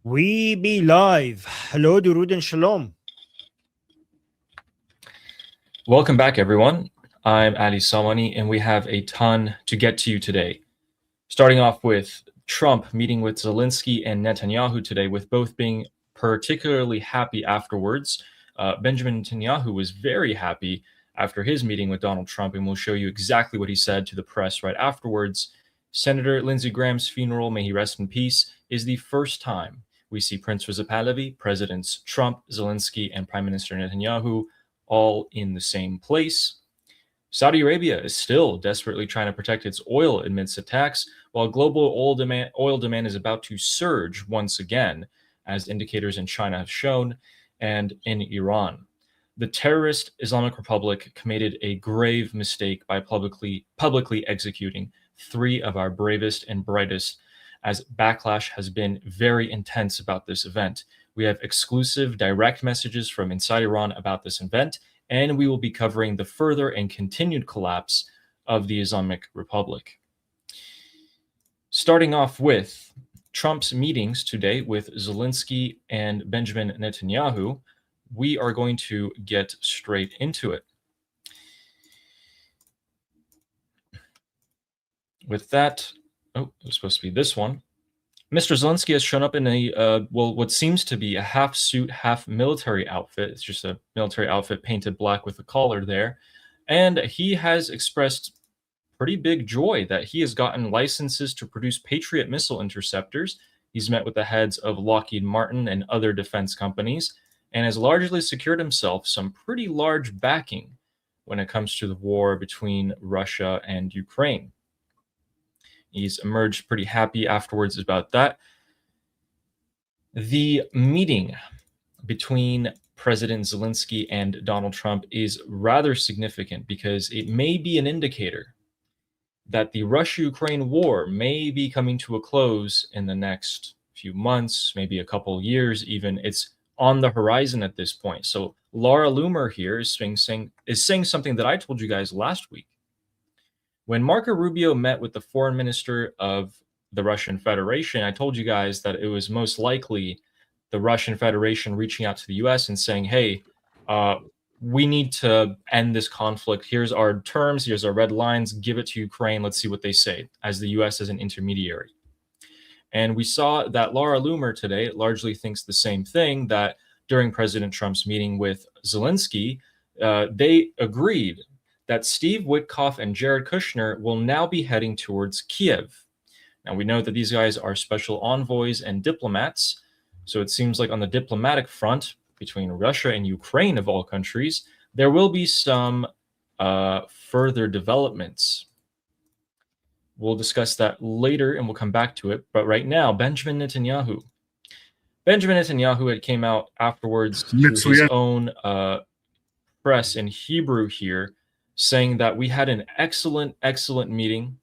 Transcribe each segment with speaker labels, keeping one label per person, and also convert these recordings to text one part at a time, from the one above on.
Speaker 1: We be live. Hello, Durud and Shalom.
Speaker 2: Welcome back, everyone. I'm Ali Salmani, and we have a ton to get to you today. Starting off with Trump meeting with Zelensky and Netanyahu today, with both being particularly happy afterwards. Benjamin Netanyahu was very happy after his meeting with Donald Trump, and we'll show you exactly what he said to the press right afterwards. Senator Lindsey Graham's funeral, may he rest in peace, is the first time we see Prince Reza Pahlavi, Presidents Trump, Zelensky, and Prime Minister Netanyahu all in the same place. Saudi Arabia is still desperately trying to protect its oil amidst attacks, while global oil demand is about to surge once again, as indicators in China have shown, and in Iran. The terrorist Islamic Republic committed a grave mistake by publicly executing 3 of our bravest and brightest, as backlash has been very intense about this event. We have exclusive direct messages from inside Iran about this event, and we will be covering the further and continued collapse of the Islamic Republic. Starting off with Trump's meetings today with Zelensky and Benjamin Netanyahu, we are going to get straight into it. With that, it was supposed to be this one. Mr. Zelensky has shown up in a, what seems to be a half suit, half military outfit. It's just a military outfit painted black with a collar there. And he has expressed pretty big joy that he has gotten licenses to produce Patriot missile interceptors. He's met with the heads of Lockheed Martin and other defense companies, and has largely secured himself some pretty large backing when it comes to the war between Russia and Ukraine. He's emerged pretty happy afterwards about that. The meeting between President Zelensky and Donald Trump is rather significant because it may be an indicator that the Russia-Ukraine war may be coming to a close in the next few months, maybe a couple years even. It's on the horizon at this point. So Laura Loomer here is saying something that I told you guys last week. When Marco Rubio met with the foreign minister of the Russian Federation, I told you guys that it was most likely the Russian Federation reaching out to the US and saying, hey, we need to end this conflict. Here's our terms, here's our red lines, give it to Ukraine, let's see what they say, as the US as an intermediary. And we saw that Laura Loomer today largely thinks the same thing, that during President Trump's meeting with Zelensky, they agreed that Steve Witkoff and Jared Kushner will now be heading towards Kiev. Now, we know that these guys are special envoys and diplomats, so it seems like on the diplomatic front, between Russia and Ukraine, of all countries, there will be some further developments. We'll discuss that later, and we'll come back to it. But right now, Benjamin Netanyahu had came out afterwards to his own press in Hebrew here, saying that we had an excellent meeting,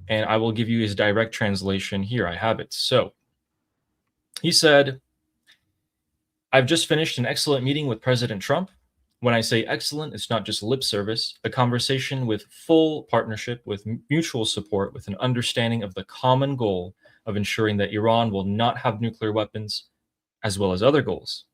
Speaker 2: and I will give you his direct translation here. I have it. So he said, I've just finished an excellent meeting with President Trump. When I say excellent, it's not just lip service, a conversation with full partnership, with mutual support, with an understanding of the common goal of ensuring that Iran will not have nuclear weapons, as well as other goals.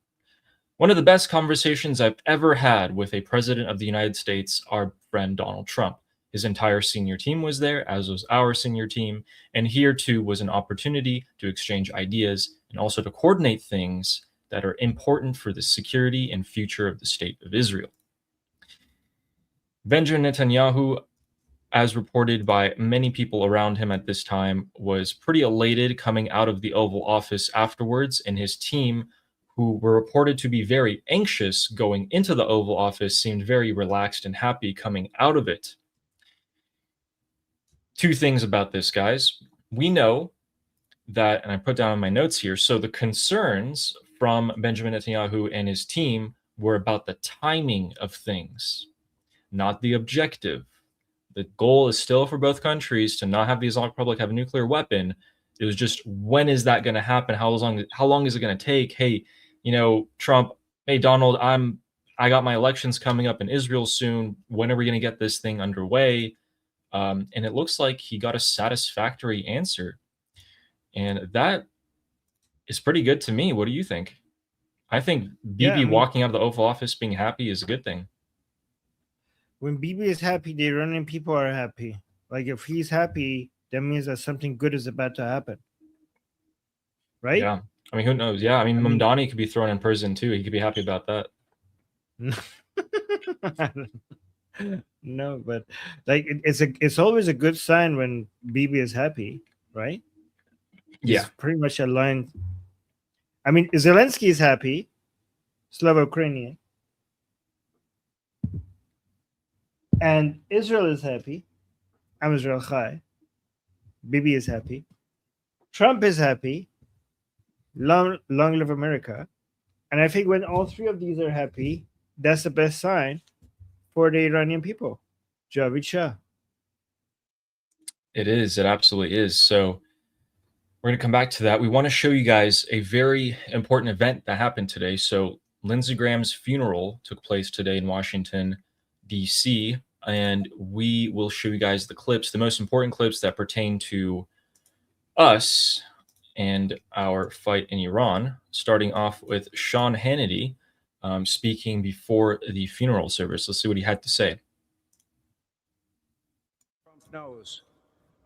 Speaker 2: One of the best conversations I've ever had with a president of the United States, our friend Donald Trump. His entire senior team was there, as was our senior team, and here too was an opportunity to exchange ideas and also to coordinate things that are important for the security and future of the state of Israel. Benjamin Netanyahu, as reported by many people around him at this time, was pretty elated coming out of the Oval Office afterwards, and his team, who were reported to be very anxious going into the Oval Office, seemed very relaxed and happy coming out of it. 2 things about this, guys. We know that, and I put down in my notes here, so the concerns from Benjamin Netanyahu and his team were about the timing of things, not the objective. The goal is still for both countries to not have the Islamic Republic have a nuclear weapon. It was just, when is that going to happen? How long is it going to take? Hey, Trump, hey, Donald, I got my elections coming up in Israel soon. When are we going to get this thing underway? And it looks like he got a satisfactory answer. And that is pretty good to me. What do you think? I think
Speaker 1: Yeah,
Speaker 2: Bibi walking out of the Oval Office being happy is a good thing.
Speaker 1: when Bibi is happy, the Iranian people are happy. Like if he's happy, that means that something good is about to happen, right?
Speaker 2: Yeah. I mean, who knows? Yeah. I mean, Mamdani could be thrown in prison too. He could be happy about that.
Speaker 1: No, but like it's always a good sign when Bibi is happy, right?
Speaker 2: Yeah.
Speaker 1: He's pretty much aligned. I mean, Zelensky is happy, Slavo-Ukrainian, and Israel is happy. I'm Israel Chai. Bibi is happy. Trump is happy. Long live America. And I think when all three of these are happy, that's the best sign for the Iranian people. Javid Shah.
Speaker 2: It is. It absolutely is. So we're going to come back to that. We want to show you guys a very important event that happened today. So Lindsey Graham's funeral took place today in Washington, D.C., and we will show you guys the clips, the most important clips that pertain to us and our fight in Iran, starting off with Sean Hannity speaking before the funeral service. Let's see what he had to say.
Speaker 3: Trump knows,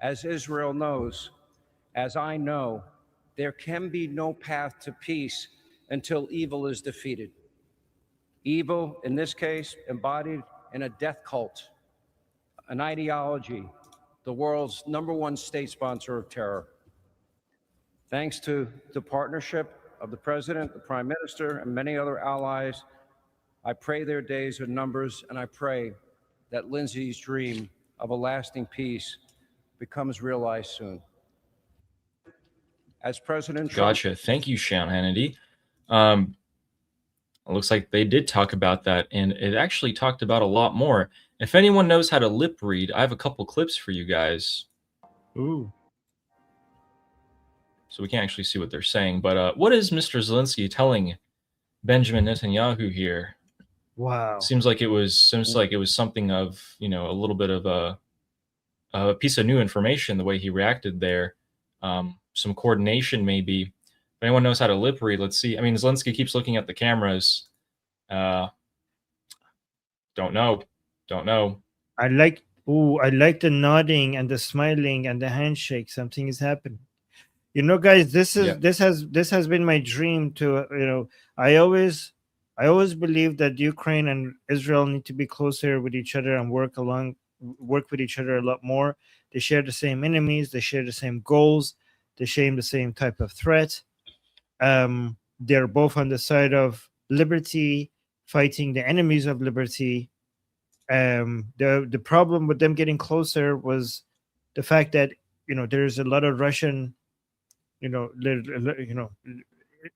Speaker 3: as Israel knows, as I know, there can be no path to peace until evil is defeated. Evil, in this case, embodied in a death cult, an ideology, the world's #1 state sponsor of terror. Thanks to the partnership of the President, the Prime Minister, and many other allies, I pray their days are numbers, and I pray that Lindsey's dream of a lasting peace becomes realized soon. As President Trump—
Speaker 2: Gotcha. Thank you, Sean Hannity. It looks like they did talk about that, and it actually talked about a lot more. If anyone knows how to lip read, I have a couple clips for you guys.
Speaker 1: Ooh.
Speaker 2: So we can't actually see what they're saying. But what is Mr. Zelensky telling Benjamin Netanyahu here?
Speaker 1: Wow.
Speaker 2: Seems like it was something of, a little bit of a piece of new information, the way he reacted there. Some coordination maybe. If anyone knows how to lip read, let's see. I mean, Zelensky keeps looking at the cameras. Don't know.
Speaker 1: I like the nodding and the smiling and the handshake. Something is happening. Guys, this has been my dream to, I always believe that Ukraine and Israel need to be closer with each other and work with each other a lot more. They share the same enemies, they share the same goals, they share the same type of threat. They're both on the side of liberty, fighting the enemies of liberty. The problem with them getting closer was the fact that there's a lot of Russian,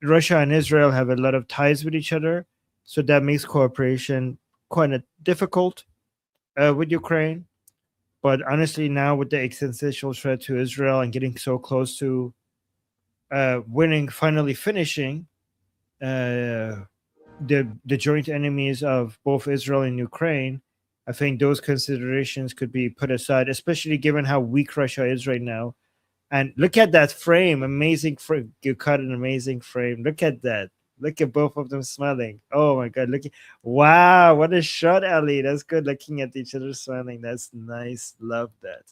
Speaker 1: Russia and Israel have a lot of ties with each other, so that makes cooperation quite difficult with Ukraine. But honestly, now with the existential threat to Israel and getting so close to finally finishing the joint enemies of both Israel and Ukraine, I think those considerations could be put aside, especially given how weak Russia is right now. And look at that frame, amazing frame. You cut an amazing frame. Look at that. Look at both of them smiling. Oh my God! Wow, what a shot, Ali. That's good. Looking at each other smiling. That's nice. Love that.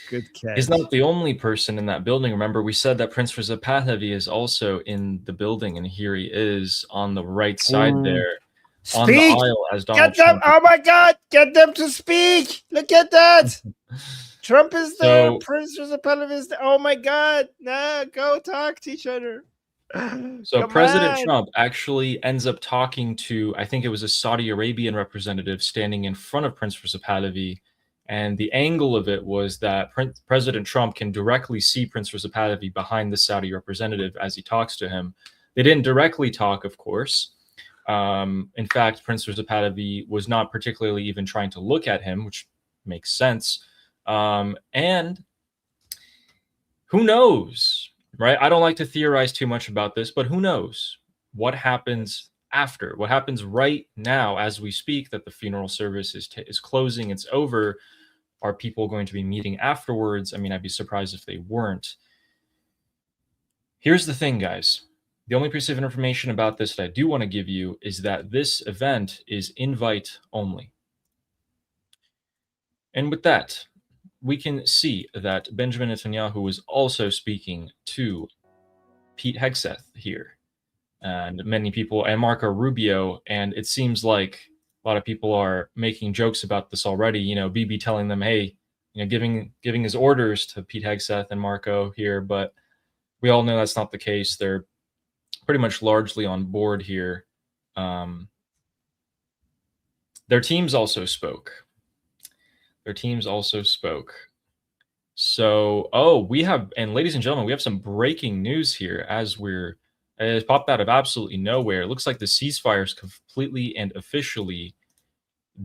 Speaker 1: Good catch.
Speaker 2: He's not the only person in that building. Remember, we said that Prince Reza Pahlavi is also in the building, and here he is on the right side there.
Speaker 1: Speak!
Speaker 2: On the aisle as Donald Trump.
Speaker 1: Oh my God! Get them to speak! Look at that! Trump is there. Prince Reza Pahlavi is there. Oh my God! Nah, go talk to each other.
Speaker 2: So President Trump actually ends up talking to, I think it was a Saudi Arabian representative standing in front of Prince Reza Pahlavi. And the angle of it was that President Trump can directly see Prince Reza Pahlavi behind the Saudi representative as he talks to him. They didn't directly talk, of course. In fact, Prince Reza Pahlavi was not particularly even trying to look at him, which makes sense. And who knows, right? I don't like to theorize too much about this, but who knows what happens after, what happens right now as we speak, that the funeral service is closing, it's over. Are people going to be meeting afterwards? I mean, I'd be surprised if they weren't. Here's the thing, guys. The only piece of information about this that I do want to give you is that this event is invite only. And with that, we can see that Benjamin Netanyahu was also speaking to Pete Hegseth here, and many people, and Marco Rubio, and it seems like a lot of people are making jokes about this already. You know, Bibi telling them, hey, you know, giving his orders to Pete Hegseth and Marco here, but we all know that's not the case. They're pretty much largely on board here. Their teams also spoke. So, we have, and ladies and gentlemen, we have some breaking news here it popped out of absolutely nowhere. It looks like the ceasefire is completely and officially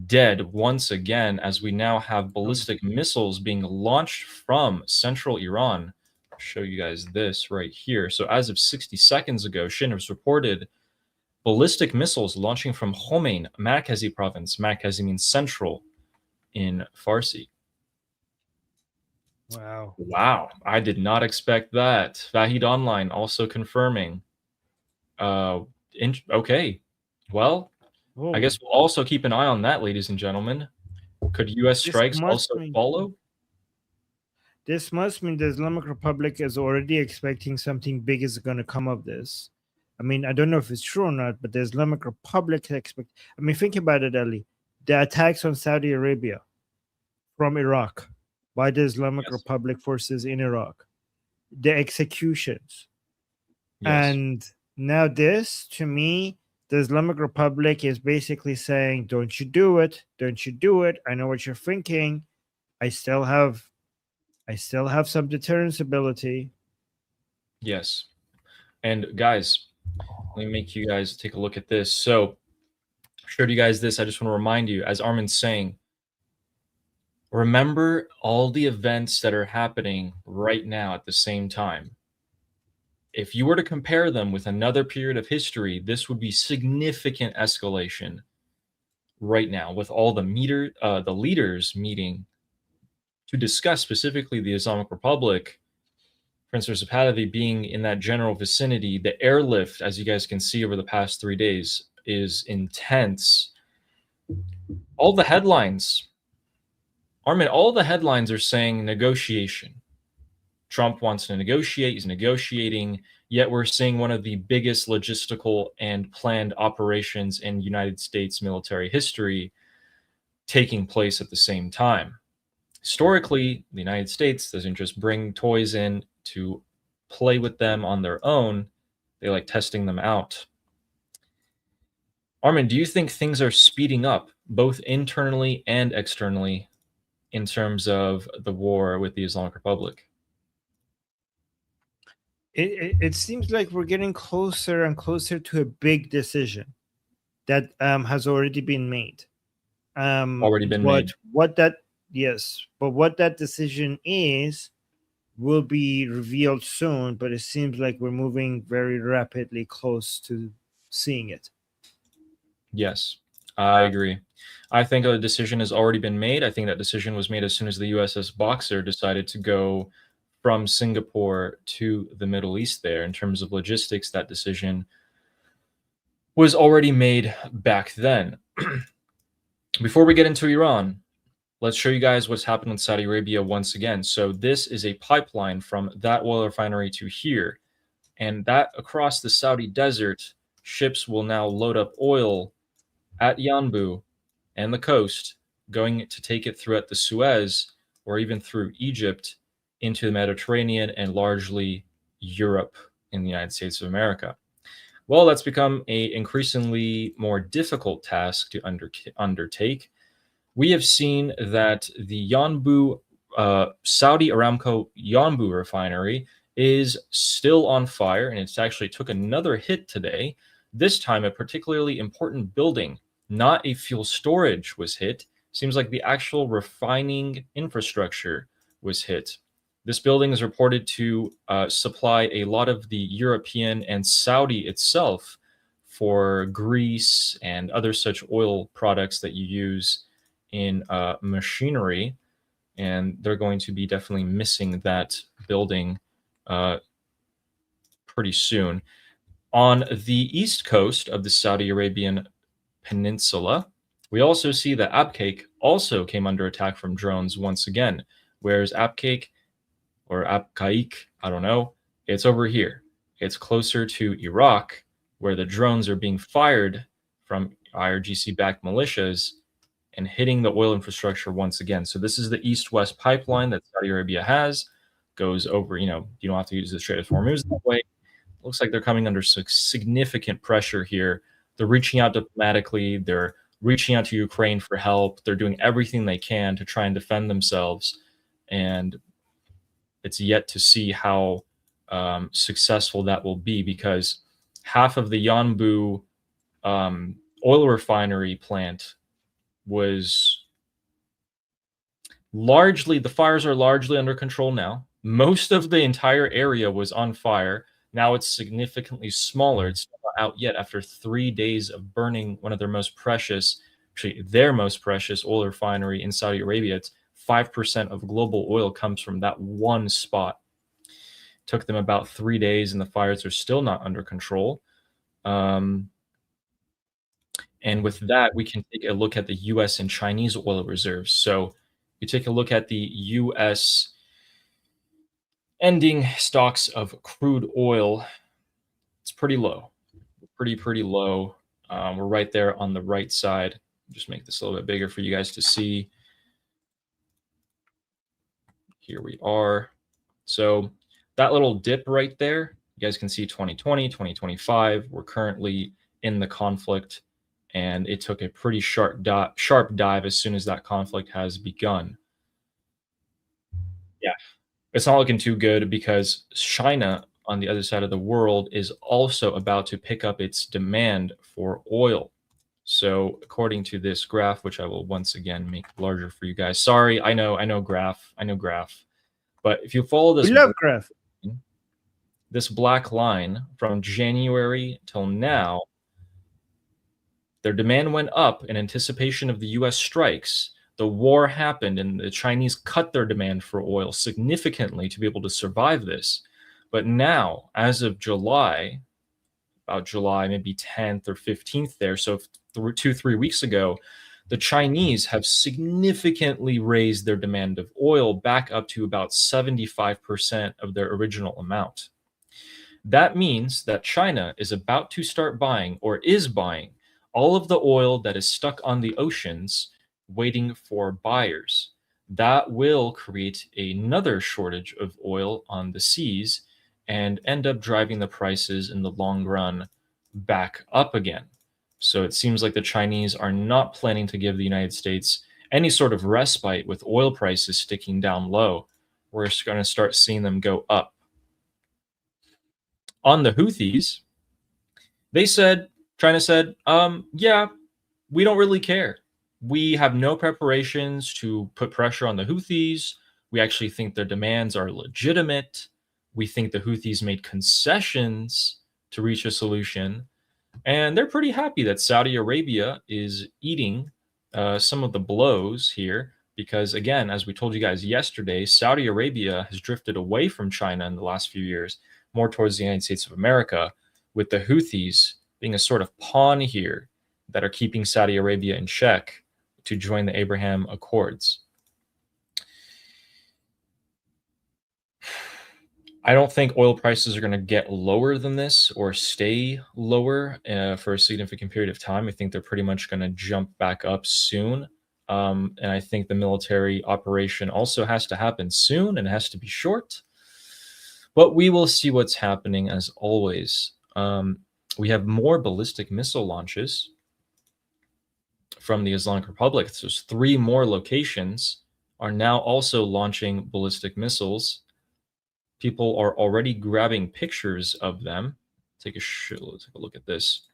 Speaker 2: dead once again, as we now have ballistic missiles being launched from central Iran. I'll show you guys this right here. So as of 60 seconds ago, Shin has reported ballistic missiles launching from Khomein, Markazi province. Markazi means central in Farsi. Wow. I did not expect that. Vahid Online also confirming. Okay. Well, I guess we'll also keep an eye on that, ladies and gentlemen. Could U.S. strikes also follow?
Speaker 1: This must mean the Islamic Republic is already expecting something big is going to come of this. I mean, I don't know if it's true or not, but the Islamic Republic think about it, Ali. The attacks on Saudi Arabia from Iraq by the Islamic Republic forces in Iraq, the executions, and now this, to me, the Islamic Republic is basically saying, don't you do it. Don't you do it. I know what you're thinking. I still have some deterrence ability.
Speaker 2: Yes. And guys, let me make you guys take a look at this. So I showed you guys this. I just want to remind you, as Armin's saying, remember all the events that are happening right now at the same time. If you were to compare them with another period of history, this would be significant escalation right now, with all the leaders meeting to discuss specifically the Islamic Republic. Prince Recep Pahlavi being in that general vicinity. The airlift, as you guys can see over the past 3 days, is intense. All the headlines, Armin, all the headlines are saying negotiation. Trump wants to negotiate, he's negotiating, yet we're seeing one of the biggest logistical and planned operations in United States military history taking place at the same time. Historically, the United States doesn't just bring toys in to play with them on their own. They like testing them out. Armin, do you think things are speeding up both internally and externally in terms of the war with the Islamic Republic?
Speaker 1: It seems like we're getting closer and closer to a big decision that has already been made. But what that decision is will be revealed soon, but it seems like we're moving very rapidly close to seeing it.
Speaker 2: Yes, I agree. I think a decision has already been made. I think that decision was made as soon as the USS Boxer decided to go from Singapore to the Middle East there. In terms of logistics, that decision was already made back then. Before we get into Iran, let's show you guys what's happened with Saudi Arabia once again. So this is a pipeline from that oil refinery to here. And that across the Saudi desert, ships will now load up oil at Yanbu and the coast, going to take it throughout the Suez or even through Egypt into the Mediterranean and largely Europe in the United States of America. Well, that's become an increasingly more difficult task to undertake. We have seen that the Yanbu, Saudi Aramco Yanbu refinery is still on fire, and it's actually took another hit today. This time, a particularly important building, not a fuel storage, was hit. Seems like the actual refining infrastructure was hit. This building is reported to supply a lot of the European and Saudi itself for grease and other such oil products that you use in machinery, and they're going to be definitely missing that building pretty soon. On the east coast of the Saudi Arabian peninsula, we also see that Abqaiq also came under attack from drones once again. Whereas Abqaiq, or Abqaiq, I don't know, it's over here. It's closer to Iraq, where the drones are being fired from IRGC-backed militias and hitting the oil infrastructure once again. So this is the east-west pipeline that Saudi Arabia has, goes over, you don't have to use the Strait of Hormuz that way. Looks like they're coming under significant pressure here. They're reaching out diplomatically. They're reaching out to Ukraine for help. They're doing everything they can to try and defend themselves. And it's yet to see how successful that will be, because half of the Yanbu oil refinery plant was largely, the fires are largely under control now. Most of the entire area was on fire. Now it's significantly smaller. It's not out yet after 3 days of burning one of their most precious, actually their most precious oil refinery in Saudi Arabia. It's 5% of global oil comes from that one spot. It took them about 3 days, and the fires are still not under control. And with that, we can take a look at the U.S. and Chinese oil reserves. So you take a look at the U.S. ending stocks of crude oil. It's pretty low, pretty low. We're right there on the right side. Just make this a little bit bigger for you guys to see. Here we are. So that little dip right there, you guys can see 2020, 2025. We're currently in the conflict, and it took a pretty sharp dive as soon as that conflict has begun. Yeah, it's not looking too good, because China on the other side of the world is also about to pick up its demand for oil. So according to this graph, which I will once again make larger for you guys. Sorry, I know graph. But if you follow this,
Speaker 1: we love graph.
Speaker 2: This black line from January till now, their demand went up in anticipation of the US strikes. The war happened, and the Chinese cut their demand for oil significantly to be able to survive this. But now, as of July, about July maybe 10th or 15th there, so 2-3 weeks ago, the Chinese have significantly raised their demand of oil back up to about 75% of their original amount. That means that China is about to start buying, or is buying, all of the oil that is stuck on the oceans waiting for buyers. That will create another shortage of oil on the seas and end up driving the prices in the long run back up again. So it seems like the Chinese are not planning to give the United States any sort of respite with oil prices sticking down low. We're going to start seeing them go up. On the Houthis, China said, yeah, we don't really care. We have no preparations to put pressure on the Houthis. We actually think their demands are legitimate. We think the Houthis made concessions to reach a solution. And they're pretty happy that Saudi Arabia is eating some of the blows here, because, again, as we told you guys yesterday, Saudi Arabia has drifted away from China in the last few years, more towards the United States of America, with the Houthis being a sort of pawn here that are keeping Saudi Arabia in check to join the Abraham Accords. I don't think oil prices are going to get lower than this or stay lower for a significant period of time. I think they're pretty much going to jump back up soon. And I think the military operation also has to happen soon, and it has to be short. But we will see what's happening, as always. We have more ballistic missile launches from the Islamic Republic. So 3 more locations are now also launching ballistic missiles. People are already grabbing pictures of them. Let's take a look at this.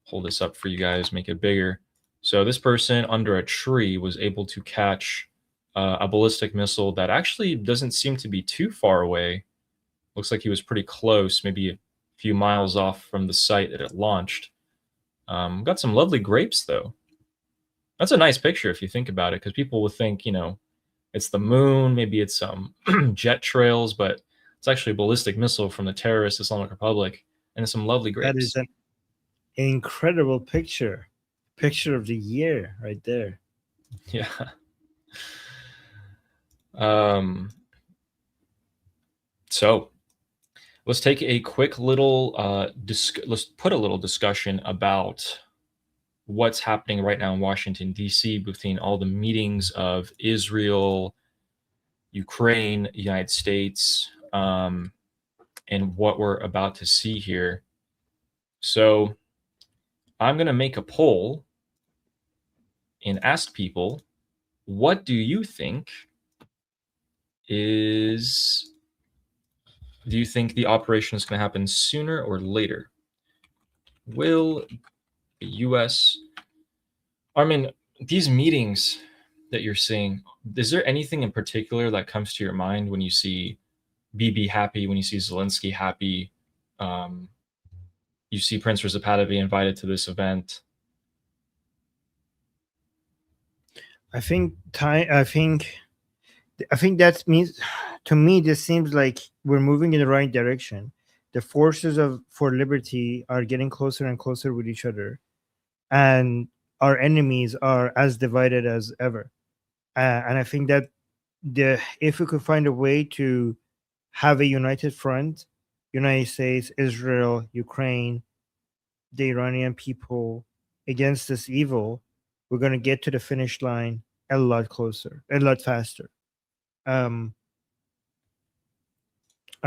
Speaker 2: Hold this up for you guys, make it bigger. So this person under a tree was able to catch a ballistic missile that actually doesn't seem to be too far away. Looks like he was pretty close, maybe a few miles off from the site that it launched. Got some lovely grapes, though. That's a nice picture if you think about it, because people would think, it's the moon, maybe it's some jet trails, but It's actually a ballistic missile from the terrorist Islamic Republic, and some lovely grapes.
Speaker 1: That is an incredible picture of the year right there.
Speaker 2: Yeah. So let's take a quick little let's put a little discussion about what's happening right now in Washington, D.C. between all the meetings of Israel, Ukraine, United States, and what we're about to see here. So I'm going to make a poll and ask people, what do you think do you think the operation is going to happen sooner or later? Will the U.S. These meetings that you're seeing, is there anything in particular that comes to your mind when you see Bibi happy, when you see Zelensky happy, you see Prince Reza Pahlavi invited to this event?
Speaker 1: I think that means, to me, this seems like we're moving in the right direction. The forces for liberty are getting closer and closer with each other, and our enemies are as divided as ever. And I think that if we could find a way to have a united front, United States, Israel, Ukraine, the Iranian people, against this evil, we're going to get to the finish line a lot closer, a lot faster. I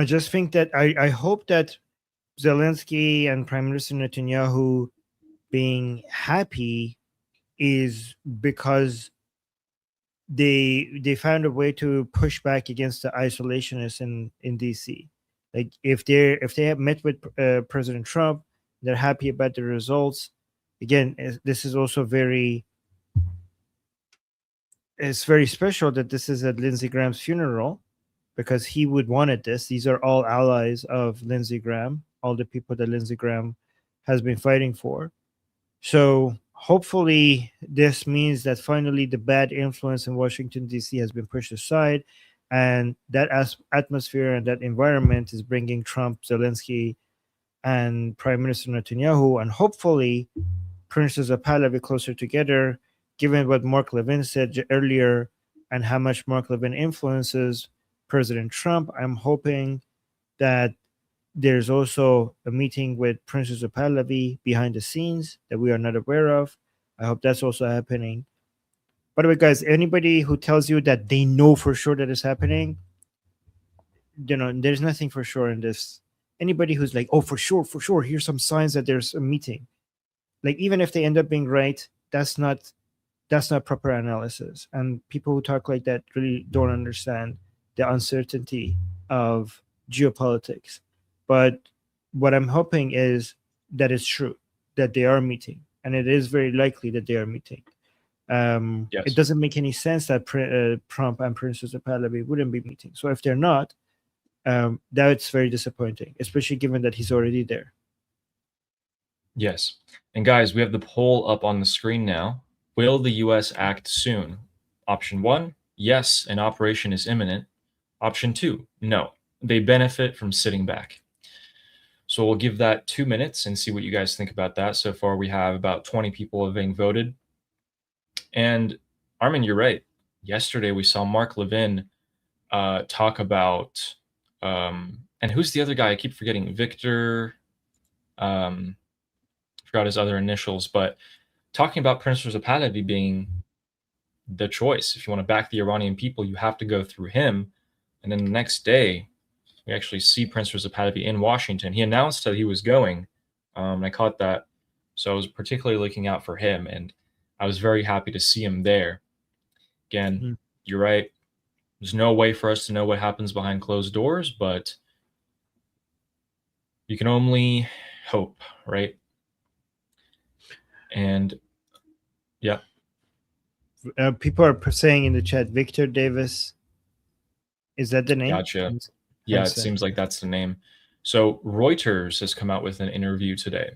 Speaker 1: just think that I hope that Zelensky and Prime Minister Netanyahu being happy is because they found a way to push back against the isolationists in DC. Like if they have met with President Trump, they're happy about the results. Again, this is also it's very special that this is at Lindsey Graham's funeral, because he would wanted this. These are all allies of Lindsey Graham, all the people that Lindsey Graham has been fighting for. So hopefully this means that finally the bad influence in Washington, D.C. has been pushed aside, and that atmosphere and that environment is bringing Trump, Zelensky, and Prime Minister Netanyahu, and hopefully Prince Reza Pahlavi closer together, given what Mark Levin said earlier and how much Mark Levin influences President Trump. I'm hoping that there's also a meeting with Prince Reza Pahlavi behind the scenes that we are not aware of. I hope that's also happening. By the way, guys, anybody who tells you that they know for sure that it's happening, there's nothing for sure in this. Anybody who's like, oh, for sure, here's some signs that there's a meeting. Like, even if they end up being right, that's not proper analysis. And people who talk like that really don't understand the uncertainty of geopolitics. But what I'm hoping is that it's true, that they are meeting, and it is very likely that they are meeting.
Speaker 2: Yes.
Speaker 1: It doesn't make any sense that Trump and Prince Reza Pahlavi wouldn't be meeting. So if they're not, that's very disappointing, especially given that he's already there.
Speaker 2: Yes. And guys, we have the poll up on the screen now. Will the U.S. act soon? Option 1, yes, an operation is imminent. Option 2, no, they benefit from sitting back. So we'll give that 2 minutes and see what you guys think about that. So far, we have about 20 people having voted. And Armin, you're right. Yesterday, we saw Mark Levin talk about, and who's the other guy? I keep forgetting. Victor, forgot his other initials, but talking about Prince Reza Pahlavi being the choice. If you want to back the Iranian people, you have to go through him. And then the next day, we actually see Prince Reza Pahlavi in Washington. He announced that he was going. I caught that. So I was particularly looking out for him, and I was very happy to see him there. Again, You're right. There's no way for us to know what happens behind closed doors, but you can only hope, right? And yeah.
Speaker 1: People are saying in the chat, Victor Davis. Is that the name?
Speaker 2: Gotcha. Yeah, it seems like that's the name. So Reuters has come out with an interview today.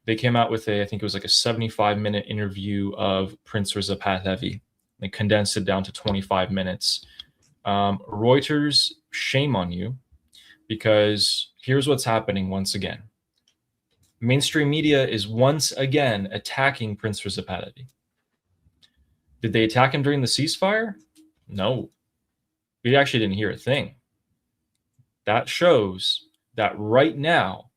Speaker 2: They came out with I think it was like a 75-minute interview of Prince Reza Pahlavi. They condensed it down to 25 minutes. Reuters, shame on you. because here's what's happening once again. Mainstream media is once again attacking Prince Reza Pahlavi. Did they attack him during the ceasefire? No. We actually didn't hear a thing. That shows that right now,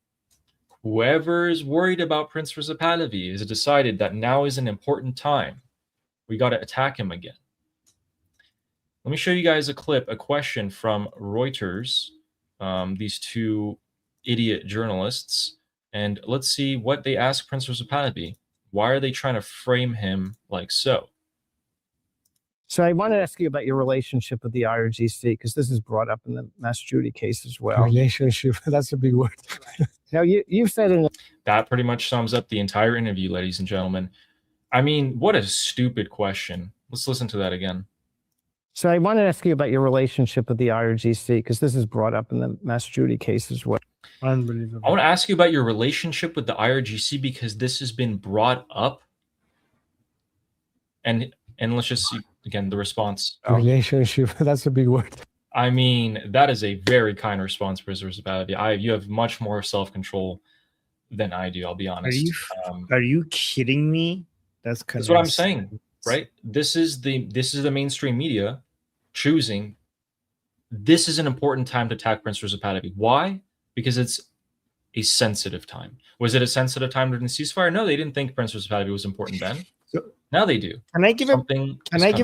Speaker 2: whoever is worried about Prince Reza Pahlavi has decided that now is an important time. We got to attack him again. Let me show you guys a clip, a question from Reuters, these two idiot journalists, and let's see what they ask Prince Reza Pahlavi. Why are they trying to frame him like so?
Speaker 4: So I want to ask you about your relationship with the IRGC, because this is brought up in the Mass Judy case as well.
Speaker 5: Relationship, that's a big word.
Speaker 4: Now, you've said in
Speaker 2: That pretty much sums up the entire interview, ladies and gentlemen. I mean, what a stupid question. Let's listen to that again.
Speaker 4: So I want to ask you about your relationship with the IRGC, because this is brought up in the Mass Judy case as well.
Speaker 1: Unbelievable.
Speaker 2: I want to ask you about your relationship with the IRGC because this has been brought up. And let's just see, again, the response.
Speaker 5: Relationship, that's a big word.
Speaker 2: I mean, that is a very kind response, Prisoners of Pahlavi. You have much more self-control than I do, I'll be honest.
Speaker 1: Are you kidding me? That's
Speaker 2: what I'm saying, right? This is the mainstream media choosing. This is an important time to attack Prince Reza Pahlavi. Why? Because it's a sensitive time. Was it a sensitive time during the ceasefire? No, they didn't think Prince Reza Pahlavi was important then. Now they do.
Speaker 1: Can I give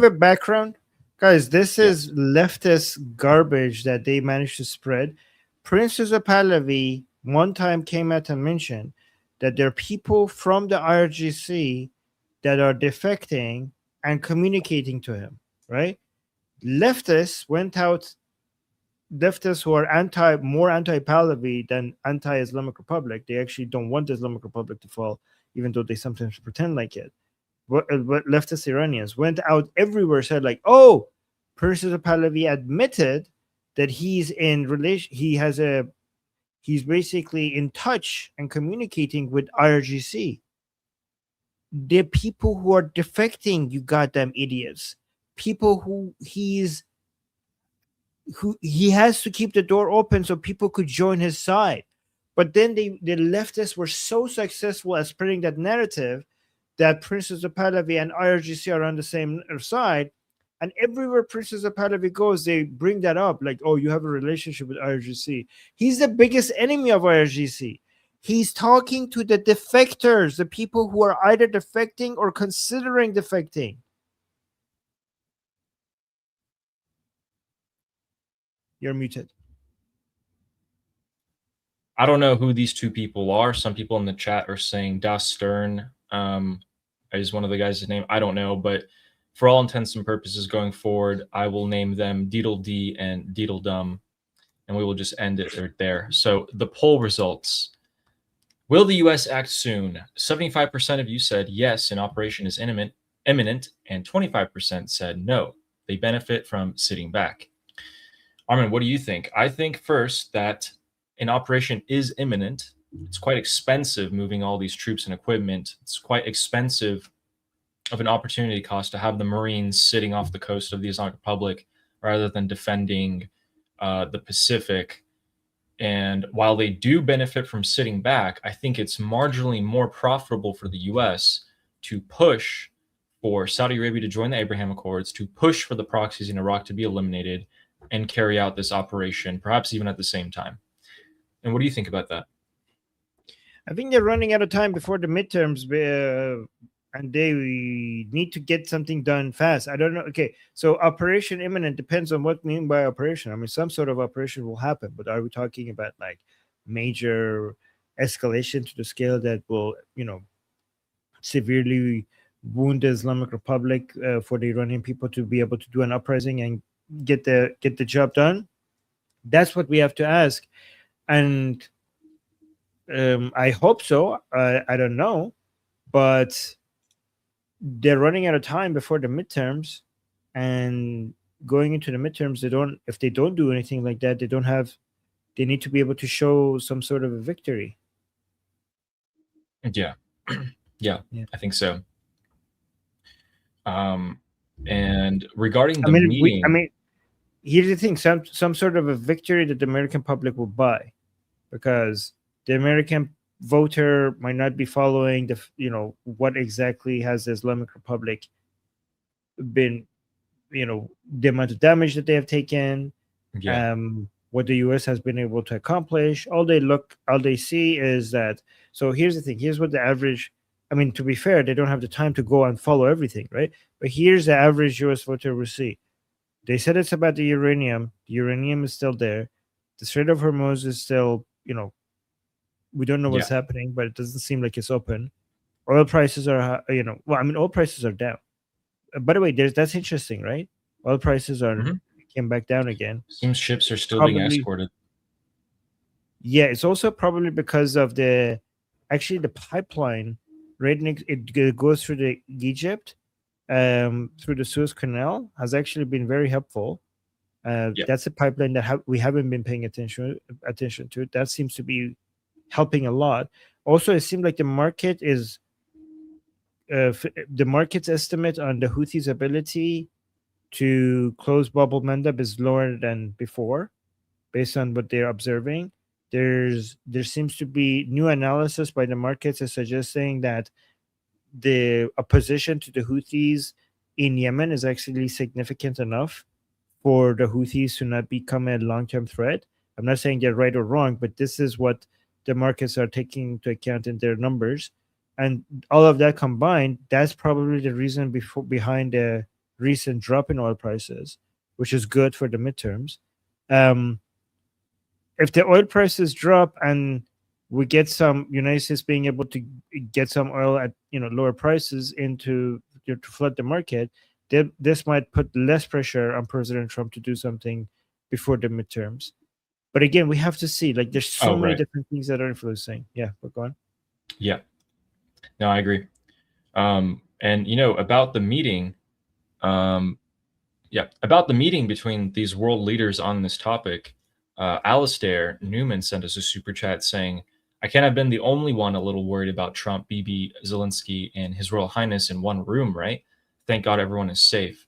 Speaker 1: a background? Guys, this is leftist garbage that they managed to spread. Prince Reza Pahlavi one time came out and mentioned that there are people from the IRGC that are defecting and communicating to him, right? Leftists went out, leftists who are more anti-Pahlavi than anti-Islamic Republic. They actually don't want the Islamic Republic to fall, even though they sometimes pretend like it. But leftist Iranians went out everywhere, said like, oh, Prince Reza Pahlavi admitted that he's in relation, he's basically in touch and communicating with IRGC. The people who are defecting, you goddamn idiots. People who he has to keep the door open so people could join his side. But then the leftists were so successful at spreading that narrative that Prince Reza Pahlavi and IRGC are on the same side, and everywhere Prince Reza Pahlavi goes, they bring that up, like, oh, you have a relationship with IRGC. He's the biggest enemy of IRGC. He's talking to the defectors, the people who are either defecting or considering defecting. You're muted.
Speaker 2: I don't know who these two people are. Some people in the chat are saying Das Stern is one of the guys' name. I don't know, but for all intents and purposes going forward, I will name them Deedle D and Deedle Dum, and we will just end it right there. So the poll results. Will the U.S. act soon? 75% of you said yes, an operation is imminent, and 25% said no. They benefit from sitting back. Armin, what do you think? I think first that an operation is imminent. It's quite expensive moving all these troops and equipment. It's quite expensive of an opportunity cost to have the Marines sitting off the coast of the Islamic Republic rather than defending the Pacific. And while they do benefit from sitting back, I think it's marginally more profitable for the U.S. to push for Saudi Arabia to join the Abraham Accords, to push for the proxies in Iraq to be eliminated, and carry out this operation, perhaps even at the same time. And what do you think about that?
Speaker 1: I think they're running out of time before the midterms, and they need to get something done fast. I don't know. Okay, so operation imminent depends on what we mean by operation. I mean, some sort of operation will happen, but are we talking about like major escalation to the scale that will, severely wound the Islamic Republic for the Iranian people to be able to do an uprising and get the job done? That's what we have to ask. And I hope so. I don't know, but they're running out of time before the midterms, and going into the midterms, if they don't do anything like that, they need to be able to show some sort of a victory.
Speaker 2: Yeah. I think so. And regarding the meeting,
Speaker 1: here's the thing: some sort of a victory that the American public will buy, because the American voter might not be following what exactly has the Islamic Republic been, the amount of damage that they have taken,
Speaker 2: Yeah.
Speaker 1: what the US has been able to accomplish. All they see is that. So here's the thing: here's what the average. I mean, to be fair, they don't have the time to go and follow everything, right? But here's the average US voter will see. They said it's about the uranium. The uranium is still there. The Strait of Hormuz is still, we don't know what's happening, but it doesn't seem like it's open. Oil prices are, oil prices are down. By the way, that's interesting, right? Oil prices came back down again.
Speaker 2: Seems ships are still being escorted.
Speaker 1: Yeah, it's also probably because of the pipeline, right? It goes through the Egypt, through the Suez Canal, has actually been very helpful. That's a pipeline that we haven't been paying attention to. That seems to be helping a lot. Also, it seems like the market's estimate on the Houthis' ability to close Bab el-Mandeb is lower than before, based on what they're observing. There seems to be new analysis by the markets is suggesting that the opposition to the Houthis in Yemen is actually significant enough for the Houthis to not become a long-term threat. I'm not saying they're right or wrong, but this is what the markets are taking into account in their numbers. And all of that combined, that's probably the reason behind the recent drop in oil prices, which is good for the midterms. If the oil prices drop and we get some United States being able to get some oil at lower prices to flood the market, this might put less pressure on President Trump to do something before the midterms. But again, we have to see. Like, there's so many different things that are influencing. Yeah, but go on.
Speaker 2: Yeah, no, I agree. And about the meeting, about the meeting between these world leaders on this topic, Alistair Newman sent us a super chat saying, "I can't have been the only one a little worried about Trump, Bibi, Zelensky, and His Royal Highness in one room, right? Thank God everyone is safe."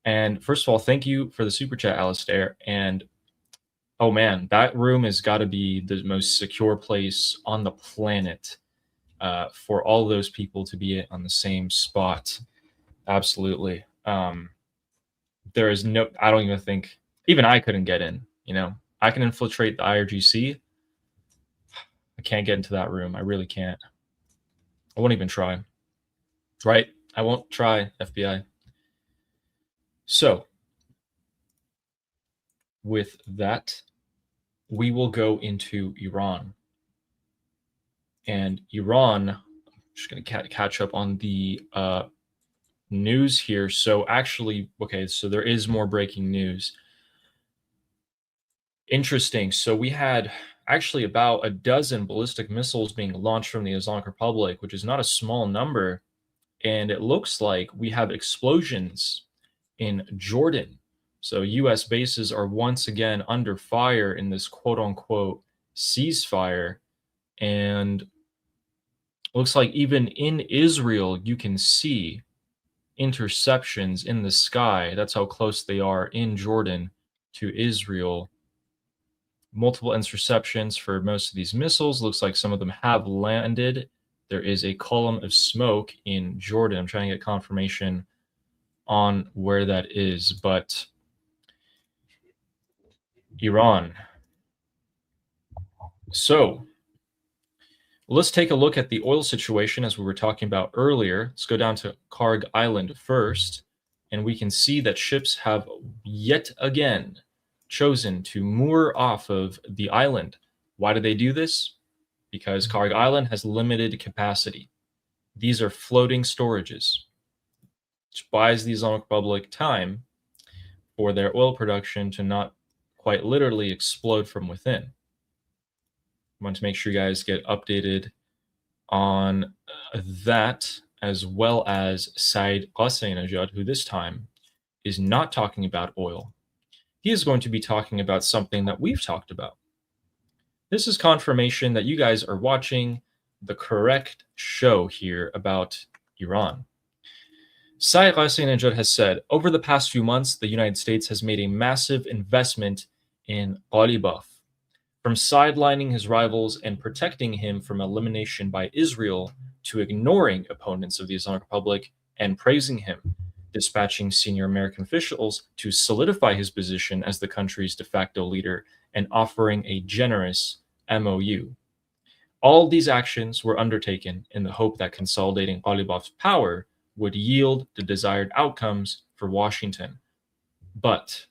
Speaker 2: And first of all, thank you for the super chat, Alistair. And oh man, that room has got to be the most secure place on the planet for all those people to be on the same spot. Absolutely. There is no, I don't even think, even I couldn't get in, I can infiltrate the IRGC. I can't get into that room. I really can't. I won't even try. Right? I won't try, FBI. So, with that, we will go into Iran. And Iran, I'm just going to catch up on the news here. So actually, okay, so there is more breaking news. Interesting. So we had actually about a dozen ballistic missiles being launched from the Islamic Republic, which is not a small number. And it looks like we have explosions in Jordan. So US bases are once again under fire in this quote unquote ceasefire. And it looks like even in Israel, you can see interceptions in the sky. That's how close they are in Jordan to Israel. Multiple interceptions for most of these missiles. Looks like some of them have landed. There is a column of smoke in Jordan. I'm trying to get confirmation on where that is, but Iran. So let's take a look at the oil situation as we were talking about earlier. Let's go down to Karg Island first, and we can see that ships have yet again chosen to moor off of the island. Why do they do this? Because Karg Island has limited capacity. These are floating storages, which buys the Islamic Republic time for their oil production to not quite literally explode from within. I want to make sure you guys get updated on that, as well as Saeed Qaseinajad, who this time is not talking about oil. He is going to be talking about something that we've talked about. This is confirmation that you guys are watching the correct show here about Iran. Sayegh has said, over the past few months, the United States has made a massive investment in Ghalibaf. From sidelining his rivals and protecting him from elimination by Israel to ignoring opponents of the Islamic Republic and praising him, dispatching senior American officials to solidify his position as the country's de facto leader and offering a generous MOU. All these actions were undertaken in the hope that consolidating Ghalibaf's power would yield the desired outcomes for Washington. But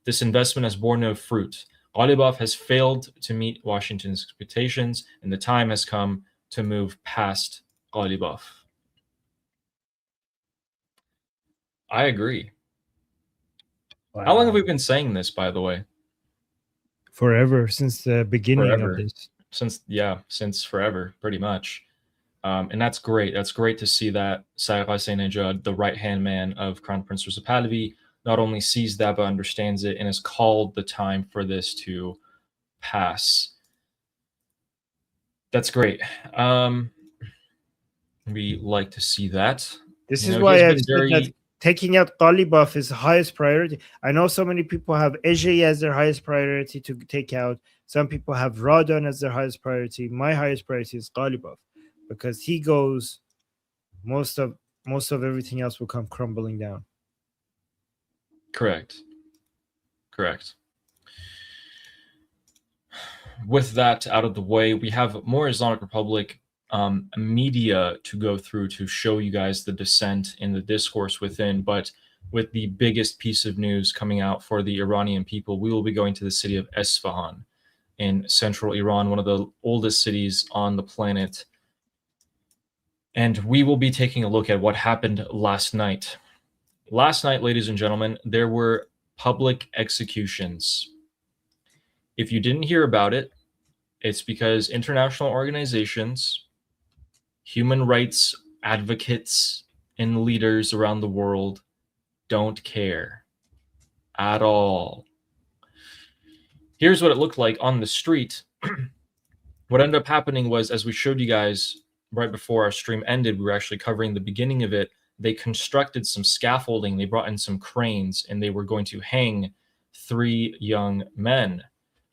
Speaker 2: this investment has borne no fruit. Ghalibaf has failed to meet Washington's expectations, and the time has come to move past Ghalibaf. I agree.
Speaker 1: Wow.
Speaker 2: How long have we been saying this, by the way?
Speaker 1: Forever, since the beginning
Speaker 2: Forever.
Speaker 1: of this.
Speaker 2: Since forever, pretty much. And that's great. That's great to see that Sayegh, the right-hand man of Crown Prince Reza Pahlavi, not only sees that but understands it and has called the time for this to pass. That's great. We like to see that.
Speaker 1: This is why I've said that taking out Ghalibaf is the highest priority. I know so many people have Ejei as their highest priority to take out. Some people have Radon as their highest priority. My highest priority is Ghalibaf, because he goes, most of everything else will come crumbling down.
Speaker 2: Correct. With that out of the way, we have more Islamic Republic media to go through to show you guys the dissent in the discourse within. But with the biggest piece of news coming out for the Iranian people, we will be going to the city of Isfahan in central Iran, one of the oldest cities on the planet. And we will be taking a look at what happened last night. Last night, ladies and gentlemen, there were public executions. If you didn't hear about it, it's because international organizations, human rights advocates, and leaders around the world don't care at all. Here's what it looked like on the street. What ended up happening was, as we showed you guys right before our stream ended, we were actually covering the beginning of it. They constructed some scaffolding, they brought in some cranes, and they were going to hang 3 young men,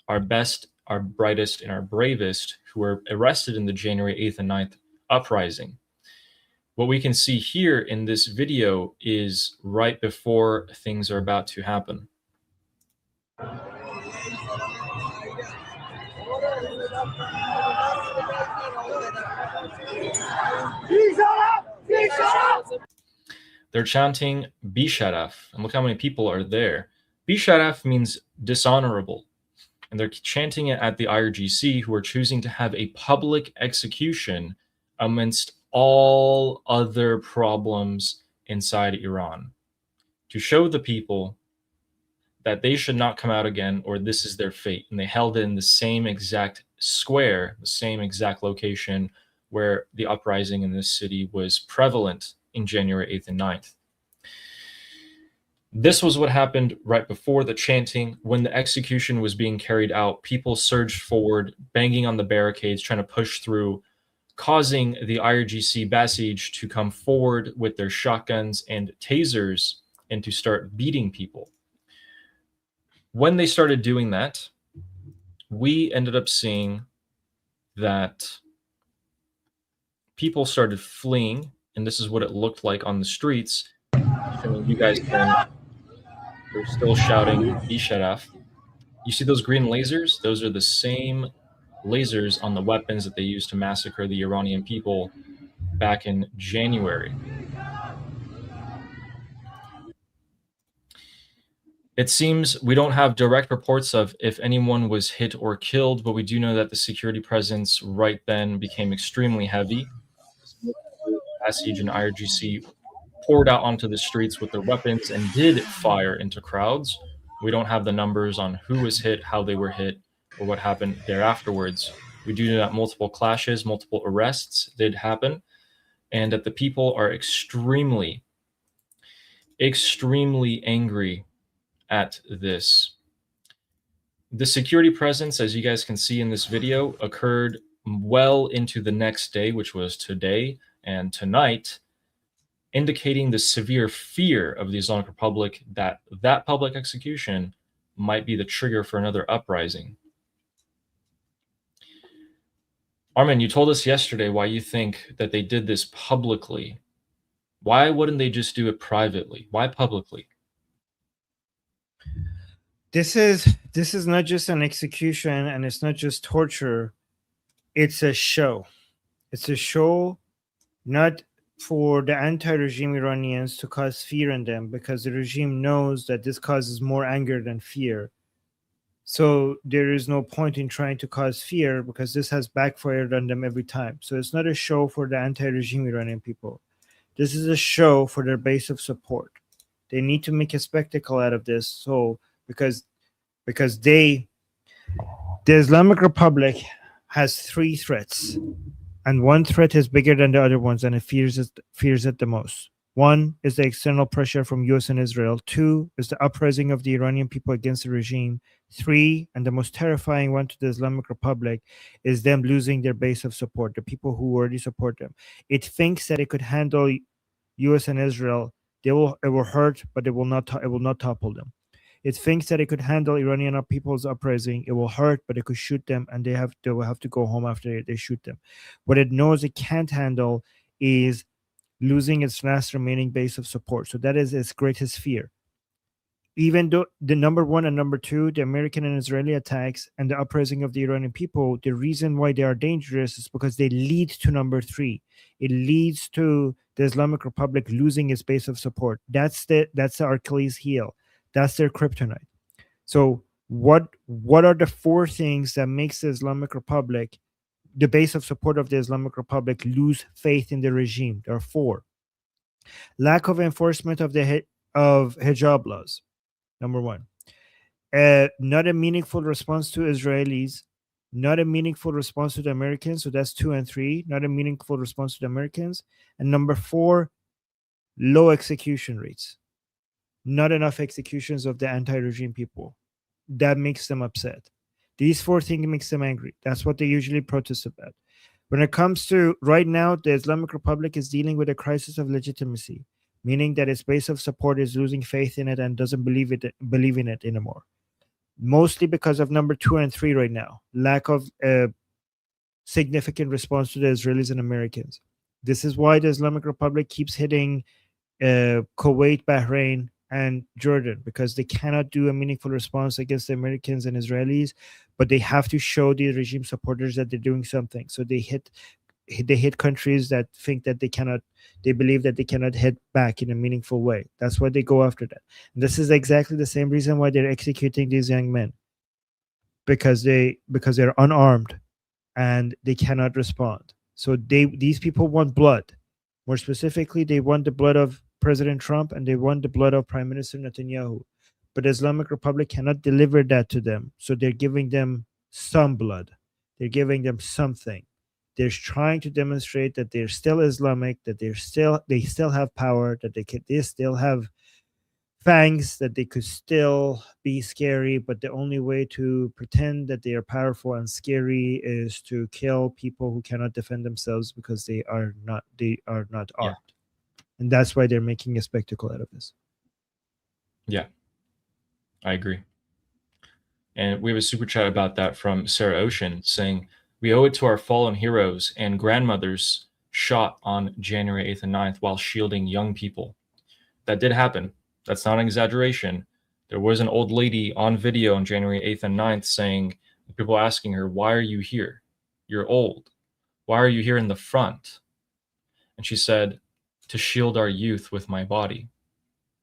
Speaker 2: our best, our brightest, and our bravest, who were arrested in the January 8th and 9th uprising. What we can see here in this video is right before things are about to happen. They're chanting Bisharaf, and look how many people are there. Bisharaf means dishonorable, and they're chanting it at the IRGC, who are choosing to have a public execution amidst all other problems inside Iran, to show the people that they should not come out again, or this is their fate. And they held it in the same exact square, the same exact location where the uprising in this city was prevalent in January 8th and 9th. This was what happened right before the chanting. When the execution was being carried out, people surged forward, banging on the barricades, trying to push through, causing the IRGC-backed to come forward with their shotguns and tasers and to start beating people. When they started doing that, we ended up seeing that people started fleeing, and this is what it looked like on the streets. You guys can, they're still shouting Bisharaf. You see those green lasers? Those are the same lasers on the weapons that they used to massacre the Iranian people back in January. It seems we don't have direct reports of if anyone was hit or killed, but we do know that the security presence right then became extremely heavy. Passage and IRGC poured out onto the streets with their weapons and did fire into crowds. We don't have the numbers on who was hit, how they were hit, or what happened there afterwards. We do know that multiple clashes, multiple arrests did happen, and that the people are extremely, extremely angry at this. The security presence, as you guys can see in this video, occurred well into the next day, which was today and tonight. indicating the severe fear of the Islamic Republic that that public execution might be the trigger for another uprising. Armin, you told us yesterday why you think that they did this publicly. Why wouldn't they just do it privately? Why publicly?
Speaker 1: This is not just an execution, and it's not just torture. It's a show. It's a show not for the anti-regime Iranians to cause fear in them, because the regime knows that this causes more anger than fear. So there is no point in trying to cause fear, because this has backfired on them every time. So it's not a show for the anti-regime Iranian people. This is a show for their base of support. They need to make a spectacle out of this. So because the Islamic Republic has three threats, and one threat is bigger than the other ones, and it fears it the most. One is the external pressure from US and Israel. Two is the uprising of the Iranian people against the regime. Three, and the most terrifying one to the Islamic Republic, is them losing their base of support, the people who already support them. It thinks that it could handle US and Israel. It will hurt, but it will not topple them. It thinks that it could handle Iranian people's uprising. It will hurt, but it could shoot them, and they will have to go home after they shoot them. What it knows it can't handle is losing its last remaining base of support. So that is its greatest fear. Even though the number one and number two, the American and Israeli attacks and the uprising of the Iranian people, the reason why they are dangerous is because they lead to number three. It leads to the Islamic Republic losing its base of support. That's the Achilles heel. That's their kryptonite. So what are the four things that makes the Islamic Republic, the base of support of the Islamic Republic, lose faith in the regime? There are four. Lack of enforcement of hijab laws, number one. Not a meaningful response to Israelis, not a meaningful response to the Americans. So that's 2 and 3. Not a meaningful response to the Americans. And number 4, low execution rates. Not enough executions of the anti-regime people. That makes them upset. These 4 things makes them angry. That's what they usually protest about. When it comes to right now, the Islamic Republic is dealing with a crisis of legitimacy, meaning that its base of support is losing faith in it and doesn't believe in it anymore. Mostly because of number 2 and 3 right now. Lack of significant response to the Israelis and Americans. This is why the Islamic Republic keeps hitting Kuwait, Bahrain, and Jordan, because they cannot do a meaningful response against the Americans and Israelis, but they have to show the regime supporters that they're doing something. So they hit countries that think that they believe that they cannot hit back in a meaningful way. That's why they go after that. And this is exactly the same reason why they're executing these young men, because they're unarmed and they cannot respond. So these people want blood. More specifically, they want the blood of President Trump and they want the blood of Prime Minister Netanyahu. But the Islamic Republic cannot deliver that to them. So they're giving them some blood. They're giving them something. They're trying to demonstrate that they're still Islamic, that they still have power, that they still have fangs, that they could still be scary. But the only way to pretend that they are powerful and scary is to kill people who cannot defend themselves, because they are not armed.
Speaker 2: Yeah.
Speaker 1: And that's why they're making a spectacle out of this.
Speaker 2: Yeah, I agree. And we have a super chat about that from Sarah Ocean saying, "We owe it to our fallen heroes and grandmothers shot on January 8th and 9th while shielding young people." That did happen. That's not an exaggeration. There was an old lady on video on January 8th and 9th saying, people asking her, "Why are you here? You're old. Why are you here in the front?" And she said, "To shield our youth with my body,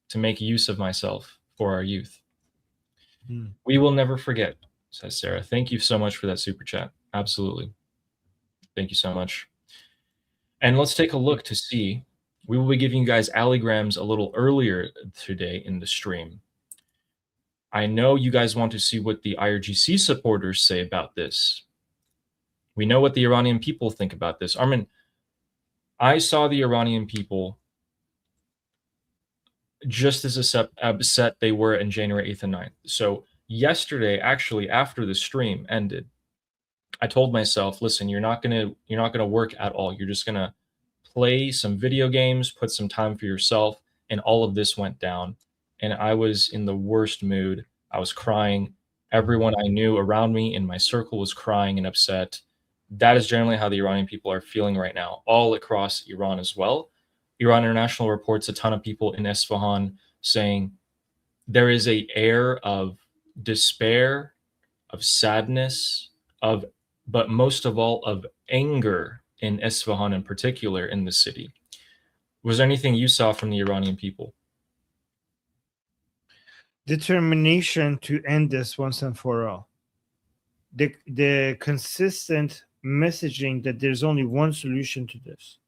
Speaker 2: to make use of myself for our youth." We will never forget, says Sarah. Thank you so much for that super chat. Absolutely. Thank you so much. And let's take a look to see. We will be giving you guys alligrams a little earlier today in the stream. I know you guys want to see what the IRGC supporters say about this. We know what the Iranian people think about this. Armin, I saw the Iranian people just as upset they were in January 8th and 9th. So yesterday, actually, after the stream ended, I told myself, listen, you're not gonna work at all. You're just gonna play some video games, put some time for yourself, and all of this went down. And I was in the worst mood. I was crying. Everyone I knew around me in my circle was crying and upset. That is generally how the Iranian people are feeling right now, all across Iran as well. Iran International reports a ton of people in Isfahan saying there is an air of despair, of sadness, but most of all of anger in Isfahan in particular in the city. Was there anything you saw from the Iranian people?
Speaker 1: Determination to end this once and for all. The consistent messaging that there's only one solution to this.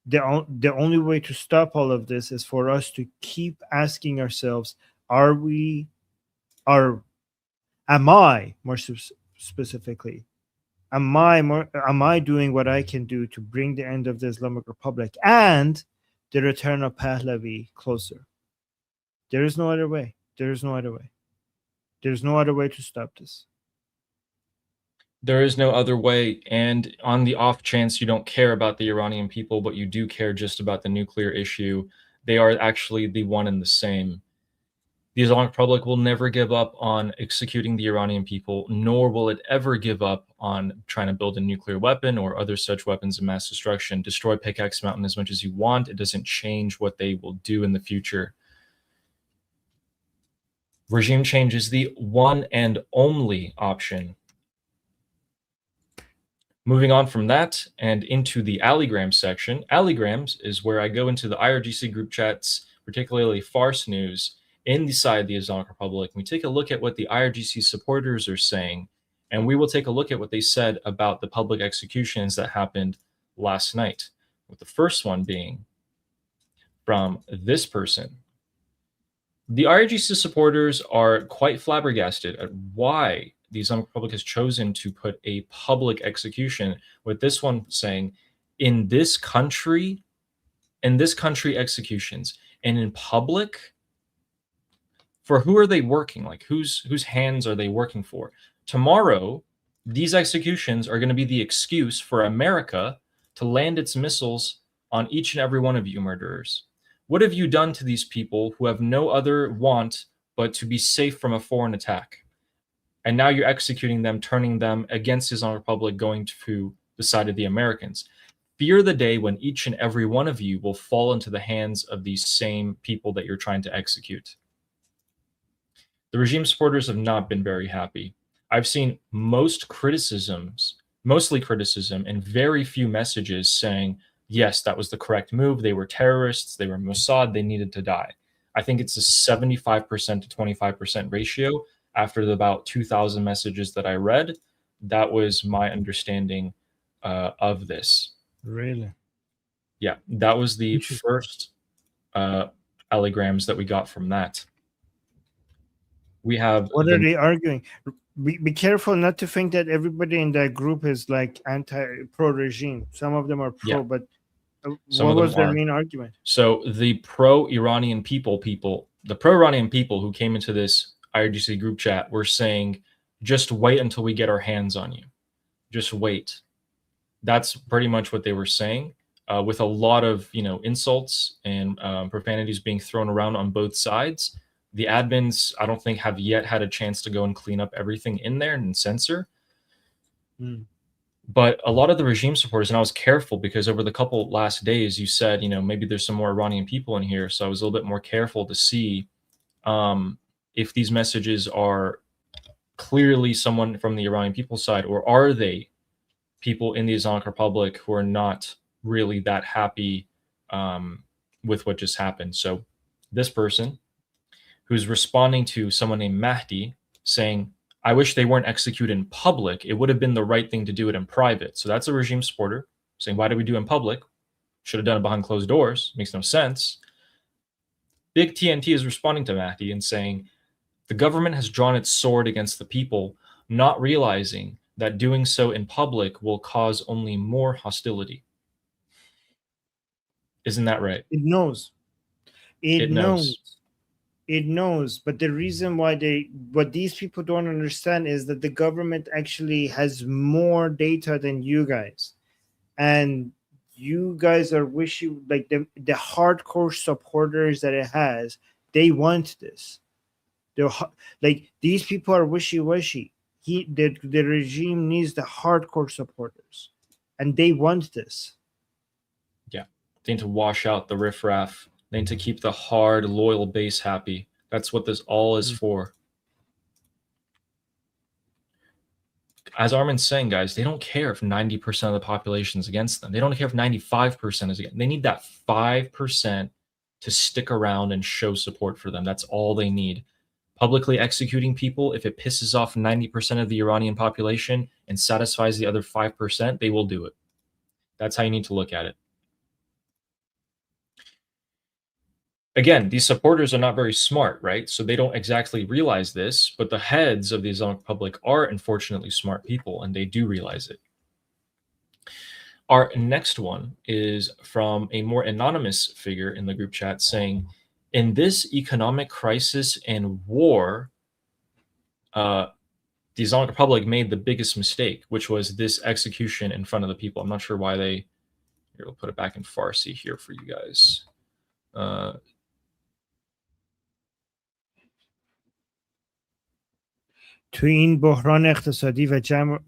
Speaker 1: The only way to stop all of this is for us to keep asking ourselves, am I, more specifically, am I doing what I can do to bring the end of the Islamic Republic and the return of Pahlavi closer? There is no other way. There is no other way. There's no other way to stop this.
Speaker 2: There is no other way. And on the off chance you don't care about the Iranian people, but you do care just about the nuclear issue, they are actually the one and the same. The Islamic Republic will never give up on executing the Iranian people, nor will it ever give up on trying to build a nuclear weapon or other such weapons of mass destruction. Destroy Pickaxe Mountain as much as you want. It doesn't change what they will do in the future. Regime change is the one and only option. Moving on from that and into the Allygrams section. Allygrams is where I go into the IRGC group chats, particularly Farce News, inside the Islamic Republic. We take a look at what the IRGC supporters are saying, and we will take a look at what they said about the public executions that happened last night, with the first one being from this person. The IRGC supporters are quite flabbergasted at why the Islamic Republic has chosen to put a public execution, with this one saying, in this country executions, and in public, for who are they working? Like whose hands are they working for? Tomorrow, these executions are going to be the excuse for America to land its missiles on each and every one of you murderers. What have you done to these people who have no other want but to be safe from a foreign attack? And now you're executing them, turning them against the Islamic Republic, going to the side of the Americans. Fear the day when each and every one of you will fall into the hands of these same people that you're trying to execute. The regime supporters have not been very happy. I've seen mostly criticism, and very few messages saying, yes, that was the correct move. They were terrorists. They were Mossad. They needed to die. I think it's a 75% to 25% ratio. After the about 2,000 messages that I read, that was my understanding of this.
Speaker 1: Really?
Speaker 2: Yeah, that was the first Allygrams that we got from that. We have...
Speaker 1: What are they arguing? Be careful not to think that everybody in that group is like pro-regime. Some of them are pro,
Speaker 2: Yeah.
Speaker 1: but
Speaker 2: Some
Speaker 1: what was their
Speaker 2: are.
Speaker 1: main argument?
Speaker 2: So the pro-Iranian people who came into this IRGC group chat were saying, just wait until we get our hands on you. Just wait. That's pretty much what they were saying, with a lot of insults and profanities being thrown around on both sides. The admins, I don't think, have yet had a chance to go and clean up everything in there and censor. But a lot of the regime supporters, and I was careful because over the couple last days, you said, maybe there's some more Iranian people in here. So I was a little bit more careful to see if these messages are clearly someone from the Iranian people side, or are they people in the Islamic Republic who are not really that happy with what just happened. So this person, who's responding to someone named Mahdi, saying, I wish they weren't executed in public. It would have been the right thing to do it in private. So that's a regime supporter saying, why did we do it in public? Should have done it behind closed doors. Makes no sense. Big TNT is responding to Mahdi and saying, the government has drawn its sword against the people, not realizing that doing so in public will cause only more hostility. Isn't that right?
Speaker 1: It knows. It knows. It knows. But the reason why what these people don't understand is that the government actually has more data than you guys. And you guys are wishing, like the hardcore supporters that it has, they want this. Like these people are wishy-washy. The regime needs the hardcore supporters, and they want this.
Speaker 2: Yeah, they need to wash out the riffraff. They need to keep the hard, loyal base happy. That's what this all is for. As Armin's saying, guys, they don't care if 90% of the population is against them. They don't care if 95% is against them. They need that 5% to stick around and show support for them. That's all they need. Publicly executing people, if it pisses off 90% of the Iranian population and satisfies the other 5%, they will do it. That's how you need to look at it. Again, these supporters are not very smart, right? So they don't exactly realize this, but the heads of the Islamic Republic are unfortunately smart people, and they do realize it. Our next one is from a more anonymous figure in the group chat saying, in this economic crisis and war, the Islamic Republic made the biggest mistake, which was this execution in front of the people. I'm not sure why they... Here, we'll put it back in Farsi here for you guys.
Speaker 1: تو این بحران اقتصادی و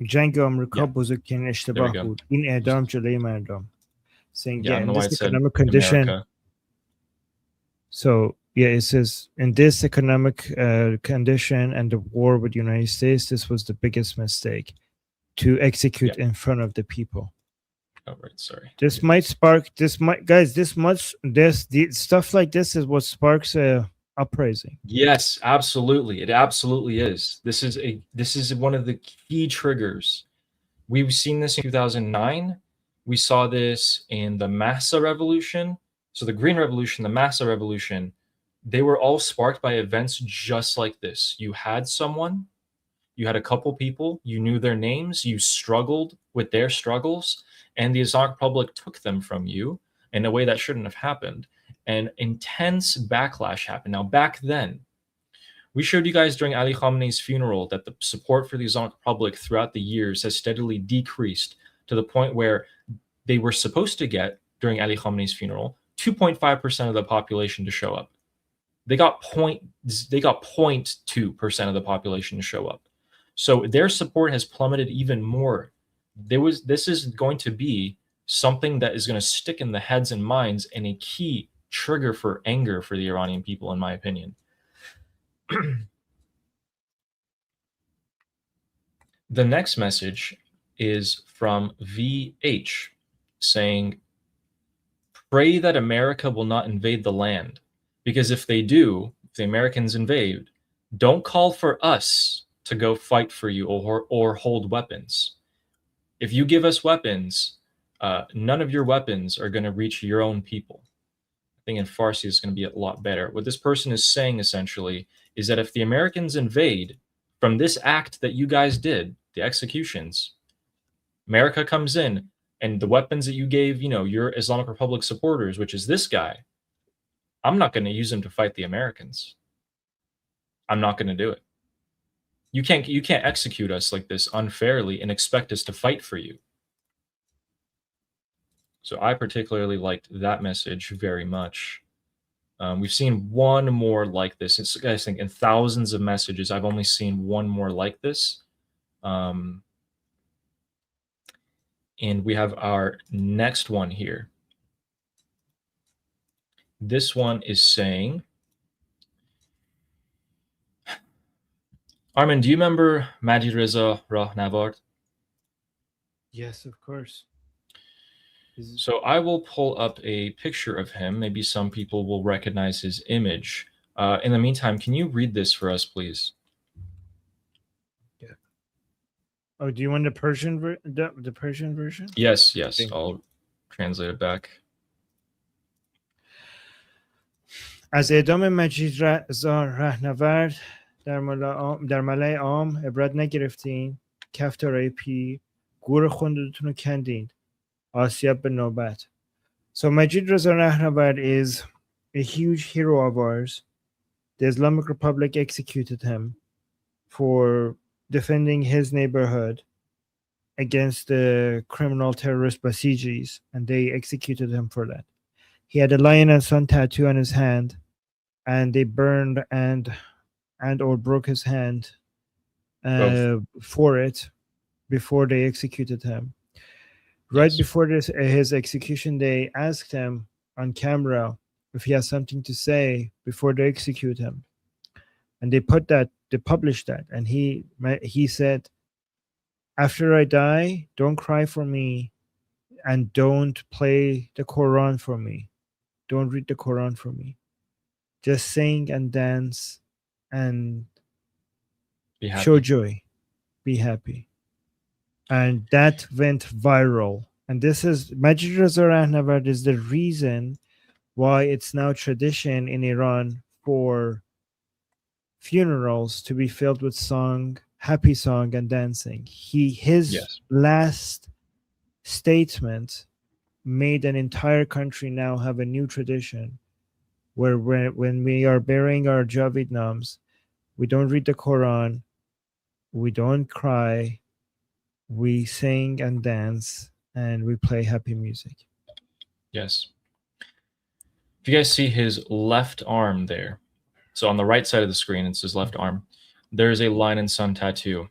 Speaker 1: جنگ آمریکا بزرگترین اشتباه بود این اعدام جلوی مردم. Saying, in this economic condition. America. So, it says, in this economic condition and the war with the United States, this was the biggest mistake to execute in front of the people.
Speaker 2: Oh, right, sorry.
Speaker 1: This might spark, guys, the stuff like this is what sparks uprising.
Speaker 2: Yes, absolutely. It absolutely is. This is one of the key triggers. We've seen this in 2009. We saw this in the Massa Revolution. So the Green Revolution, the Massa Revolution, they were all sparked by events just like this. You had someone, you had a couple people, you knew their names, you struggled with their struggles, and the Islamic Republic took them from you in a way that shouldn't have happened. And intense backlash happened. Now, back then, we showed you guys during Ali Khamenei's funeral that the support for the Islamic Republic throughout the years has steadily decreased to the point where they were supposed to get, during Ali Khamenei's funeral, 2.5% of the population to show up. They got 0.2% of the population to show up. So their support has plummeted even more. This is going to be something that is going to stick in the heads and minds and a key trigger for anger for the Iranian people, in my opinion. The next message is from VH saying, pray that America will not invade the land, because if they do, if the Americans invade, don't call for us to go fight for you or hold weapons. If you give us weapons, none of your weapons are going to reach your own people. I think in Farsi is going to be a lot better. What this person is saying essentially is that if the Americans invade from this act that you guys did, the executions, America comes in and the weapons that you gave, your Islamic Republic supporters, which is this guy, I'm not going to use them to fight the Americans. I'm not going to do it. You can't execute us like this unfairly and expect us to fight for you. So I particularly liked that message very much. We've seen one more like this. I think in thousands of messages, I've only seen one more like this. And we have our next one here. This one is saying, Armin, do you remember Majid Reza Rahnavard?
Speaker 1: Yes, of course.
Speaker 2: So I will pull up a picture of him. Maybe some people will recognize his image. In the meantime, can you read this for us, please?
Speaker 1: Yeah. Oh, do you want the Persian the Persian version?
Speaker 2: Yes. I'll translate it back.
Speaker 1: از اعدام مجید رضا رهنورد در ملأ عام عبرت نگرفتین، کفتارای پی گور خودتون رو کندین، آسیاب به نوبت. So Majid Reza Rahnavard is a huge hero of ours. The Islamic Republic executed him for defending his neighborhood. against the criminal terrorist Basijis, and they executed him for that. He had a lion and sun tattoo on his hand, and they burned and or broke his hand for it before they executed him. Right
Speaker 2: Yes.
Speaker 1: before his execution, they asked him on camera if he has something to say before they execute him, and they published that, and he said, "After I die, don't cry for me, and don't play the Quran for me. Don't read the Quran for me. Just sing and dance and
Speaker 2: Be happy.
Speaker 1: show joy. Be happy." And that went viral. And this is Majid Reza Rahnavard is the reason why it's now tradition in Iran for funerals to be filled with happy song and dancing. His
Speaker 2: Yes.
Speaker 1: last statement made an entire country now have a new tradition where when we are burying our Javidnams, we don't read the Quran, we don't cry, we sing and dance, and we play happy music.
Speaker 2: Yes. If you guys see his left arm there, so on the right side of the screen, it's his left arm, there's a lion and sun tattoo.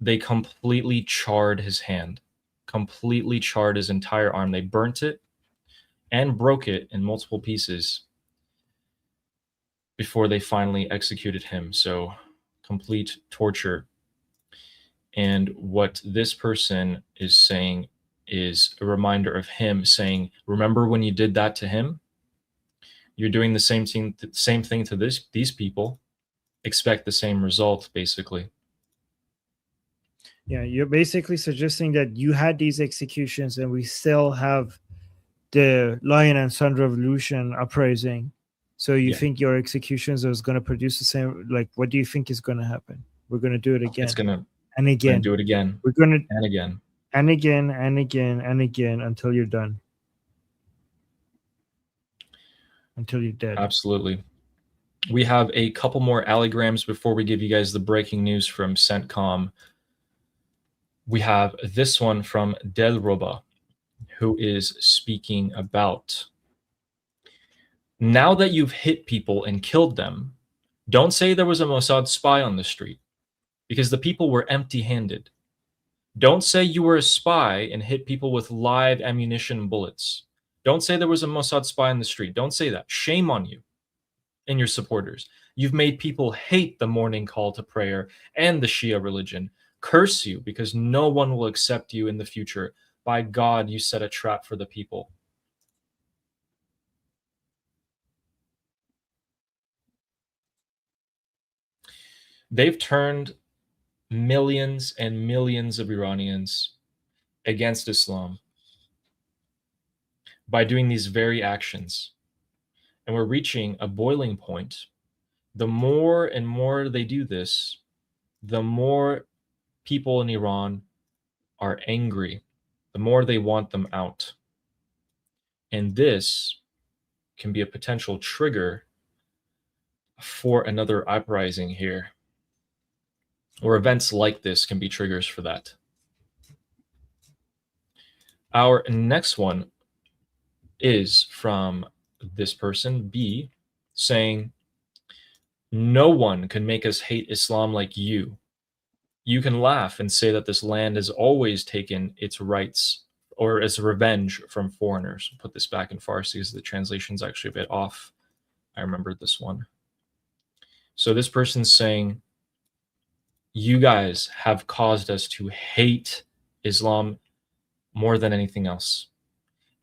Speaker 2: They completely charred his hand, completely charred his entire arm. They burnt it and broke it in multiple pieces before they finally executed him. So complete torture. And what this person is saying is a reminder of him saying, remember when you did that to him? You're doing the same thing to these people. Expect the same result, basically.
Speaker 1: Yeah, you're basically suggesting that you had these executions and we still have the Lion and Sun Revolution uprising. So you think your executions is going to produce the same? Like, what do you think is going to happen? We're going to do it again.
Speaker 2: It's going to
Speaker 1: and again.
Speaker 2: Do it again.
Speaker 1: We're going to
Speaker 2: and again.
Speaker 1: And again and again and again until you're done. Until you're dead.
Speaker 2: Absolutely. We have a couple more allegrams before we give you guys the breaking news from CENTCOM. We have this one from Delroba, who is speaking about, now that you've hit people and killed them, don't say there was a Mossad spy on the street, because the people were empty-handed. Don't say you were a spy and hit people with live ammunition bullets. Don't say there was a Mossad spy on the street. Don't say that. Shame on you and your supporters. You've made people hate the morning call to prayer and the Shia religion. Curse you, because no one will accept you in the future. By God, you set a trap for the people. They've turned millions and millions of Iranians against Islam by doing these very actions. And we're reaching a boiling point. The more and more they do this, the more people in Iran are angry, the more they want them out. And this can be a potential trigger for another uprising here, or events like this can be triggers for that. Our next one is from this person, B, saying, no one can make us hate Islam like you. You can laugh and say that this land has always taken its rights or as a revenge from foreigners. I'll put this back in Farsi because the translation's actually a bit off. I remembered this one. So this person's saying, you guys have caused us to hate Islam more than anything else.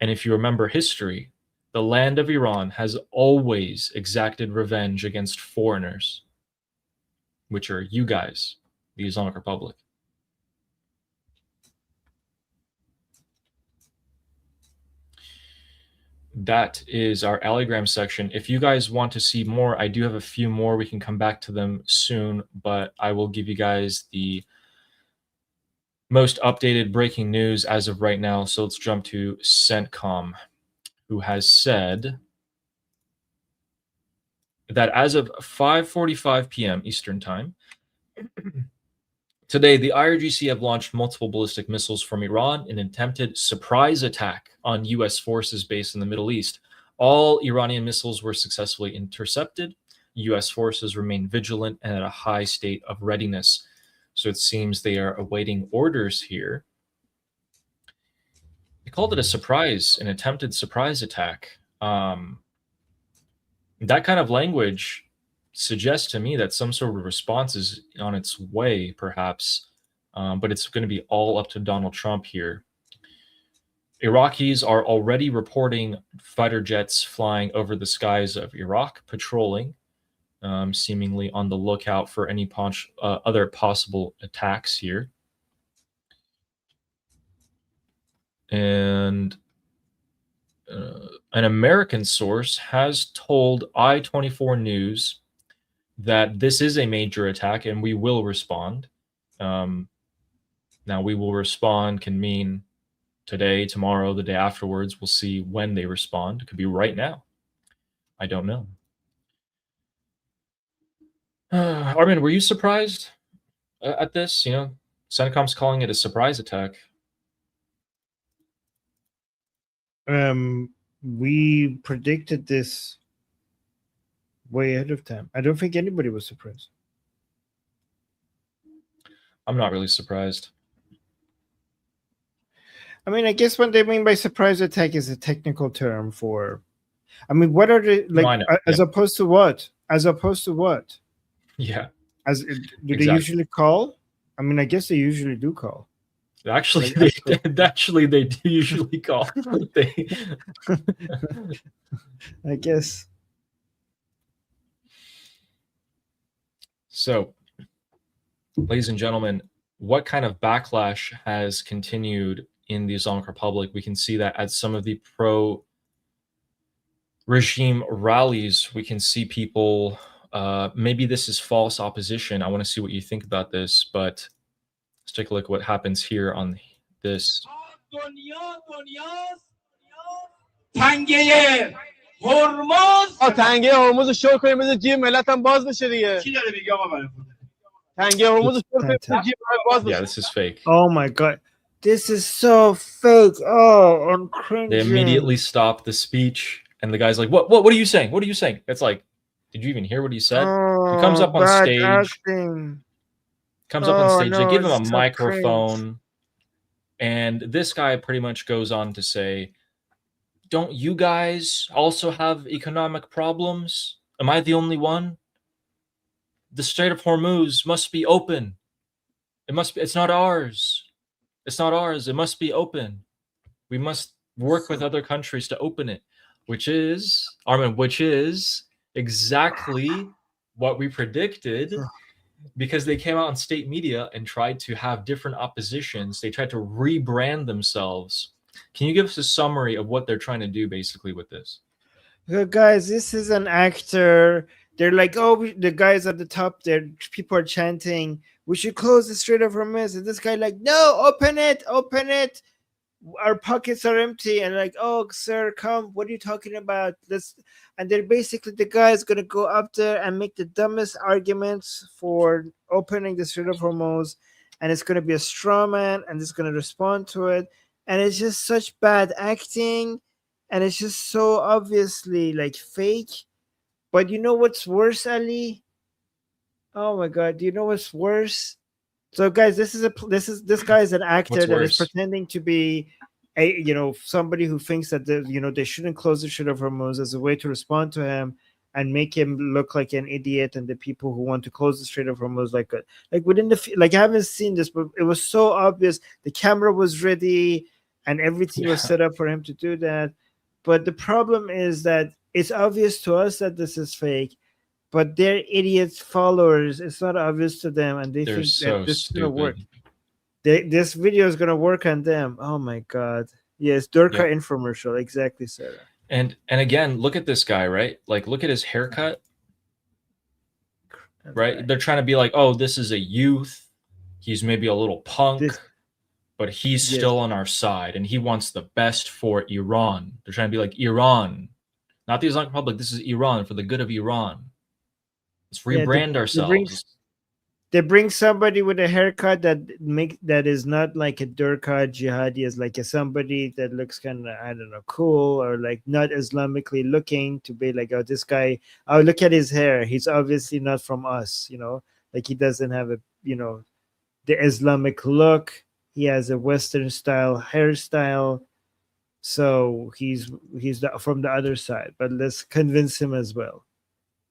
Speaker 2: And if you remember history, the land of Iran has always exacted revenge against foreigners, which are you guys, the Islamic Republic. That is our Allegram section. If you guys want to see more, I do have a few more. We can come back to them soon, but I will give you guys the most updated breaking news as of right now. So let's jump to CENTCOM, who has said that as of 5:45 p.m. Eastern Time Today, the IRGC have launched multiple ballistic missiles from Iran in an attempted surprise attack on U.S. forces based in the Middle East. All Iranian missiles were successfully intercepted. U.S. forces remain vigilant and at a high state of readiness. So it seems they are awaiting orders here. They called it a surprise, an attempted surprise attack. That kind of language suggests to me that some sort of response is on its way, perhaps, but it's going to be all up to Donald Trump here. Iraqis are already reporting fighter jets flying over the skies of Iraq, patrolling, seemingly on the lookout for any other possible attacks here. And an American source has told I-24 News that this is a major attack and we will respond. Now, we will respond can mean today, tomorrow, the day afterwards. We'll see when they respond. It could be right now. I don't know. Armin, were you surprised at this? You know, CENTCOM's calling it a surprise attack.
Speaker 1: We predicted this way ahead of time. I don't think anybody was surprised.
Speaker 2: I'm not really surprised.
Speaker 1: I mean, I guess what they mean by surprise attack is a technical term for. I mean, what are they like?
Speaker 2: No,
Speaker 1: as opposed to what? As opposed to what?
Speaker 2: Yeah.
Speaker 1: Do they usually call? I mean, I guess they usually do call.
Speaker 2: Actually,
Speaker 1: like,
Speaker 2: they do usually call.
Speaker 1: I guess.
Speaker 2: So, ladies and gentlemen, what kind of backlash has continued in the Islamic Republic? We can see that at some of the pro-regime rallies, we can see people, maybe this is false opposition. I want to see what you think about this, but let's take a look at what happens here on this.
Speaker 6: تنگه هرمز
Speaker 7: تنگه هرمز رو شو کنیم بذار جیب ملت هم باز بشه دیگه
Speaker 6: کی داره میگه آقا برای خودت
Speaker 7: تنگه هرمز رو شو کنیم بذار جیب ملت باز
Speaker 2: Yeah,
Speaker 7: بشه.
Speaker 2: this is fake.
Speaker 1: Oh my god, this is so fake. Oh, I'm cringing.
Speaker 2: They immediately stop the speech, and the guy's like, "What are you saying? What are you saying?" It's like, did you even hear what he said?
Speaker 1: Oh,
Speaker 2: He comes up on
Speaker 1: bad
Speaker 2: stage.
Speaker 1: acting.
Speaker 2: Comes up on stage.
Speaker 1: no,
Speaker 2: They give him a
Speaker 1: it's so
Speaker 2: microphone,
Speaker 1: cringe.
Speaker 2: and this guy pretty much goes on to say, "Don't you guys also have economic problems? Am I the only one? The Strait of Hormuz must be open. It must be. It's not ours. It's not ours. It must be open. We must work with other countries to open it," which is, Armin, which is exactly what we predicted, because they came out on state media and tried to have different oppositions. They tried to rebrand themselves. Can you give us a summary of what they're trying to do basically with this?
Speaker 1: Well, guys, this is an actor. They're like, oh, the guys at the top there, people are chanting, we should close the Strait of Hormuz. And this guy like, no, open it, open it. Our pockets are empty. And like, oh, sir, come. What are you talking about? This, and they're basically, the guy is going to go up there and make the dumbest arguments for opening the Strait of Hormuz. And it's going to be a straw man, and it's going to respond to it. And it's just such bad acting. And it's just so obviously like fake. But you know what's worse, Ali? Oh my God! Do you know what's worse? So, guys, this guy is an actor that is pretending to be somebody who thinks that they shouldn't close the Strait of Hormuz as a way to respond to him and make him look like an idiot, and the people who want to close the Strait of Hormuz like within I haven't seen this, but it was so obvious. The camera was ready and everything was set up for him to do that. But the problem is that it's obvious to us that this is fake, but their idiot followers, it's not obvious to them, and they think that this is going to work. This video is going to work on them. Oh my God. Yes, Durka infomercial. Exactly, Sarah.
Speaker 2: And again, look at this guy, right? Like, look at his haircut, right? They're trying to be like, oh, this is a youth. He's maybe a little punk. But he's still on our side, and he wants the best for Iran. They're trying to be like Iran, not the Islamic Republic. This is Iran for the good of Iran. Let's rebrand ourselves.
Speaker 1: they bring somebody with a haircut that is not like a Durkha jihadi, is like somebody that looks kind of, I don't know, cool, or like not Islamically looking, to be like, oh, this guy, oh, look at his hair, he's obviously not from us, like he doesn't have a, the Islamic look, he has a Western style hairstyle, so he's from the other side, but let's convince him as well.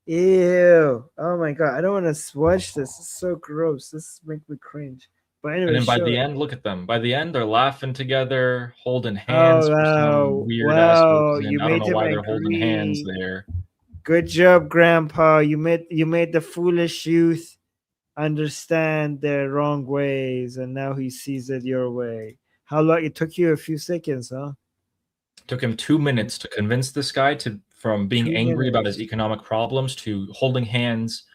Speaker 1: Ew! Oh my god! I don't want to watch this. It's so gross. This makes me cringe. But anyway,
Speaker 2: And then by the end, look at them. By the end, they're laughing together, holding
Speaker 1: oh
Speaker 2: hands for some
Speaker 1: wow,
Speaker 2: weird ass
Speaker 1: wow!
Speaker 2: reason.
Speaker 1: You
Speaker 2: I don't
Speaker 1: made
Speaker 2: know
Speaker 1: them
Speaker 2: why they're holding hands
Speaker 1: agree.
Speaker 2: there.
Speaker 1: Good job, Grandpa. You made the foolish youth understand their wrong ways, and now he sees it your way. How long? It took you a few seconds, huh?
Speaker 2: Took him 2 minutes to convince this guy from being
Speaker 1: 2
Speaker 2: angry about his
Speaker 1: minutes.
Speaker 2: economic problems to holding hands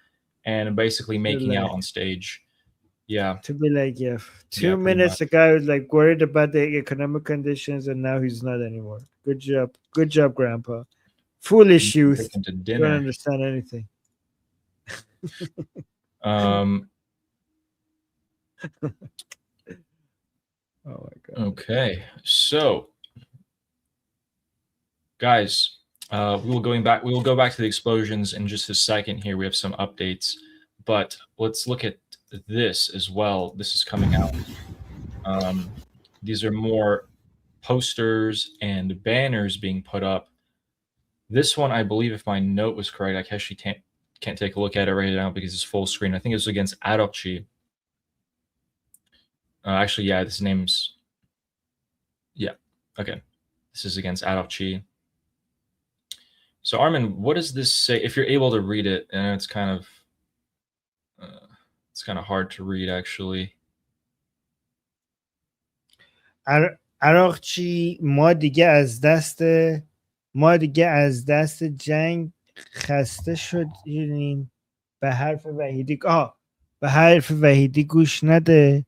Speaker 2: and basically making out
Speaker 1: like-
Speaker 2: on stage. Yeah.
Speaker 1: To be like, yeah, 2
Speaker 2: Yeah, pretty
Speaker 1: minutes.
Speaker 2: much.
Speaker 1: The guy was like worried about the economic conditions, and now he's not anymore. Good job, Grandpa. Foolish youth.
Speaker 2: Taken to
Speaker 1: Don't
Speaker 2: dinner.
Speaker 1: understand anything.
Speaker 2: Oh
Speaker 1: my god.
Speaker 2: Okay, so guys, we will go back to the explosions in just a second. Here we have some updates, but let's look at this as well. This is coming out. These are more posters and banners being put up. This one, I believe, if my note was correct, I actually can't take a look at it right now because it's full screen. I think it was against IRGC. Actually, yeah, this name's, yeah, okay. This is against IRGC. So Armin, what does this say? If you're able to read it, and it's kind of hard to read actually.
Speaker 1: IRGC ما دیگه از دست جنگ خسته شدیم. به حرف وحیدی گوش نده.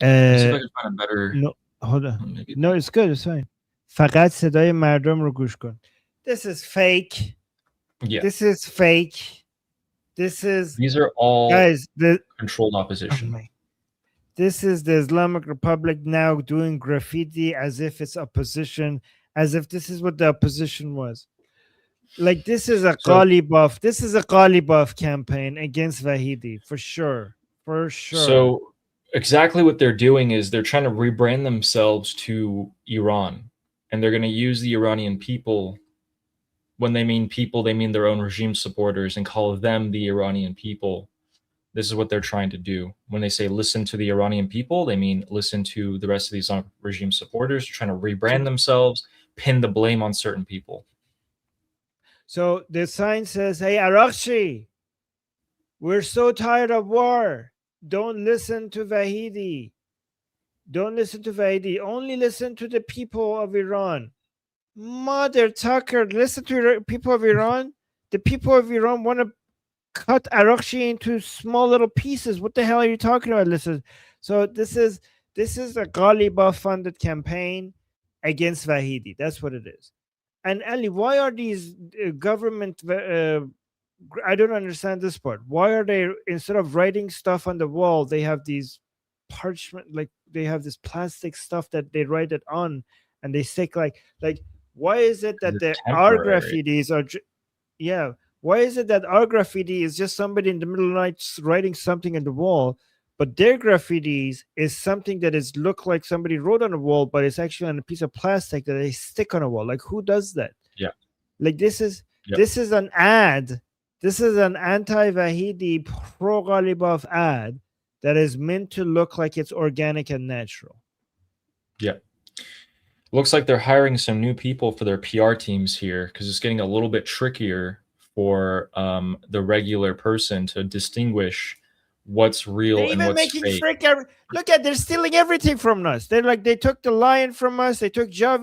Speaker 2: Let's see if I can find a better.
Speaker 1: No, hold on.
Speaker 2: Maybe.
Speaker 1: No, it's good. It's fine. فقط صدای مردم رو گوش کن. This is fake.
Speaker 2: Yeah.
Speaker 1: This is fake.
Speaker 2: These are all
Speaker 1: guys.
Speaker 2: Controlled opposition.
Speaker 1: This is the Islamic Republic now doing graffiti as if it's opposition, as if this is what the opposition was. Like this is a Ghalibaf. This is a Ghalibaf campaign against Vahidi for sure. For sure.
Speaker 2: So exactly what they're doing is they're trying to rebrand themselves to Iran, and they're going to use the Iranian people. When they mean people, they mean their own regime supporters and call them the Iranian people. This is what they're trying to do. When they say listen to the Iranian people, they mean listen to the rest of the Islamic regime supporters. They're trying to rebrand themselves, pin the blame on certain people.
Speaker 1: So the sign says, hey, IRGC, we're so tired of war. Don't listen to Vahidi. Don't listen to Vahidi. Only listen to the people of Iran. Mother Tucker, listen to the people of Iran. The people of Iran want to cut IRGC into small little pieces. What the hell are you talking about? Listen. So this is a Ghalibaf funded campaign against Vahidi. That's what it is. And Ali, why are these government? I don't understand this part. Why are they, instead of writing stuff on the wall, they have these parchment, like they have this plastic stuff that they write it on, and they stick like. Why is it that our graffitis are? Yeah. Why is it that our graffiti is just somebody in the middle of the night writing something on the wall, but their graffitis is something that is look like somebody wrote on a wall, but it's actually on a piece of plastic that they stick on a wall? Like, who does that?
Speaker 2: Yeah.
Speaker 1: Like this is an ad. This is an anti-Vahidi pro-Ghalibaf ad that is meant to look like it's organic and natural.
Speaker 2: Yeah. Looks like they're hiring some new people for their PR teams here because it's getting a little bit trickier for the regular person to distinguish what's real and what's fake.
Speaker 1: Look at, they're stealing everything from us. They're like, they took the lion from us. They took John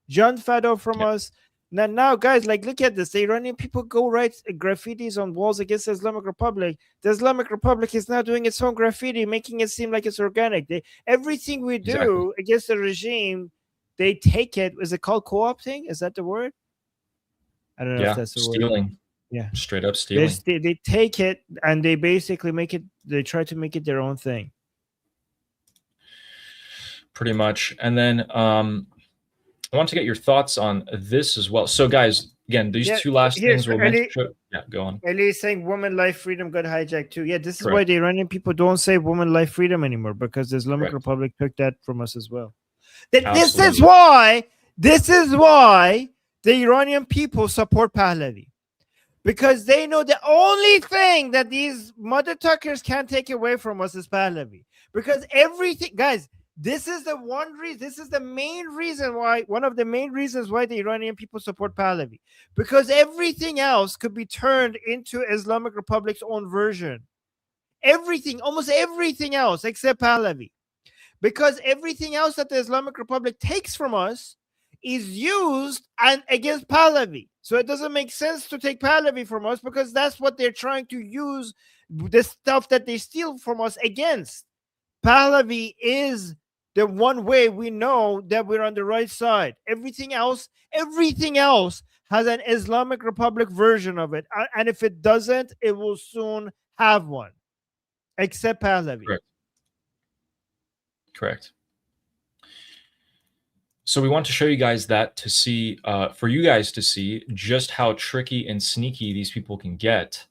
Speaker 1: Fado from us. Now, guys, like, look at this. The Iranian people go write graffitis on walls against the Islamic Republic. The Islamic Republic is now doing its own graffiti, making it seem like it's organic. Everything we do against the regime, they take it. Is it called co-opting? Is that the word? I don't know if that's the
Speaker 2: stealing.
Speaker 1: Yeah.
Speaker 2: Straight up stealing.
Speaker 1: They take it and they basically make it. They try to make it their own thing.
Speaker 2: Pretty much. And then I want to get your thoughts on this as well. So, guys, again, these two last things were meant to show. Yeah, go on.
Speaker 1: Ali is saying woman life freedom got hijacked too. Yeah, this is
Speaker 2: Correct.
Speaker 1: why the Iranian people don't say woman life freedom anymore, because the Islamic
Speaker 2: Correct.
Speaker 1: Republic took that from us as well. This is
Speaker 2: Absolutely.
Speaker 1: why the Iranian people support Pahlavi. Because they know the only thing that these mother tuckers can't take away from us is Pahlavi. Because everything, guys, this is the one reason, this is the main reason why, one of the main reasons why the Iranian people support Pahlavi. Because everything else could be turned into Islamic Republic's own version. Everything, almost everything else except Pahlavi. Because everything else that the Islamic Republic takes from us is used and against Pahlavi. So it doesn't make sense to take Pahlavi from us, because that's what they're trying to use the stuff that they steal from us against. Pahlavi is the one way we know that we're on the right side. Everything else has an Islamic Republic version of it. And if it doesn't, it will soon have one. Except Pahlavi.
Speaker 2: Correct. So we want to show you guys that to see, for you guys to see just how tricky and sneaky these people can get,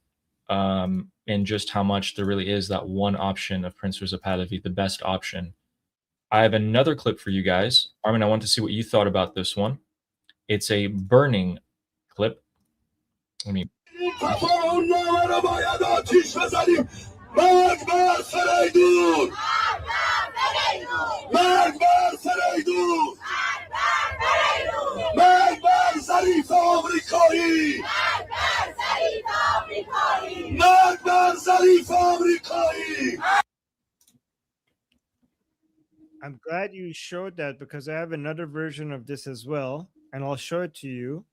Speaker 2: and just how much there really is that one option of Prince Reza Pahlavi, the best option. I have another clip for you guys. Armin, I want to see what you thought about this one. It's a burning clip. Let me.
Speaker 1: I'm glad you showed that, because I have another version of this as well, and I'll show it to you.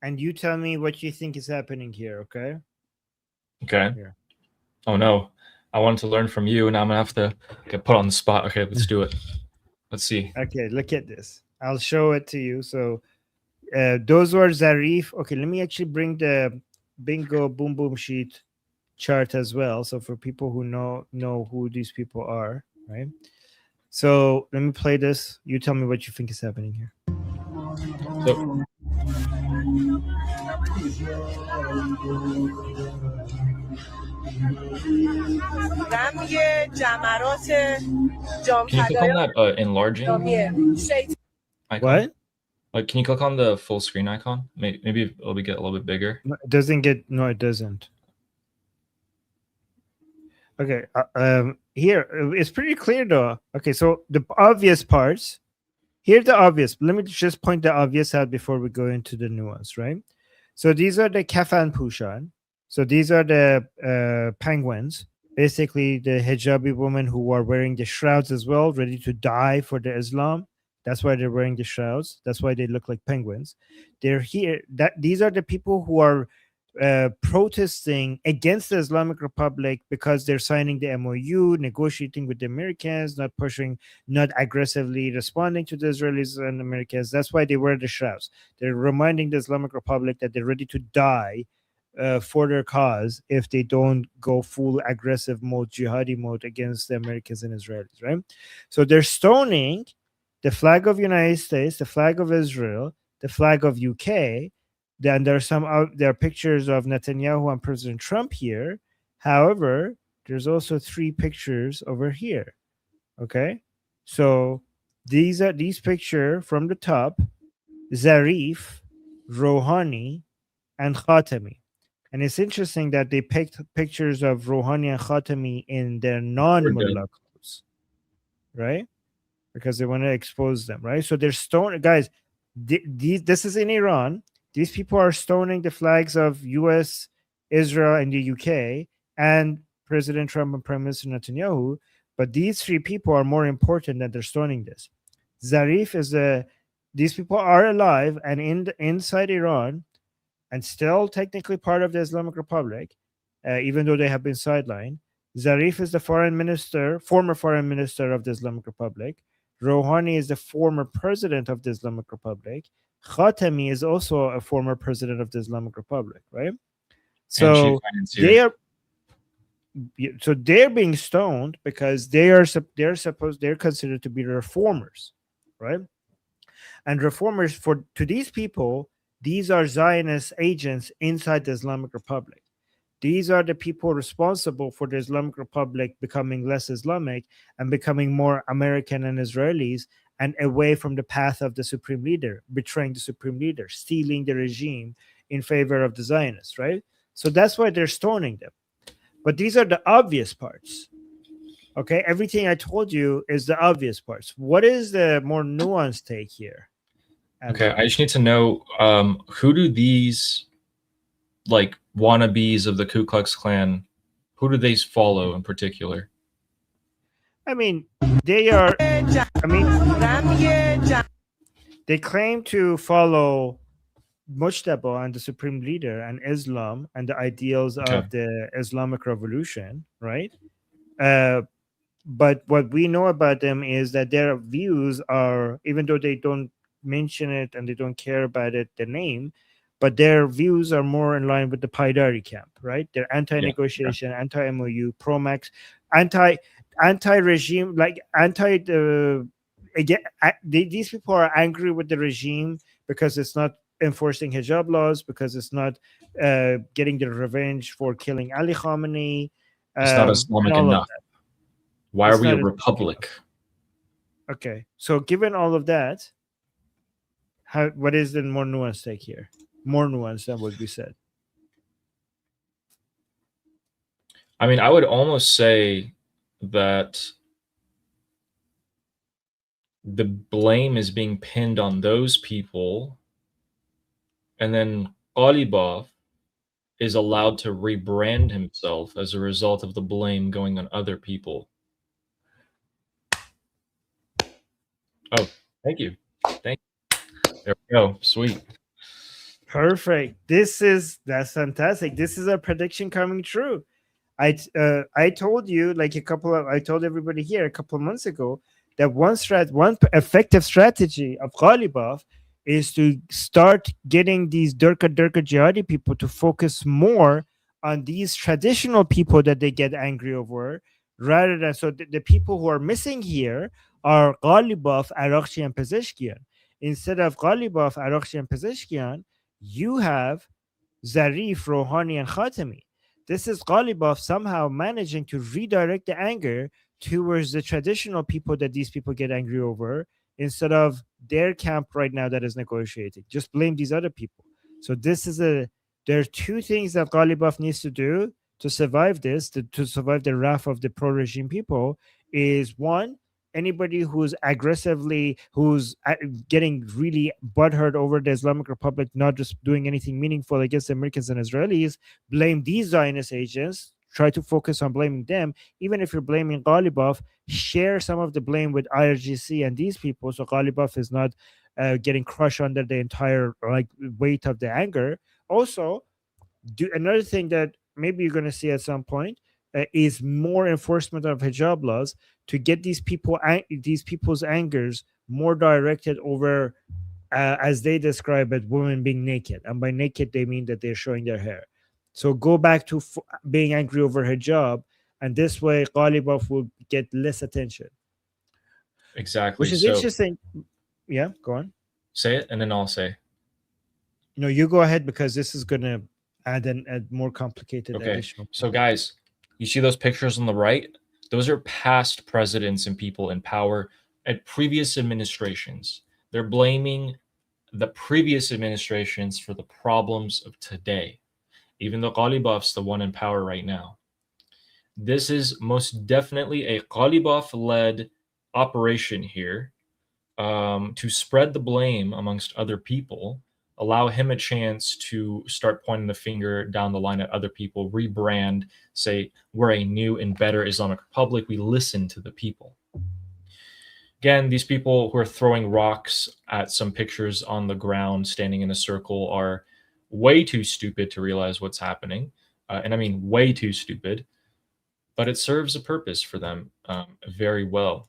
Speaker 1: And you tell me what you think is happening here, okay?
Speaker 2: Okay.
Speaker 1: Here.
Speaker 2: Oh no, I wanted to learn from you, and I'm gonna have to get put on the spot. Okay, let's do it. Let's see.
Speaker 1: Okay, look at this. I'll show it to you. So those were Zarif. Okay, let me actually bring the bingo boom boom sheet chart as well. So for people who know who these people are, right? So let me play this. You tell me what you think is happening here.
Speaker 2: So, can you click on that enlarging icon?
Speaker 1: What?
Speaker 2: Can you click on the full screen icon? Maybe it'll get a little bit bigger.
Speaker 1: No, it doesn't get. No, it doesn't. Okay. Here it's pretty clear though. Okay, so the obvious parts. Here's the obvious. Let me just point the obvious out before we go into the nuance, right? So these are the kafan pushan. So these are the penguins. Basically, the hijabi women who are wearing the shrouds as well, ready to die for the Islam. That's why they're wearing the shrouds. That's why they look like penguins. They're here. These are the people who are protesting against the Islamic Republic because they're signing the MOU, negotiating with the Americans, not pushing, not aggressively responding to the Israelis and Americans. That's why they wear the shrouds. They're reminding the Islamic Republic that they're ready to die for their cause if they don't go full aggressive mode, jihadi mode against the Americans and Israelis, right? So they're stoning the flag of United States, the flag of Israel, the flag of UK. Then there are pictures of Netanyahu and President Trump here. However, there's also 3 pictures over here. Okay, so these pictures from the top: Zarif, Rouhani, and Khatami. And it's interesting that they picked pictures of Rouhani and Khatami in their non-mullah clothes, right? Because they want to expose them, right? So they're stoning, guys. This is in Iran. These people are stoning the flags of US, Israel, and the UK, and President Trump and Prime Minister Netanyahu. But these 3 people are more important than they're stoning this. Zarif is these people are alive and inside Iran, and still technically part of the Islamic Republic, even though they have been sidelined. Zarif is the former foreign minister of the Islamic Republic. Rouhani is the former president of the Islamic Republic. Khatami is also a former president of the Islamic Republic, right? So
Speaker 2: financier.
Speaker 1: they are. So they're being stoned because they're considered to be reformers, right? And reformers to these people, these are Zionist agents inside the Islamic Republic. These are the people responsible for the Islamic Republic becoming less Islamic and becoming more American and Israelis and away from the path of the supreme leader, betraying the supreme leader, stealing the regime in favor of the Zionists, right? So that's why they're stoning them. But these are the obvious parts. Okay, everything I told you is the obvious parts. What is the more nuanced take here?
Speaker 2: Okay, I just need to know who do these like wannabes of the Ku Klux Klan, who do they follow in particular?
Speaker 1: I mean, they are. I mean, they claim to follow Mujtaba and the supreme leader and Islam and the ideals of the Islamic Revolution, right? But what we know about them is that their views are, even though they don't mention it and they don't care about it, the name, but their views are more in line with the Paidari camp, right? They're anti-negotiation, anti-MOU, pro-max, anti-regime, like again, these people are angry with the regime because it's not enforcing hijab laws, because it's not getting the revenge for killing Ali Khamenei.
Speaker 2: It's not Islamic enough. Why are we a republic?
Speaker 1: Okay, so given all of that, what is the more nuanced take here? More nuanced than what we said.
Speaker 2: I mean, I would almost say that the blame is being pinned on those people, and then Ghalibaf is allowed to rebrand himself as a result of the blame going on other people. Oh, thank you. Thank you. There we go. Sweet.
Speaker 1: Perfect. That's fantastic. This is a prediction coming true. I told you I told everybody here a couple of months ago that one effective strategy of Ghalibaf is to start getting these Durka jihadi people to focus more on these traditional people that they get angry over, rather than the people who are missing here are Ghalibaf, Arakchi, and Pezeshkian. Instead of Ghalibaf, Arakchi, and Pezeshkian, you have Zarif, Rouhani, and Khatami. This is Ghalibaf somehow managing to redirect the anger towards the traditional people that these people get angry over, instead of their camp right now that is negotiating. Just blame these other people. So there are two things that Ghalibaf needs to do to survive this, to survive the wrath of the pro-regime people, is one, anybody who's getting really butthurt over the Islamic Republic not just doing anything meaningful against Americans and Israelis, blame these Zionist agents, try to focus on blaming them. Even if you're blaming Ghalibaf, share some of the blame with IRGC and these people, so Ghalibaf is not getting crushed under the entire weight of the anger. Also, do another thing that maybe you're going to see at some point is more enforcement of hijab laws to get these people's angers more directed over, as they describe it, women being naked. And by naked, they mean that they're showing their hair. So go back to being angry over hijab, and this way Ghalibaf will get less attention.
Speaker 2: Exactly.
Speaker 1: Which is interesting. Yeah, go on.
Speaker 2: Say it, and then I'll say.
Speaker 1: No, you go ahead, because this is going to add a more complicated additional.
Speaker 2: So guys, you see those pictures on the right? Those are past presidents and people in power at previous administrations. They're blaming the previous administrations for the problems of today, even though Ghalibaf's the one in power right now. This is most definitely a Ghalibaf-led operation here to spread the blame amongst other people, allow him a chance to start pointing the finger down the line at other people, rebrand, say, we're a new and better Islamic Republic. We listen to the people. Again, these people who are throwing rocks at some pictures on the ground, standing in a circle, are way too stupid to realize what's happening. And I mean, way too stupid. But it serves a purpose for them very well.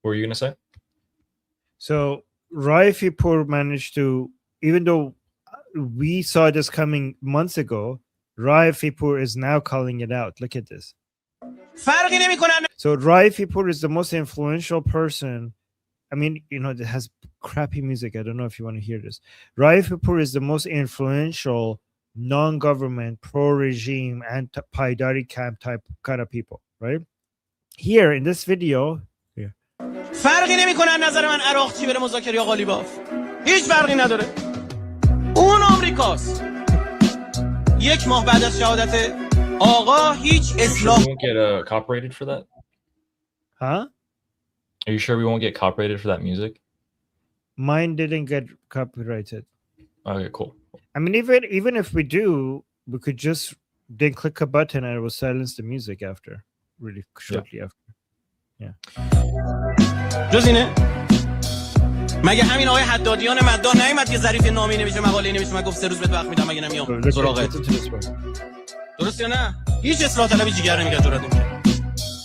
Speaker 2: What were you going to say?
Speaker 1: So Raifipur managed to, even though we saw this coming months ago. Raifipur is now calling it out. Look at this. So Raifipur is the most influential person. I mean, it has crappy music. I don't know if you want to hear this. Raifipur is the most influential non-government, pro-regime, anti-Paidari camp type kind of people, right? Here in this video, here.
Speaker 8: فرقی نمیکنه از نظر من عراق چی بره مذاکره یا قالیباف. هیچ فرقی نداره. اون آمریکاست. یک ماه بعد از شهادت آقا هیچ اصلاح.
Speaker 2: We won't get copyrighted for that?
Speaker 1: Huh?
Speaker 2: Are you sure we won't get copyrighted for that music?
Speaker 1: Mine didn't get copyrighted.
Speaker 2: Okay, cool.
Speaker 1: I mean, even if we do, we could just then click a button and it will silence the music after, really shortly after. Yeah.
Speaker 8: جز اینه؟ مگه همین آقای حدادیان مداح نیومد که ظریف نامی نمیشه مقاله نمیشه من گفت 3 روز بهت وقت میدم مگه نمیام سراغت. درست یا نه؟ هیچ اصلاح طلبی جیگر نمیگه جرئت نمیکنه.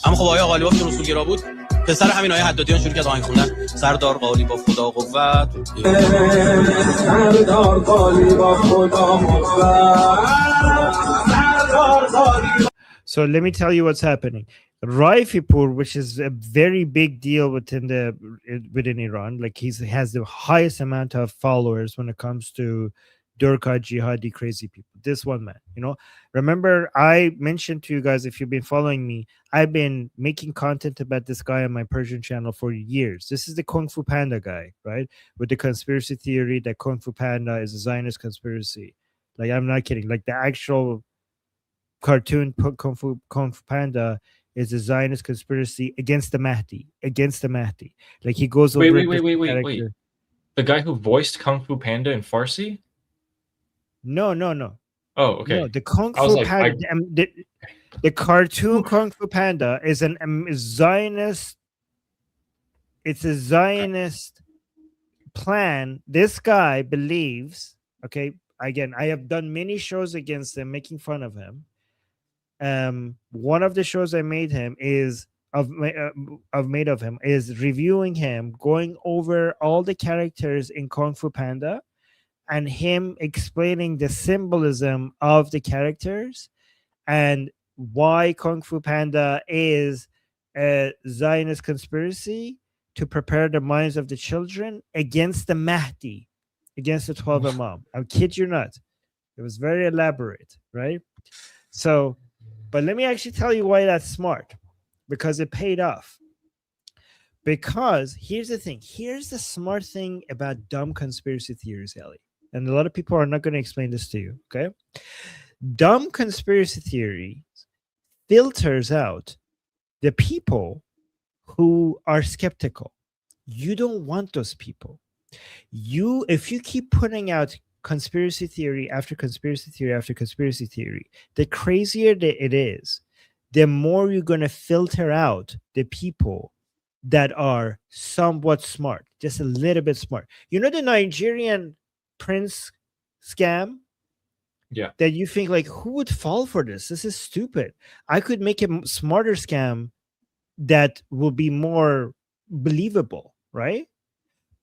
Speaker 8: اما خب آقای قالیباف که رسولگرا بود پسر همین آقای حدادیان شروع کرد آهنگ خوندن سردار قالیباف خدا قوت سردار قالیباف خدا قوت.
Speaker 1: So let me tell you what's happening. Raifipur, which is a very big deal within Iran, like he has the highest amount of followers when it comes to Durka jihadi crazy people. This one man, remember I mentioned to you guys, if you've been following me, I've been making content about this guy on my Persian channel for years. This is the Kung Fu Panda guy, right? With the conspiracy theory that Kung Fu Panda is a Zionist conspiracy. Like, I'm not kidding. Like, the actual cartoon Kung Fu Panda is a Zionist conspiracy against the Mahdi. Like, he goes over.
Speaker 2: Wait. The guy who voiced Kung Fu Panda in Farsi?
Speaker 1: No.
Speaker 2: Oh, okay.
Speaker 1: No, the Kung Fu Panda, the cartoon Kung Fu Panda is a Zionist. It's a Zionist plan. This guy believes. Okay, again, I have done many shows against him, making fun of him. One of the shows I made him is made of him is reviewing him, going over all the characters in Kung Fu Panda, and him explaining the symbolism of the characters and why Kung Fu Panda is a Zionist conspiracy to prepare the minds of the children against the Mahdi, against the 12 Imam. I kid you not. It was very elaborate, right? So, but let me actually tell you why that's smart, because it paid off. Because here's the thing. Here's the smart thing about dumb conspiracy theories, Ellie. And a lot of people are not going to explain this to you, okay? Dumb conspiracy theory filters out the people who are skeptical. You don't want those people. If you keep putting out conspiracy theory after conspiracy theory after conspiracy theory, the crazier it is, the more you're going to filter out the people that are somewhat smart, just a little bit smart. You know the Nigerian prince scam?
Speaker 2: Yeah.
Speaker 1: That you think, like, who would fall for this? This is stupid. I could make a smarter scam that will be more believable, right?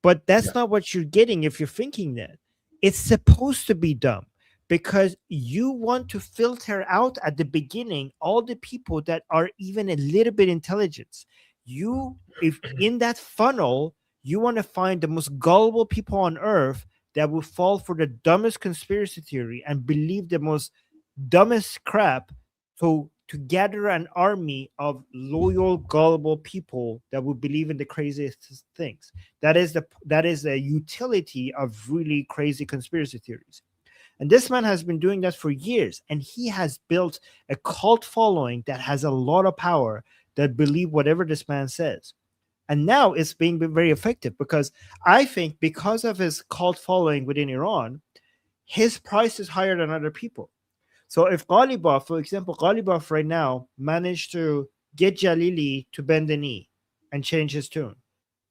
Speaker 1: But that's not what you're getting if you're thinking that. It's supposed to be dumb because you want to filter out at the beginning all the people that are even a little bit intelligent. If in that funnel, you want to find the most gullible people on earth that will fall for the dumbest conspiracy theory and believe the most dumbest crap to gather an army of loyal, gullible people that will believe in the craziest things. That is the utility of really crazy conspiracy theories. And this man has been doing that for years, and he has built a cult following that has a lot of power, that believe whatever this man says. And now it's being very effective because I think because of his cult following within Iran, his price is higher than other people. So if Ghalibaf, for example, Ghalibaf right now managed to get Jalili to bend the knee and change his tune,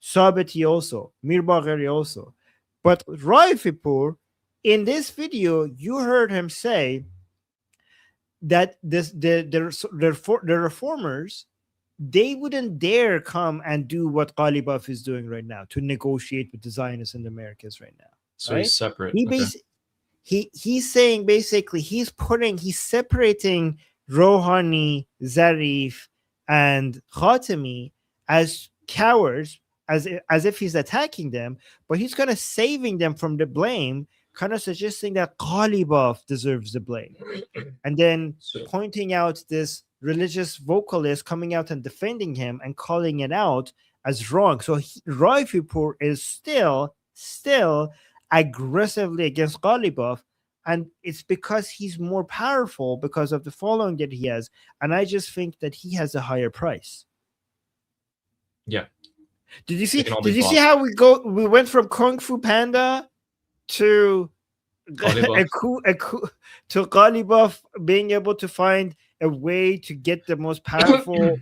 Speaker 1: Sabiti also, Mir Bagheri also. But Raifipur, in this video, you heard him say that the reformers, they wouldn't dare come and do what Ghalibaf is doing right now to negotiate with the Zionists and the Americans right now.
Speaker 2: So
Speaker 1: right?
Speaker 2: he's separate.
Speaker 1: he's saying basically he's separating Rouhani, Zarif, and Khatami as cowards, as if he's attacking them, but he's kind of saving them from the blame, kind of suggesting that Ghalibaf deserves the blame, and then pointing out this religious vocalist coming out and defending him and calling it out as wrong. So Raifipur is still aggressively against Ghalibaf, and it's because he's more powerful because of the following that he has, and I just think that he has a higher price.
Speaker 2: Yeah.
Speaker 1: Did you see how we went from Kung Fu Panda to Ghalibaf being able to find a way to get the most powerful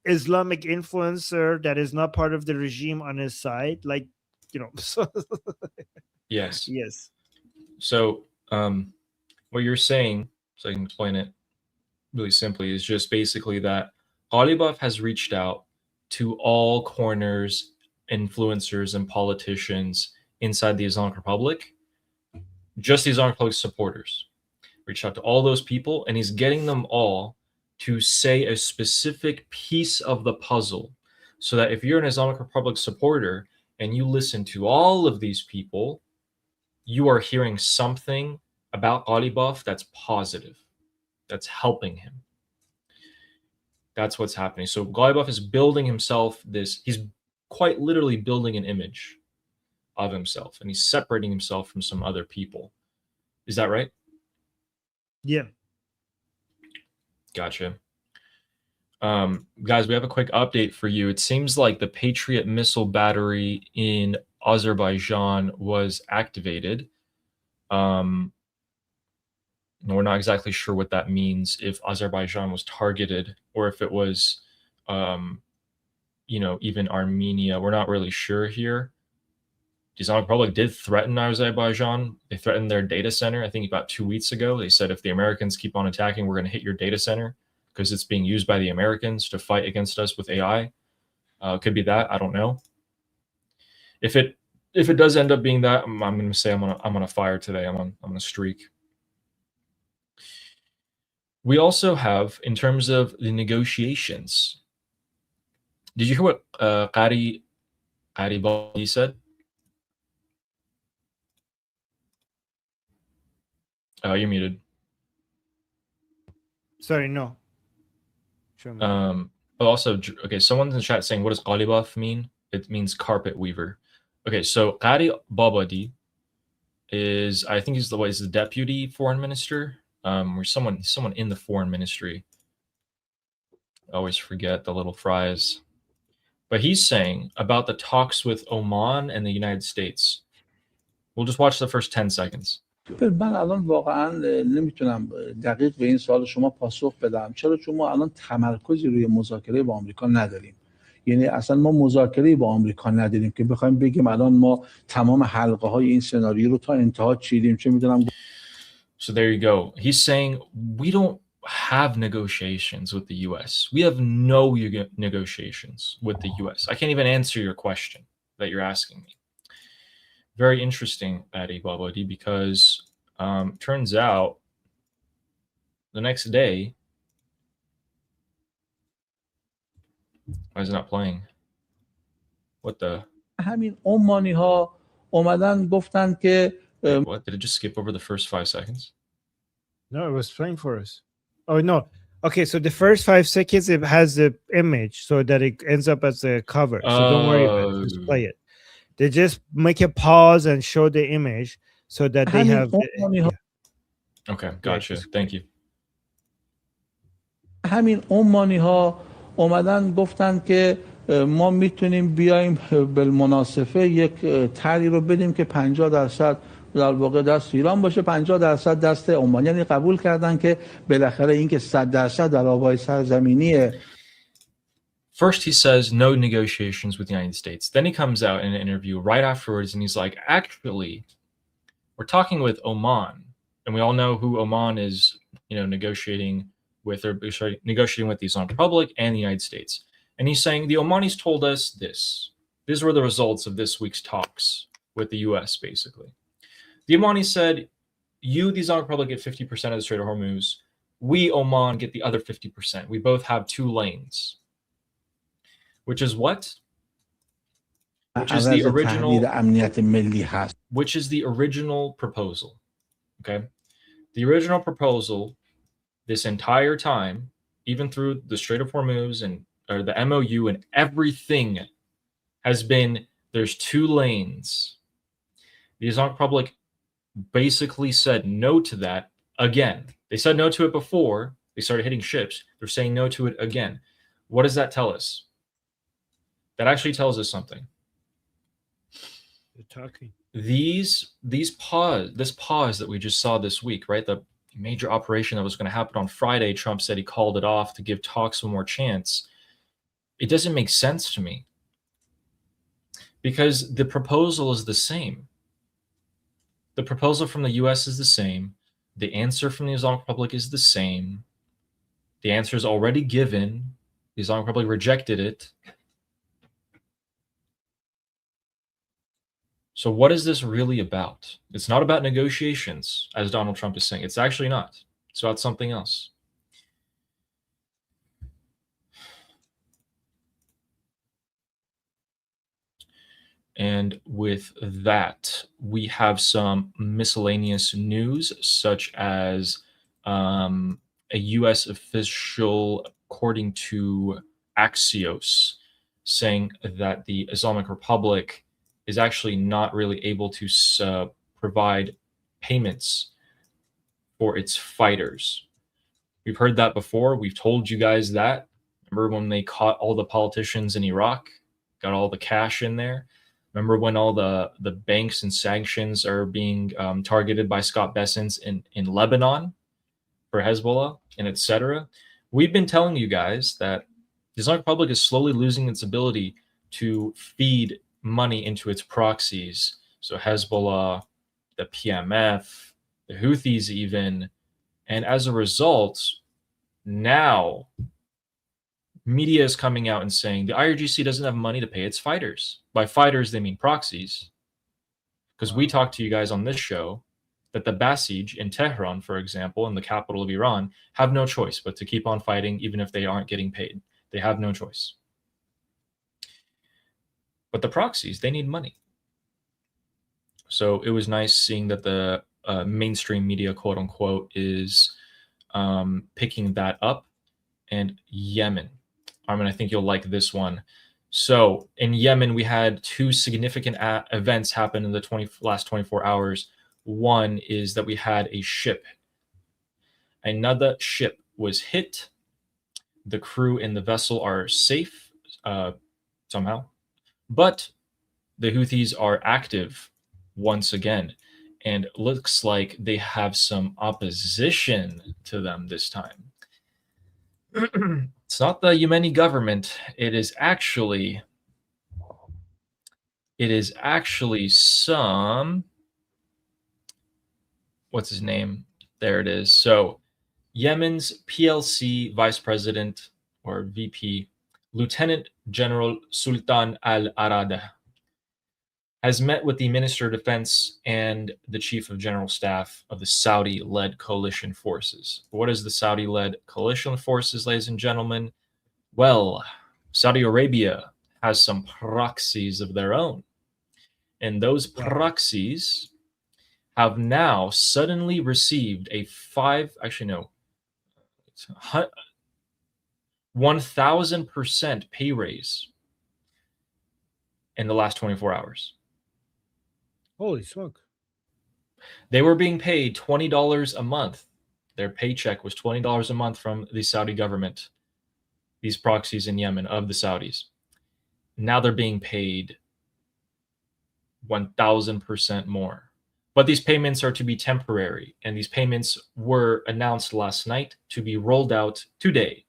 Speaker 1: Islamic influencer that is not part of the regime on his side, like, you know. So
Speaker 2: yes.
Speaker 1: So
Speaker 2: what you're saying, so I can explain it really simply, is just basically that Ghalibaf has reached out to all corners, influencers, and politicians inside the Islamic Republic, just the Islamic Republic supporters. Reached out to all those people, and he's getting them all to say a specific piece of the puzzle, so that if you're an Islamic Republic supporter and you listen to all of these people, you are hearing something about Ghalibaf that's positive, that's helping him. That's what's happening. So Ghalibaf is building himself he's quite literally building an image of himself, and he's separating himself from some other people. Is that right?
Speaker 1: Yeah.
Speaker 2: Gotcha. Guys, we have a quick update for you. It seems like the Patriot missile battery in Azerbaijan was activated. We're not exactly sure what that means, if Azerbaijan was targeted or if it was, even Armenia. We're not really sure here. The Islamic Republic did threaten Azerbaijan. They threatened their data center, I think about 2 weeks ago. They said, if the Americans keep on attacking, we're going to hit your data center because it's being used by the Americans to fight against us with AI. Could be that. I don't know. If it does end up being that, I'm going to say I'm on a fire today. I'm on a streak. We also have, in terms of the negotiations, did you hear what Qari Badi said? Oh, you're muted.
Speaker 1: Sorry, no. Sure.
Speaker 2: Also, okay, someone's in the chat saying, what does Ghalibaf mean? It means carpet weaver. Okay, so Qari Babadi is, I think he's the deputy foreign minister, or someone in the foreign ministry. I always forget the little fries. But he's saying about the talks with Oman and the United States. We'll just watch the first 10 seconds.
Speaker 9: من الان واقعا نمیتونم دقیق به این سوال شما پاسخ بدم، چرا چون ما الان تمرکزی روی مذاکره با آمریکا نداریم. یعنی اصلا ما مذاکره با آمریکا نداریم که بخوایم بگیم الان ما تمام حلقه های این سناریو رو تا انتها چیدیم، چه میدونم.
Speaker 2: So there you go. He's saying we don't have negotiations with the US. We have no negotiations with the US. I can't even answer your question that you're asking me. Very interesting, Adi Babadi, because turns out the next day, why is it not playing? What the?
Speaker 9: همین عمانی ها اومدن گفتن که
Speaker 2: What, did it just skip over the first 5 seconds?
Speaker 1: No, it was playing for us. Oh no. Okay, so the first 5 seconds it has the image so that it ends up as a cover. So don't worry about it. Just play it. They just make a pause and show the image so that they have.
Speaker 2: Okay, gotcha. Thank you.
Speaker 9: همین عمانی ها اومدن گفتن که ما میتونیم بیایم بالمناسبه یک طرحی رو بدیم که 50% در واقع دست ایران باشه، 50% دست عمان. یعنی قبول کردن که بالاخره این که 100% در آبای سرزمینی.
Speaker 2: First, he says no negotiations with the United States. Then he comes out in an interview right afterwards and he's like, actually, we're talking with Oman. And we all know who Oman is, negotiating with, or sorry, negotiating with the Islamic Republic and the United States. And he's saying the Omanis told us this. These were the results of this week's talks with the US, basically. The Omanis said, you, the Islamic Republic, get 50% of the Strait of Hormuz. We, Oman, get the other 50%. We both have 2 lanes. Which is what? Which is the original proposal. Okay? The original proposal this entire time, even through the Strait of Hormuz or the MOU and everything, has been there's 2 lanes. The Islamic Republic basically said no to that again. They said no to it before they started hitting ships. They're saying no to it again. What does that tell us? That actually tells us something.
Speaker 1: They're talking.
Speaker 2: This pause that we just saw this week, right? The major operation that was going to happen on Friday, Trump said he called it off to give talks one more chance. It doesn't make sense to me because the proposal is the same. The proposal from the US is the same. The answer from the Islamic Republic is the same. The answer is already given. The Islamic Republic rejected it. So what is this really about? It's not about negotiations, as Donald Trump is saying. It's actually not. It's about something else. And with that, we have some miscellaneous news, such as a U.S. official, according to Axios, saying that the Islamic Republic is actually not really able to provide payments for its fighters. We've heard that before. We've told you guys that. Remember when they caught all the politicians in Iraq, got all the cash in there? Remember when all the banks and sanctions are being targeted by Scott Bessent in Lebanon for Hezbollah and etc.? We've been telling you guys that the Islamic Republic is slowly losing its ability to feed money into its proxies. So Hezbollah, the PMF, the Houthis even. And as a result, now media is coming out and saying the IRGC doesn't have money to pay its fighters. By fighters, they mean proxies. Because we talked to you guys on this show that the Basij in Tehran, for example, in the capital of Iran, have no choice but to keep on fighting even if they aren't getting paid. They have no choice. But the proxies, they need money. So it was nice seeing that the mainstream media, quote unquote, is picking that up. And Yemen. Armin, I think you'll like this one. So in Yemen, we had 2 significant events happen in the last 24 hours. One is that we had a ship. Another ship was hit. The crew in the vessel are safe somehow. But the Houthis are active once again. And looks like they have some opposition to them this time. It's not the Yemeni government. It is actually some, what's his name? There it is. So Yemen's PLC Vice President or VP, Lieutenant General Sultan Al-Arada, has met with the Minister of Defense and the Chief of General Staff of the Saudi-led coalition forces. What is the Saudi-led coalition forces, ladies and gentlemen? Well, Saudi Arabia has some proxies of their own. And those proxies have now suddenly received a 1,000% pay raise in the last 24 hours.
Speaker 1: Holy smoke.
Speaker 2: They were being paid $20 a month. Their paycheck was $20 a month from the Saudi government, these proxies in Yemen of the Saudis. Now they're being paid 1,000% more. But these payments are to be temporary, and these payments were announced last night to be rolled out today.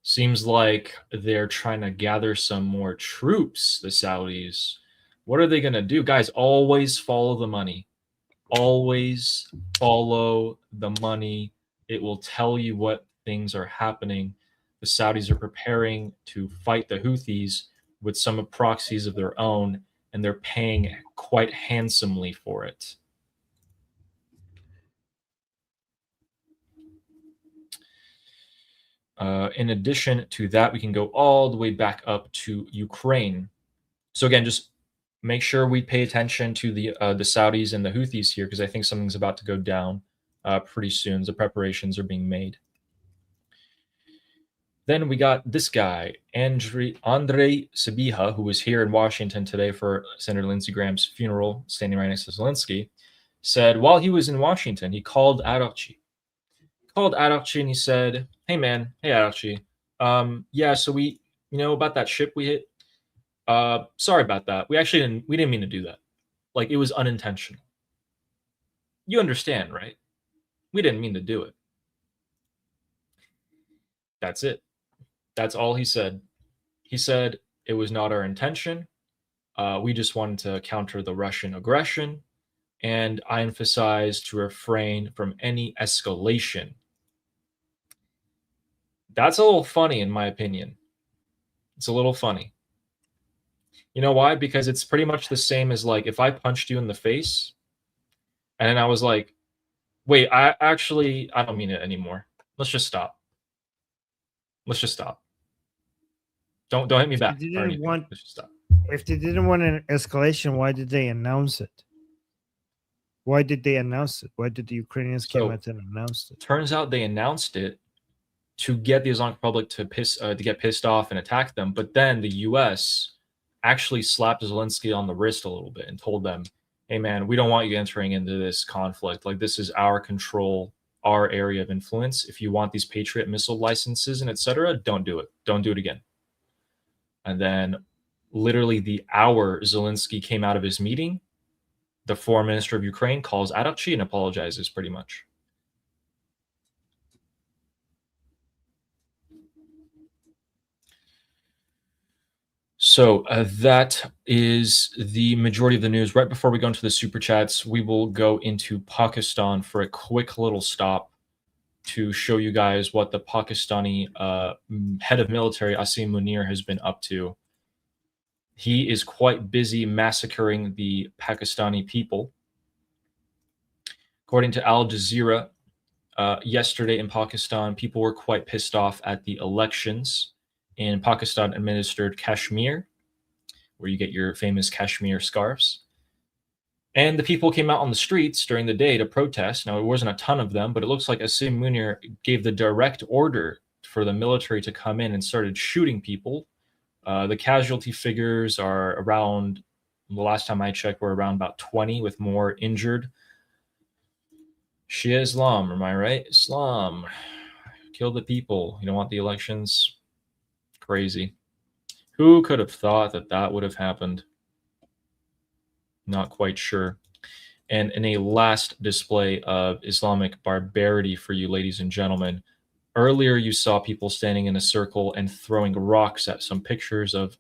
Speaker 2: Seems like they're trying to gather some more troops, the Saudis. What are they going to do? Guys, always follow the money. Always follow the money. It will tell you what things are happening. The Saudis are preparing to fight the Houthis with some proxies of their own. and they're paying quite handsomely for it. In addition to that, we can go all the way back up to Ukraine. So again, just make sure we pay attention to the Saudis and the Houthis here, because I think something's about to go down pretty soon. The preparations are being made. Then we got this guy, Andrei Sabiha, who was here in Washington today for Senator Lindsey Graham's funeral, standing right next to Zelensky, said while he was in Washington, he called Ararchi. And he said, hey man, hey Ararchi, yeah, so we, about that ship we hit, sorry about that. We didn't mean to do that. Like, it was unintentional. You understand, right? We didn't mean to do it. That's it. That's all he said. He said it was not our intention. We just wanted to counter the Russian aggression, and I emphasized to refrain from any escalation. That's a little funny, in my opinion. It's a little funny. You know why? Because it's pretty much the same as, like, if I punched you in the face and then I was like, wait, I don't mean it anymore. Let's just stop. Let's just stop. Don't hit me back. Let's just stop.
Speaker 1: If they didn't want an escalation, why did they announce it? Why did they announce it? Why did the Ukrainians come out and announce it?
Speaker 2: Turns out they announced it to get the Islamic Republic to get pissed off and attack them. But then the U.S. actually slapped Zelensky on the wrist a little bit and told them, hey man, we don't want you entering into this conflict. Like, this is our control, our area of influence. If you want these Patriot missile licenses and etc., don't do it. Don't do it again. And then literally the hour Zelensky came out of his meeting, the foreign minister of Ukraine calls Ararchi and apologizes pretty much. So that is the majority of the news. Right before we go into the super chats, we will go into Pakistan for a quick little stop to show you guys what the Pakistani head of military, Asim Munir, has been up to. He is quite busy massacring the Pakistani people. According to Al Jazeera, yesterday in Pakistan, people were quite pissed off at the elections in Pakistan-administered Kashmir, where you get your famous Kashmir scarves. And the people came out on the streets during the day to protest. Now, it wasn't a ton of them, but it looks like Asim Munir gave the direct order for the military to come in and started shooting people. The casualty figures are around, the last time I checked, were around about 20, with more injured. Shia Islam, am I right? Islam. Kill the people. You don't want the elections? Crazy. Who could have thought that that would have happened? Not quite sure. And in a last display of Islamic barbarity for you, ladies and gentlemen, earlier you saw people standing in a circle and throwing rocks at some pictures of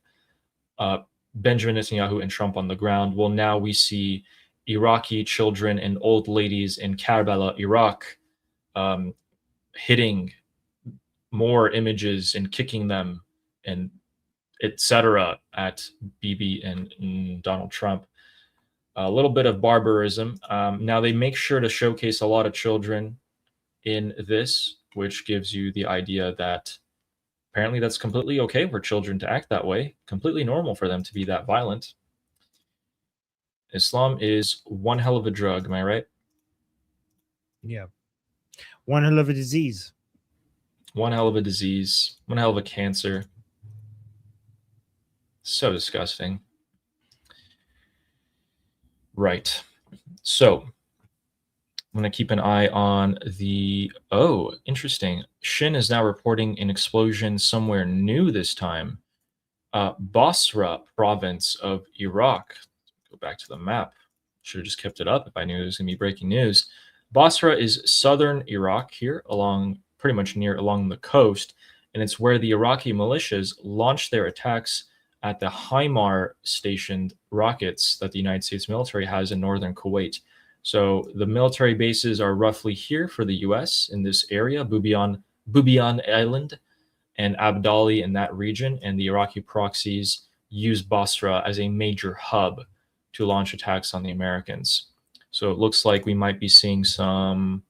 Speaker 2: Benjamin Netanyahu and Trump on the ground. Well, now we see Iraqi children and old ladies in Karbala, Iraq, hitting more images and kicking them and etc. at Bibi and Donald Trump. A little bit of barbarism. Now they make sure to showcase a lot of children in this, which gives you the idea that apparently that's completely okay for children to act that way, completely normal for them to be that violent. Islam is one hell of a drug, am I right?
Speaker 1: Yeah. One hell of a disease.
Speaker 2: One hell of a disease. One hell of a cancer. So disgusting. Right. So I'm going to keep an eye on the... Oh, interesting. Shin is now reporting an explosion somewhere new this time. Basra province of Iraq. Go back to the map. Should have just kept it up if I knew it was going to be breaking news. Basra is southern Iraq here, pretty much along the coast, and it's where the Iraqi militias launched their attacks at the HIMARS-stationed rockets that the United States military has in northern Kuwait. So the military bases are roughly here for the U.S. in this area, Bubiyan Island and Abdali in that region, and the Iraqi proxies use Basra as a major hub to launch attacks on the Americans. So it looks like we might be seeing some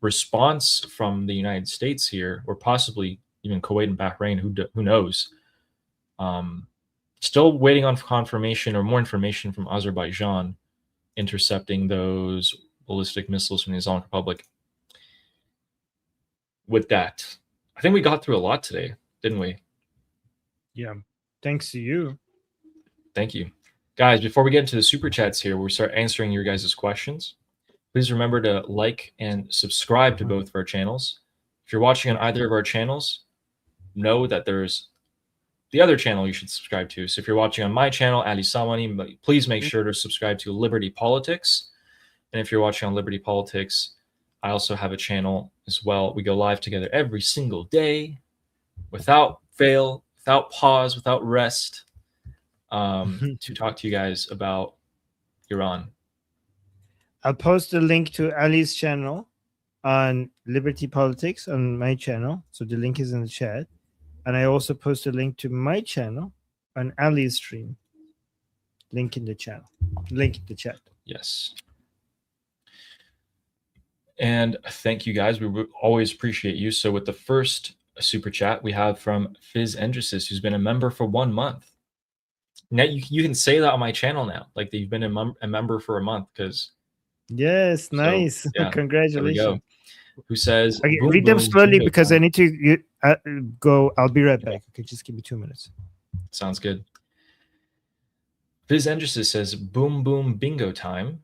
Speaker 2: response from the United States here, or possibly even Kuwait and Bahrain. Who knows? Still waiting on confirmation or more information from Azerbaijan intercepting those ballistic missiles from the Islamic Republic. With that, I think we got through a lot today, didn't we?
Speaker 1: Yeah. Thanks to you.
Speaker 2: Thank you. Guys, before we get into the super chats here, we'll start answering your guys' questions. Please remember to like and subscribe to both of our channels. If you're watching on either of our channels, know that there's the other channel you should subscribe to. So if you're watching on my channel, Ali Samani, please make sure to subscribe to Liberty Politics. And if you're watching on Liberty Politics, I also have a channel as well. We go live together every single day without fail, without pause, without rest, to talk to you guys about Iran.
Speaker 1: I'll post a link to Ali's channel on Liberty Politics on my channel. So the link is in the chat. And I also post a link to my channel on Ali's stream. Link in the channel. Link in the chat.
Speaker 2: Yes. And thank you guys. We always appreciate you. So with the first super chat we have from Fizz Endresis, who's been a member for 1 month. Now you can say that on my channel now, like that you've been a member for a month, because
Speaker 1: yes, nice.
Speaker 2: So, yeah,
Speaker 1: congratulations.
Speaker 2: Who says
Speaker 1: okay,
Speaker 2: boom,
Speaker 1: read them
Speaker 2: boom,
Speaker 1: slowly because
Speaker 2: time.
Speaker 1: I need to go. I'll be right back. Okay, just give me 2 minutes.
Speaker 2: Sounds good. Fizz Endresis says boom boom bingo time.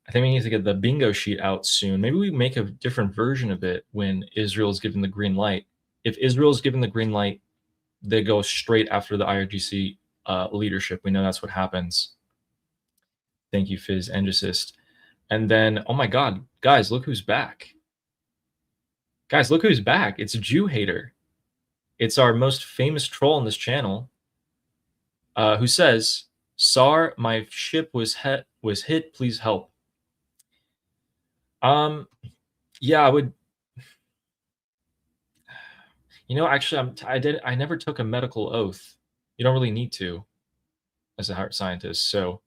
Speaker 2: I think we need to get the bingo sheet out soon. Maybe we make a different version of it when Israel's given the green light. If Israel's given the green light, they go straight after the IRGC leadership. We know that's what happens. Thank you, Fizz Endresis. And then, oh my God, guys, look who's back. Guys, look who's back. It's Jew Hater. It's our most famous troll on this channel, who says, "Sar, my ship was hit. Please help." Yeah, I would. You know, actually, I never took a medical oath. You don't really need to, as a heart scientist. So,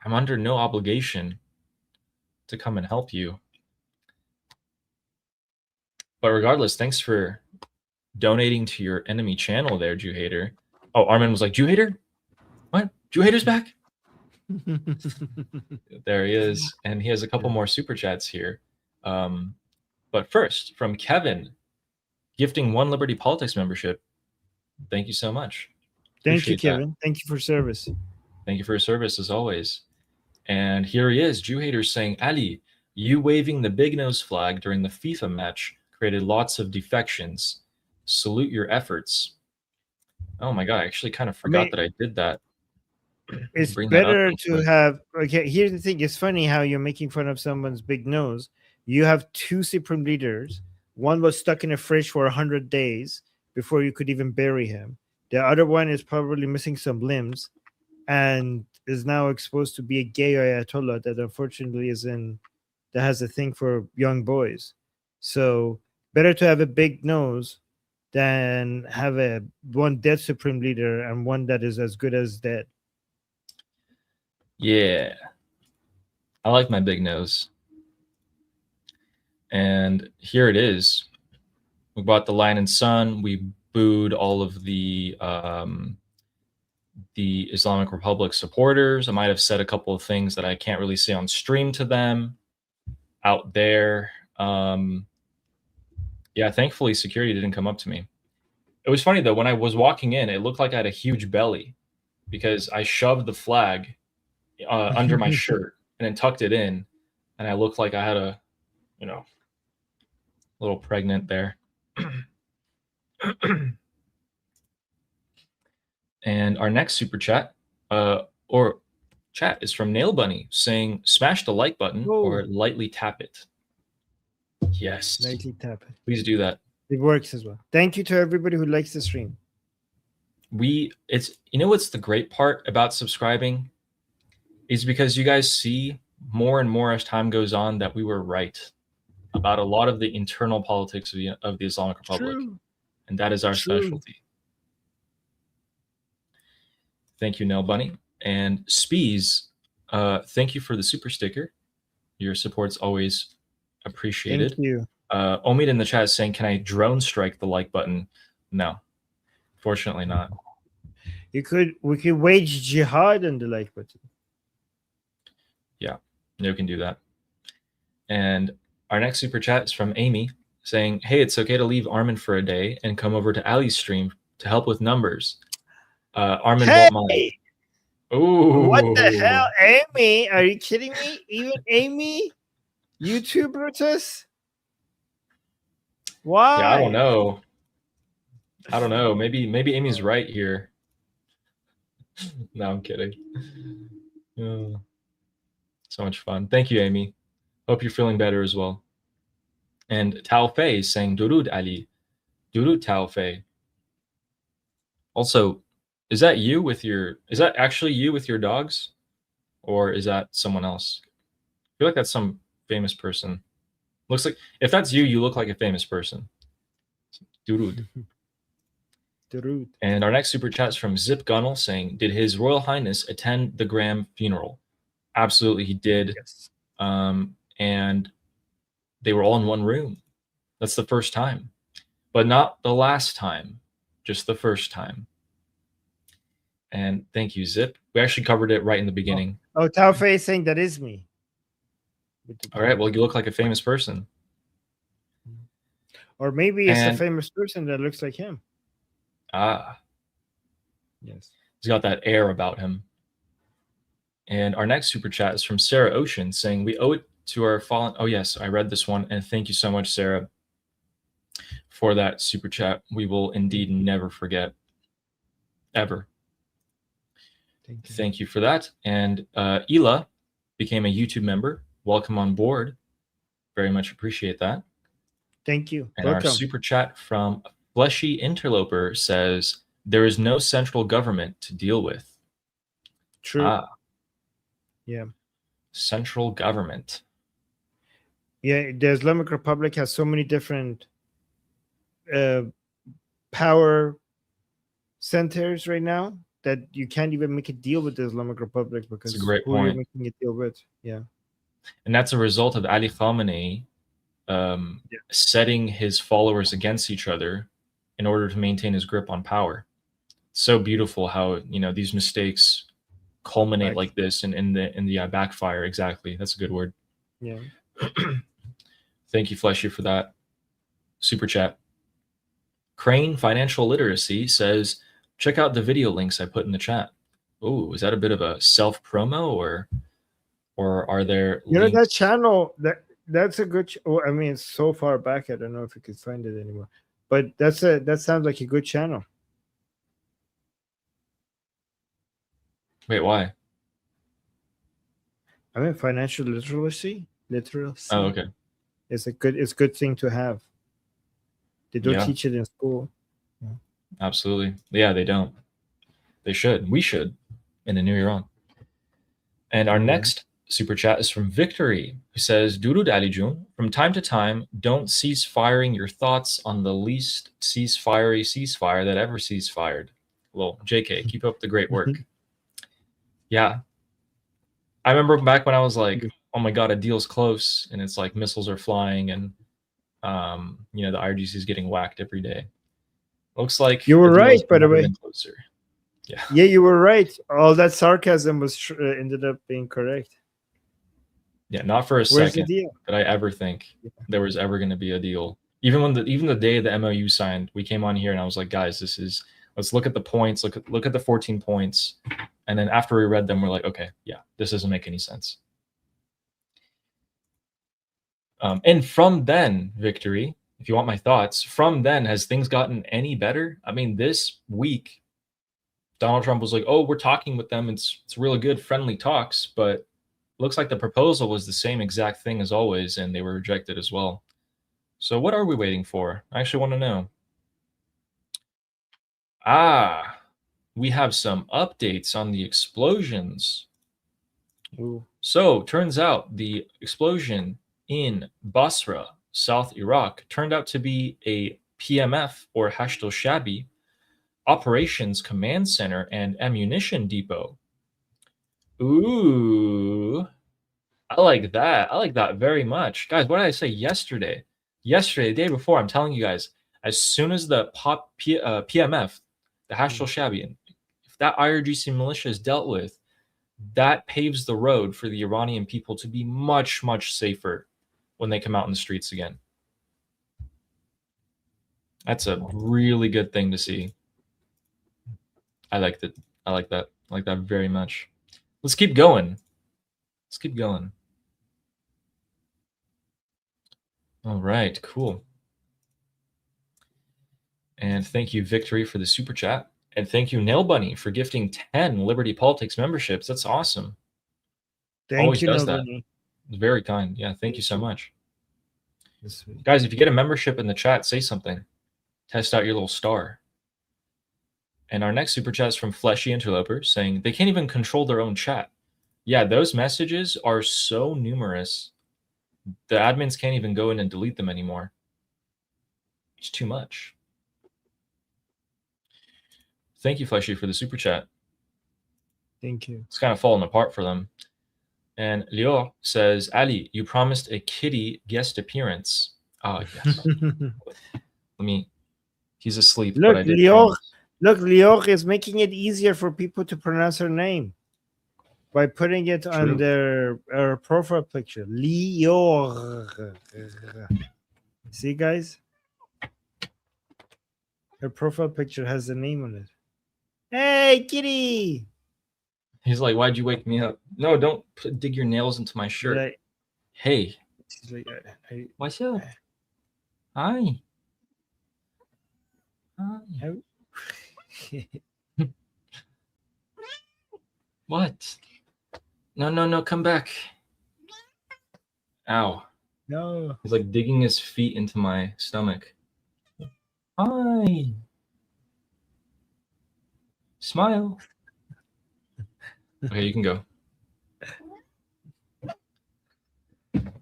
Speaker 2: I'm under no obligation to come and help you. But regardless, thanks for donating to your enemy channel there, Jew Hater. Oh, Armin was like, Jew Hater? What? Jew Hater's back? There he is. And he has a couple more super chats here. But first, from Kevin, gifting 1 Liberty Politics membership. Thank you so much.
Speaker 1: Thank you, Kevin. Thank you for service.
Speaker 2: Thank you for your service, as always. And here he is, Jew Hater, saying, Ali, you waving the big nose flag during the FIFA match created lots of defections. Salute your efforts. Oh my God, I actually kind of forgot that I did that.
Speaker 1: It's better to have, okay, here's the thing. It's funny how you're making fun of someone's big nose. You have 2 supreme leaders. One was stuck in a fridge for 100 days before you could even bury him. The other one is probably missing some limbs and is now exposed to be a gay Ayatollah that unfortunately that has a thing for young boys. So better to have a big nose than have one dead supreme leader and one that is as good as dead.
Speaker 2: Yeah, I like my big nose. And here it is. We bought the Lion and Sun. We booed all of the Islamic Republic supporters. I might have said a couple of things that I can't really say on stream to them out there. Yeah, thankfully security didn't come up to me. It was funny though, when I was walking in, it looked like I had a huge belly because I shoved the flag under my shirt and then tucked it in, and I looked like I had a, little pregnant there. And our next super chat is from Nail Bunny saying, smash the like button or lightly tap it. Yes.
Speaker 1: Lightly tap it.
Speaker 2: Please do that.
Speaker 1: It works as well. Thank you to everybody who likes the stream.
Speaker 2: What's the great part about subscribing is because you guys see more and more as time goes on that we were right about a lot of the internal politics of the Islamic Republic. True. And that is our specialty. Thank you, Nell Bunny. And Spees, thank you for the super sticker. Your support's always appreciated.
Speaker 1: Thank you.
Speaker 2: Omid in the chat is saying, can I drone strike the like button? No, fortunately not.
Speaker 1: We could wage jihad on the like button.
Speaker 2: Yeah, you can do that. And our next super chat is from Amy saying, hey, it's okay to leave Armin for a day and come over to Ali's stream to help with numbers. Armin won't mind. Ooh.
Speaker 1: What the hell, Amy? Are you kidding me? Even Amy? YouTube Brutus? Why?
Speaker 2: Yeah, I don't know. Maybe Amy's right here. No, I'm kidding. So much fun. Thank you, Amy. Hope you're feeling better as well. And Tao Fei is saying, Durud Ali. Durud Tao Fei. Also, is that actually you with your dogs? Or is that someone else? I feel like that's some famous person. Looks like, if that's you, you look like a famous person. Durud.
Speaker 1: Durud.
Speaker 2: And our next super chat is from Zip Gunnel saying, did His Royal Highness attend the Graham funeral? Absolutely, he did.
Speaker 1: Yes.
Speaker 2: And they were all in one room. That's the first time. But not the last time, just the first time. And thank you, Zip. We actually covered it right in the beginning.
Speaker 1: Oh, Tao Fei is saying that is me.
Speaker 2: All right, well, you look like a famous person.
Speaker 1: Or maybe it's a famous person that looks like him.
Speaker 2: Ah.
Speaker 1: Yes.
Speaker 2: He's got that air about him. And our next super chat is from Sarah Ocean saying, we owe it to our fallen... Oh, yes, I read this one. And thank you so much, Sarah, for that super chat. We will indeed never forget. Ever. Thank you for that. And Ela became a YouTube member. Welcome on board. Very much appreciate that.
Speaker 1: Thank you.
Speaker 2: And
Speaker 1: Welcome.
Speaker 2: our super chat from Fleshy Interloper says, there is no central government to deal with.
Speaker 1: True.
Speaker 2: Ah.
Speaker 1: Yeah.
Speaker 2: Central government.
Speaker 1: Yeah, the Islamic Republic has so many different power centers right now that you can't even make a deal with the Islamic Republic because
Speaker 2: that's a great
Speaker 1: who
Speaker 2: point.
Speaker 1: you're making a deal with. Yeah.
Speaker 2: And that's a result of Ali Khamenei setting his followers against each other in order to maintain his grip on power. So beautiful how, you know, these mistakes culminate like this and in the backfire. Exactly. That's a good word.
Speaker 1: Yeah.
Speaker 2: Thank you, Fleshy, for that super chat. Crane Financial Literacy says, check out the video links I put in the chat. Oh, is that a bit of a self promo or are there
Speaker 1: links? That channel that's a good I mean, it's so far back I don't know if you could find it anymore, but that sounds like a good channel.
Speaker 2: Wait, why?
Speaker 1: I mean, financial literacy.
Speaker 2: Oh, okay.
Speaker 1: It's a good thing to have. They don't teach it in school. Yeah.
Speaker 2: Absolutely. Yeah, they don't. They should. We should in the new year on. And our next super chat is from Victory, who says, Durud Ali Jun, from time to time, don't cease firing your thoughts on the least ceasefire that ever ceased fired. Well, JK, keep up the great work. Yeah. I remember back when I was like, oh my God, a deal's close. And it's like missiles are flying and, you know, the IRGC is getting whacked every day. Looks like
Speaker 1: you were right, by the way.
Speaker 2: Closer. Yeah.
Speaker 1: Yeah, you were right. All that sarcasm was ended up being correct.
Speaker 2: Yeah, not for a second did I ever think there was ever going to be a deal. Even the day the MOU signed, we came on here and I was like, guys, let's look at the points, look at the 14 points. And then after we read them, we're like, okay, yeah, this doesn't make any sense. And from then, Victory, if you want my thoughts, from then, has things gotten any better? I mean, this week, Donald Trump was like, oh, we're talking with them. It's really good, friendly talks, but looks like the proposal was the same exact thing as always, and they were rejected as well. So what are we waiting for? I actually want to know. We have some updates on the explosions.
Speaker 1: Ooh.
Speaker 2: So turns out the explosion in Basra, South Iraq, turned out to be a PMF or Hashd al-Shabi operations command center and ammunition depot. Ooh, I like that. I like that very much. Guys, what did I say yesterday? Yesterday, the day before, I'm telling you guys, as soon as the PMF, the Hashd al-Shaabi, if that IRGC militia is dealt with, that paves the road for the Iranian people to be much, much safer when they come out in the streets again. That's a really good thing to see. I liked it. I like that. I like that very much. Let's keep going. Let's keep going. All right, cool. And thank you, Victory, for the super chat. And thank you, Nail Bunny, for gifting 10 Liberty Politics memberships. That's awesome.
Speaker 1: Thank you,
Speaker 2: does
Speaker 1: Nail
Speaker 2: that.
Speaker 1: Bunny.
Speaker 2: It's very kind. Yeah, thank you so much. Guys, if you get a membership in the chat, say something. Test out your little star. And our next super chat is from Fleshy Interloper saying they can't even control their own chat. Yeah, those messages are so numerous. The admins can't even go in and delete them anymore. It's too much. Thank you, Fleshy, for the super chat.
Speaker 1: Thank you.
Speaker 2: It's kind of falling apart for them. And Lior says, Ali, you promised a kitty guest appearance. Oh, yes. He's asleep.
Speaker 1: Look,
Speaker 2: but I did
Speaker 1: Lior, Lior is making it easier for people to pronounce her name by putting it on their profile picture. Lior. See, guys? Her profile picture has the name on it. Hey, kitty!
Speaker 2: He's like, why'd you wake me up? No, don't dig your nails into my shirt.
Speaker 1: Like,
Speaker 2: hey.
Speaker 1: She's like,
Speaker 2: what's up? Hi. Hi. What? No, come back. Ow.
Speaker 1: No.
Speaker 2: He's like digging his feet into my stomach. Hi. Smile. Okay, you can go.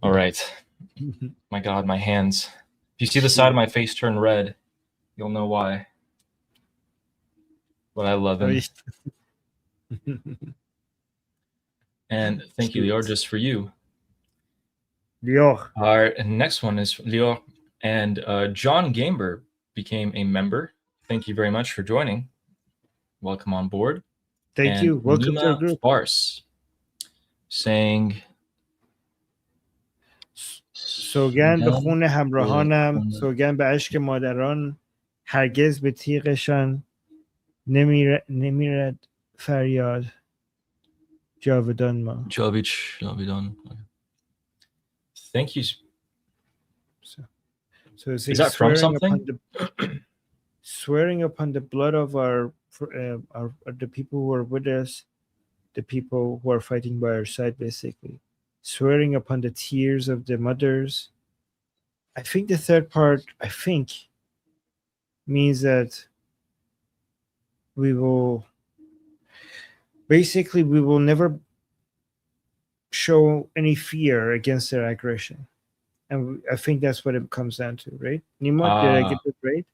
Speaker 2: All right. My God, my hands. If you see the side of my face turn red, you'll know why. But I love him. And thank you, Lior, just for you.
Speaker 1: Lior.
Speaker 2: Our next one is Lior. And John Gamber became a member. Thank you very much for joining. Welcome on board.
Speaker 1: Thank you. Welcome to our group.
Speaker 2: Farce saying
Speaker 1: سوگند به خون همراهانم، سوگند به اشک مادران، هرگز به تیغشان نمیرد فریاد جاودان ما.
Speaker 2: جاودان. Thank you.
Speaker 1: So is
Speaker 2: that from something?
Speaker 1: Swearing upon the blood of the people who are with us, the people who are fighting by our side, basically. Swearing upon the tears of the mothers. I think the third part, means that we will never show any fear against their aggression. And I think that's what it comes down to, right? Nima, did I get it right?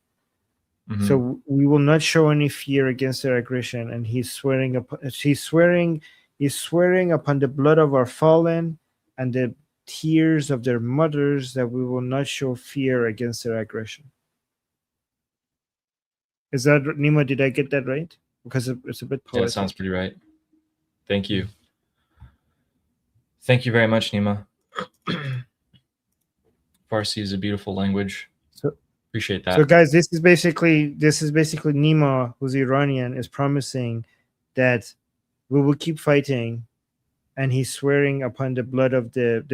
Speaker 1: Mm-hmm. So we will not show any fear against their aggression, and he's swearing upon the blood of our fallen and the tears of their mothers that we will not show fear against their aggression. Is that, Nima, did I get that right? Because it's a bit poetic.
Speaker 2: Yeah, it sounds pretty right. Thank you. Thank you very much, Nima. Farsi is a beautiful language. Appreciate that.
Speaker 1: So guys, this is basically Nima, who's Iranian, is promising that we will keep fighting, and he's swearing upon the blood of the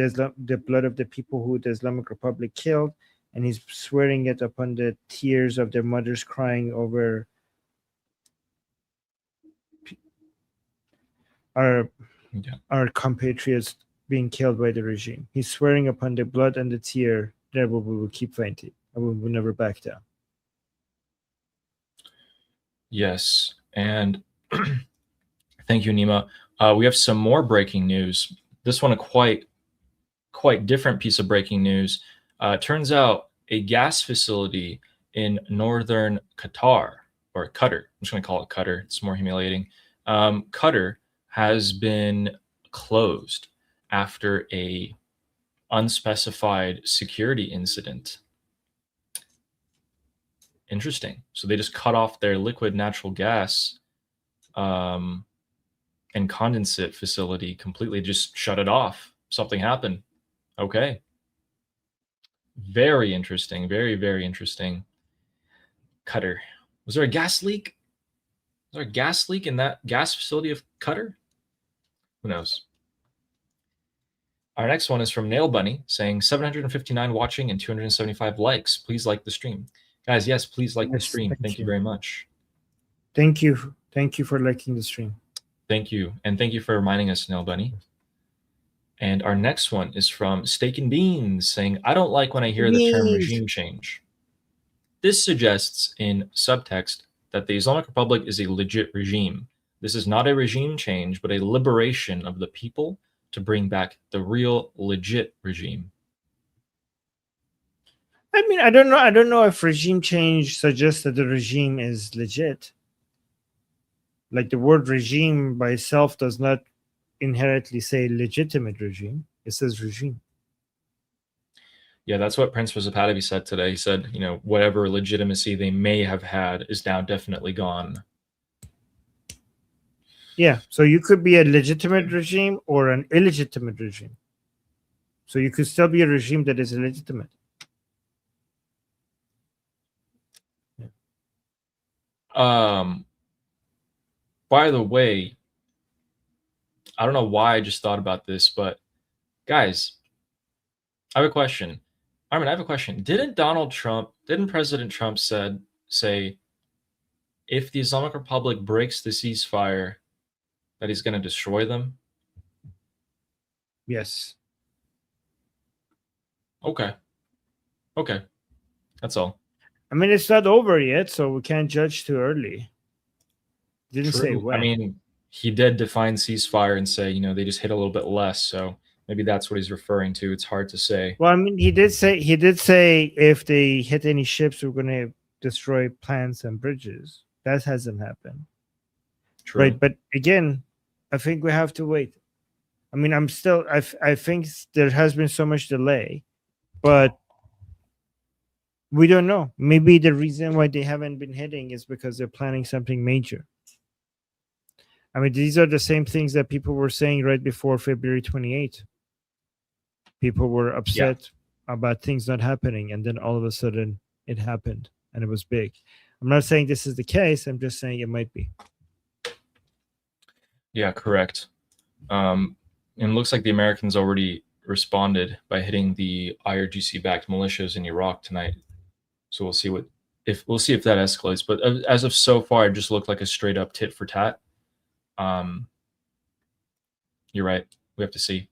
Speaker 1: people who the Islamic Republic killed, and he's swearing it upon the tears of their mothers crying over our compatriots being killed by the regime. He's swearing upon the blood and the tear that we will keep fighting. And we will never back down.
Speaker 2: Yes, and thank you, Nima. We have some more breaking news. This one, a quite different piece of breaking news. Turns out a gas facility in northern Qatar or Qatar, I'm just going to call it Qatar, it's more humiliating. Qatar has been closed after a unspecified security incident. Interesting. So they just cut off their liquid natural gas and condensate facility completely, just shut it off. Something happened. Okay. Very interesting. Very, very interesting. Qatar. Was there a gas leak? Was there a gas leak in that gas facility of Qatar? Who knows? Our next one is from Nail Bunny saying 759 watching and 275 likes. Please like the stream. Guys, yes, please like the stream. Thank you very much.
Speaker 1: Thank you. Thank you for liking the stream.
Speaker 2: Thank you. And thank you for reminding us, Nail Bunny. And our next one is from Steak and Beans saying, I don't like when I hear the term regime change. This suggests in subtext that the Islamic Republic is a legit regime. This is not a regime change, but a liberation of the people to bring back the real legit regime.
Speaker 1: I mean, I don't know if regime change suggests that the regime is legit. Like the word regime by itself does not inherently say legitimate regime. It says regime.
Speaker 2: Yeah, that's what Prince Rosapadavi said today. He said, you know, whatever legitimacy they may have had is now definitely gone.
Speaker 1: Yeah, so you could be a legitimate regime or an illegitimate regime. So you could still be a regime that is illegitimate.
Speaker 2: By the way, I don't know why I just thought about this, but guys, I have a question. Armin, I have a question. Didn't President Trump say if the Islamic Republic breaks the ceasefire, that he's going to destroy them?
Speaker 1: Yes.
Speaker 2: Okay. Okay. That's all.
Speaker 1: I mean, it's not over yet, so we can't judge too early. Didn't say when.
Speaker 2: I mean, he did define ceasefire and say, you know, they just hit a little bit less. So maybe that's what he's referring to. It's hard to say.
Speaker 1: Well, I mean, he did say if they hit any ships, we're going to destroy plants and bridges. That hasn't happened.
Speaker 2: True.
Speaker 1: Right, but again, I think we have to wait. I mean, I think there has been so much delay, but we don't know. Maybe the reason why they haven't been hitting is because they're planning something major. I mean, these are the same things that people were saying right before February 28th. People were upset about things not happening, and then all of a sudden it happened, and it was big. I'm not saying this is the case. I'm just saying it might be.
Speaker 2: Yeah, correct. And it looks like the Americans already responded by hitting the IRGC-backed militias in Iraq tonight. So we'll see if that escalates. But as of so far, it just looked like a straight up tit for tat. You're right. We have to see.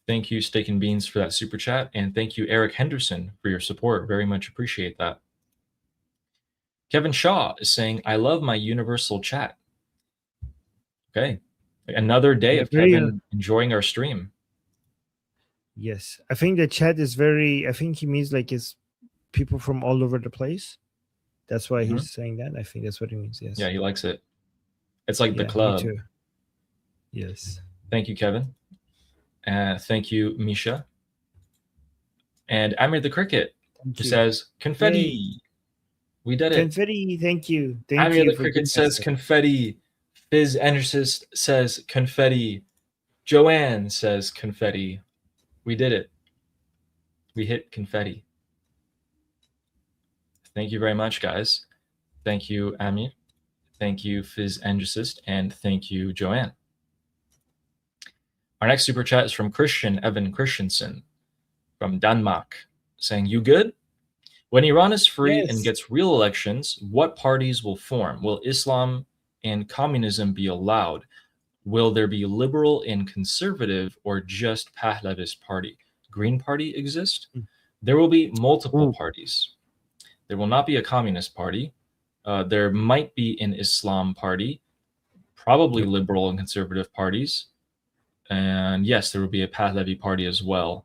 Speaker 2: Thank you, Steak and Beans, for that super chat, and thank you, Eric Henderson, for your support. Very much appreciate that. Kevin Shaw is saying, "I love my universal chat." Okay, another day of Kevin enjoying our stream.
Speaker 1: Yes, I think the chat is very. I think he means like it's people from all over the place. That's why he's saying that. I think that's what he means. Yes.
Speaker 2: Yeah, he likes it. It's like the club.
Speaker 1: Me too. Yes.
Speaker 2: Thank you, Kevin. Thank you, Misha. And Amir the Cricket says, confetti. Yay. We did it.
Speaker 1: Confetti, thank you.
Speaker 2: Amir the Cricket says confetti. Fizz Energist says confetti. Joanne says confetti. We did it. We hit confetti. Thank you very much, guys. Thank you, Amir. Thank you, Fizz Energist. And thank you, Joanne. Our next super chat is from Christian Evan Christensen from Denmark, saying, "You good? When Iran is free and gets real elections, what parties will form? Will Islam and communism be allowed? Will there be liberal and conservative or just Pahlavist party? Green Party exist? There will be multiple parties. There will not be a communist party. There might be an Islam party, probably liberal and conservative parties. And yes, there will be a Pahlavi party as well.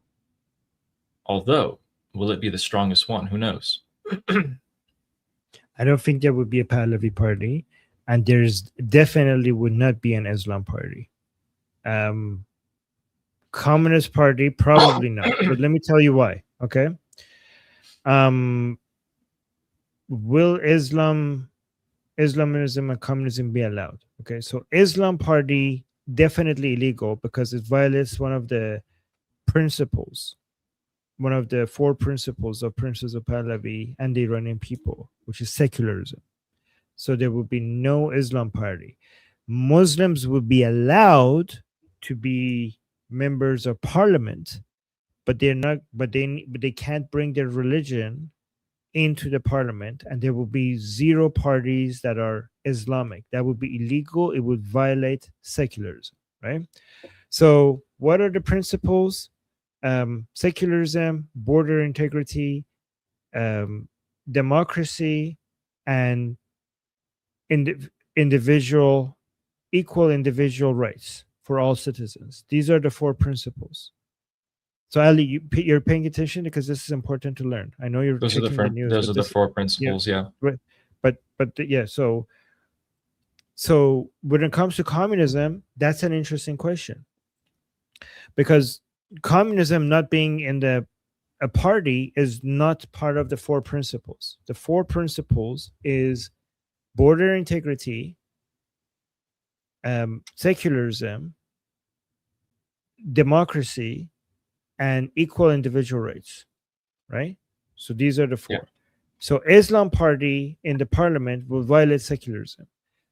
Speaker 2: Although, will it be the strongest one? Who knows?
Speaker 1: I don't think there would be a Pahlavi party, and there's definitely would not be an Islam party. Communist party, probably not. But let me tell you why. Okay. Will Islamism and communism be allowed? Okay, so Islam party definitely illegal because it violates one of the principles, one of the 4 principles of Princes of Pahlavi and the Iranian people, which is secularism. So there will be no Islam party. Muslims will be allowed to be members of parliament, but they're not. But they can't bring their religion into the parliament, and there will be 0 parties that are Islamic. That would be illegal. It would violate secularism, right? So what are the principles? Secularism, border integrity, democracy, and equal individual rights for all citizens. These are the 4 principles. So Ali, you're paying attention because this is important to learn. I know you're
Speaker 2: Those are
Speaker 1: checking the news.
Speaker 2: Those are the 4 principles, yeah.
Speaker 1: Right. But yeah, so when it comes to communism, that's an interesting question. Because communism not being in a party is not part of the 4 principles. The 4 principles is border integrity, secularism, democracy, and equal individual rights, right? So these are the 4. Yeah. So Islam party in the parliament will violate secularism,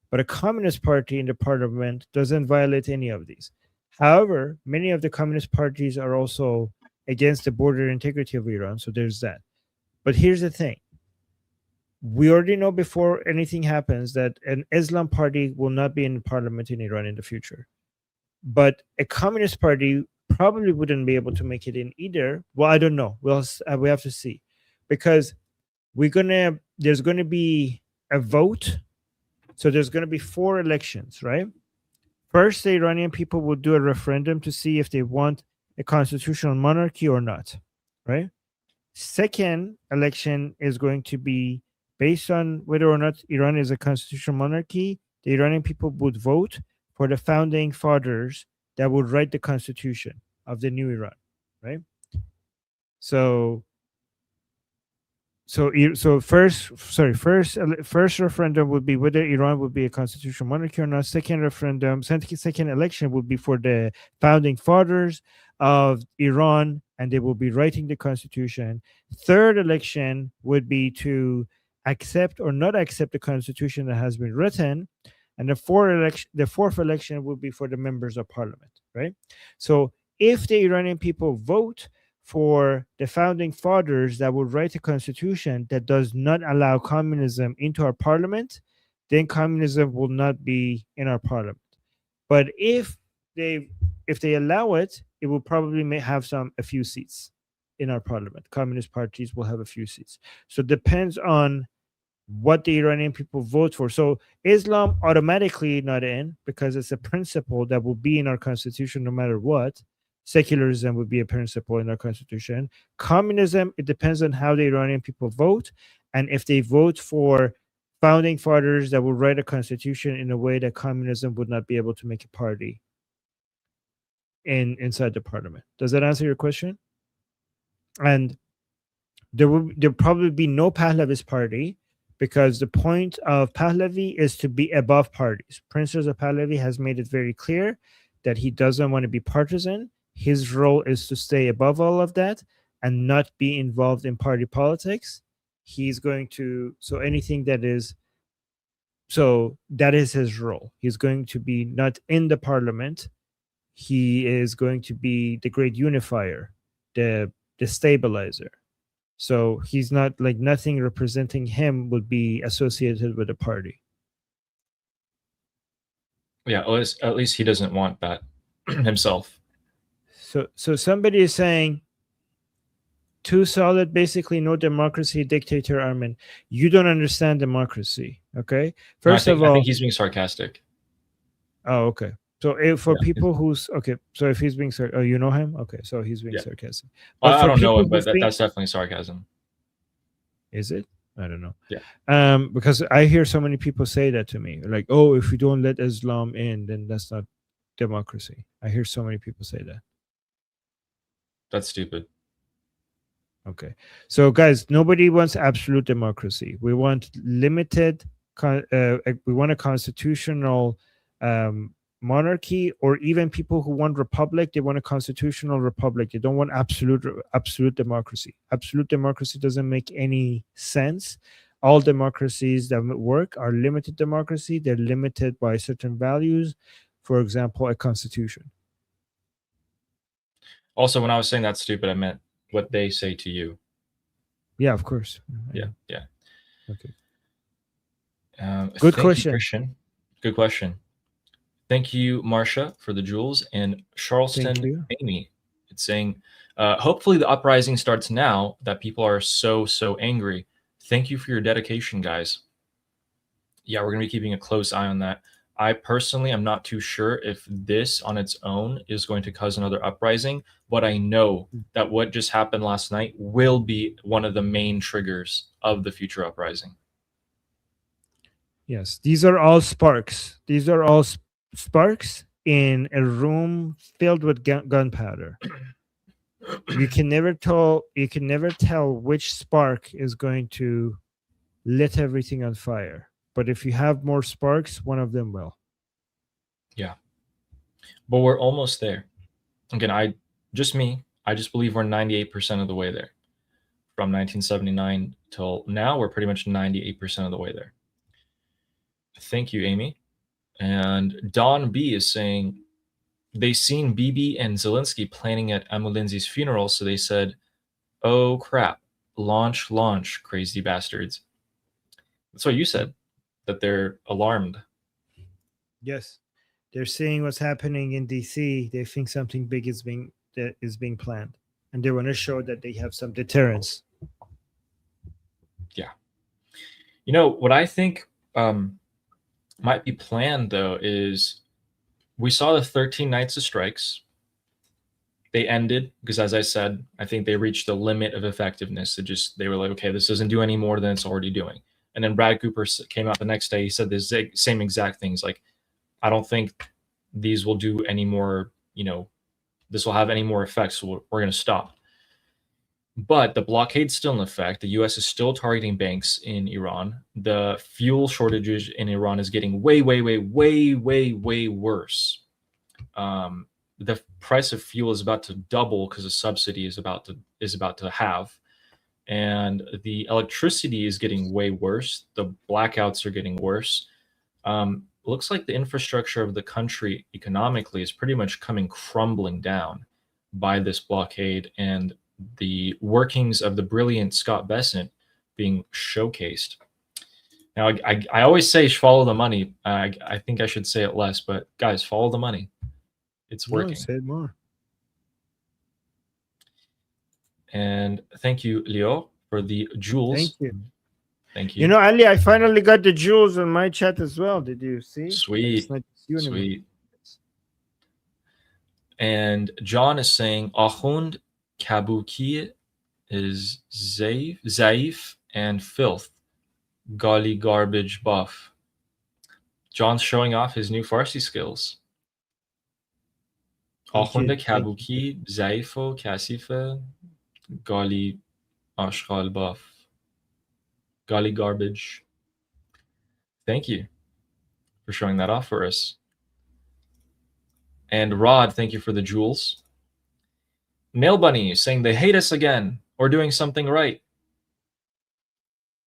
Speaker 1: but a communist party in the parliament doesn't violate any of these. However, many of the communist parties are also against the border integrity of Iran, so there's that. But here's the thing. We already know before anything happens that an Islam party will not be in the parliament in Iran in the future. But a communist party probably wouldn't be able to make it in either. Well, I don't know. We have to see, because there's gonna be a vote. So there's gonna be 4 elections, right? First, the Iranian people will do a referendum to see if they want a constitutional monarchy or not, right? Second election is going to be based on whether or not Iran is a constitutional monarchy. The Iranian people would vote for the founding fathers that would write the constitution of the new Iran, right? So first referendum would be whether Iran would be a constitutional monarchy or not. Second election would be for the founding fathers of Iran, and they will be writing the constitution. Third election would be to accept or not accept the constitution that has been written. And the fourth election will be for the members of parliament, right? So if the Iranian people vote for the founding fathers that would write a constitution that does not allow communism into our parliament, then communism will not be in our parliament. But if they allow it, it will probably have a few seats in our parliament. Communist parties will have a few seats. So it depends on what the Iranian people vote for. So Islam automatically not in, because it's a principle that will be in our constitution no matter what. Secularism would be a principle in our constitution. Communism, it depends on how the Iranian people vote, and if they vote for founding fathers that will write a constitution in a way that communism would not be able to make a party inside the parliament. Does that answer your question? And there'll probably be no Pahlavist party, because the point of Pahlavi is to be above parties. Princes of Pahlavi has made it very clear that he doesn't want to be partisan. His role is to stay above all of that and not be involved in party politics. He's going to, that is his role. He's going to be not in the parliament. He is going to be the great unifier, the stabilizer. So he's not, like, nothing representing him would be associated with a party.
Speaker 2: Yeah, at least he doesn't want that himself.
Speaker 1: So somebody is saying, too solid, basically no democracy, dictator, Armin. You don't understand democracy, okay? First of all,
Speaker 2: I think he's being sarcastic.
Speaker 1: Oh, okay. So people who's okay, so if he's being you know him, okay, so he's being sarcastic.
Speaker 2: Well, I don't know him, but that's definitely sarcasm.
Speaker 1: Is it? I don't know.
Speaker 2: Yeah.
Speaker 1: Because I hear so many people say that to me, like, "Oh, if we don't let Islam in, then that's not democracy." I hear so many people say that.
Speaker 2: That's stupid.
Speaker 1: Okay, so guys, nobody wants absolute democracy. We want limited. We want a constitutional monarchy, or even people who want republic, they want a constitutional republic. They don't want absolute democracy. Absolute democracy doesn't make any sense. All democracies that work are limited democracy. They're limited by certain values, for example, a constitution.
Speaker 2: Also, when I was saying that's stupid, I meant what they say to you.
Speaker 1: Yeah, of course.
Speaker 2: Yeah.
Speaker 1: Okay.
Speaker 2: Good
Speaker 1: question.
Speaker 2: Christian. Good question. Thank you, Marcia, for the jewels. And Charleston Amy, it's saying, hopefully the uprising starts now that people are so angry. Thank you for your dedication, guys. Yeah, we're going to be keeping a close eye on that. I personally am not too sure if this on its own is going to cause another uprising, but I know that what just happened last night will be one of the main triggers of the future uprising.
Speaker 1: Yes, these are all sparks. These are all sparks in a room filled with gunpowder. You can never tell. You can never tell which spark is going to lit everything on fire. But if you have more sparks, one of them will.
Speaker 2: Yeah, but we're almost there. Again, I just believe we're 98% of the way there. From 1979 till now, we're pretty much 98% of the way there. Thank you, Amy. And Don B is saying they seen Bibi and Zelensky planning at Emma Lindsay's funeral, so they said, "Oh crap, launch, crazy bastards." That's what you said, that they're alarmed.
Speaker 1: Yes, they're seeing what's happening in DC. They think something big is being planned, and they want to show that they have some deterrence.
Speaker 2: Yeah. You know what I think might be planned, though, is we saw the 13 nights of strikes. They ended because, as I said, I think they reached the limit of effectiveness. They were like, okay, this doesn't do any more than it's already doing. And then Brad Cooper came out the next day. He said the same exact things. Like, I don't think these will do any more, this will have any more effects. So we're going to stop. But the blockade's still in effect. The U.S. is still targeting banks in Iran. The fuel shortages in Iran is getting way worse. The price of fuel is about to double because the subsidy is about to halve, and the electricity is getting way worse. The blackouts are getting worse. Looks like the infrastructure of the country economically is pretty much coming crumbling down by this blockade and the workings of the brilliant Scott Bessent being showcased. Now, I always say follow the money. I think I should say it less, but guys, follow the money. It's working.
Speaker 1: No, say it more.
Speaker 2: And thank you, Leo, for the jewels. Thank you.
Speaker 1: Ali, I finally got the jewels on my chat as well. Did you see?
Speaker 2: Sweet. And John is saying Ahund Kabuki is Zaif and filth. Gali garbage buff. John's showing off his new Farsi skills. Ahund Kabuki Zaifo Kasife Gali Ashghal buff. Gali garbage. Thank you for showing that off for us. And Rod, thank you for the jewels. Nail Bunny saying they hate us again or doing something right.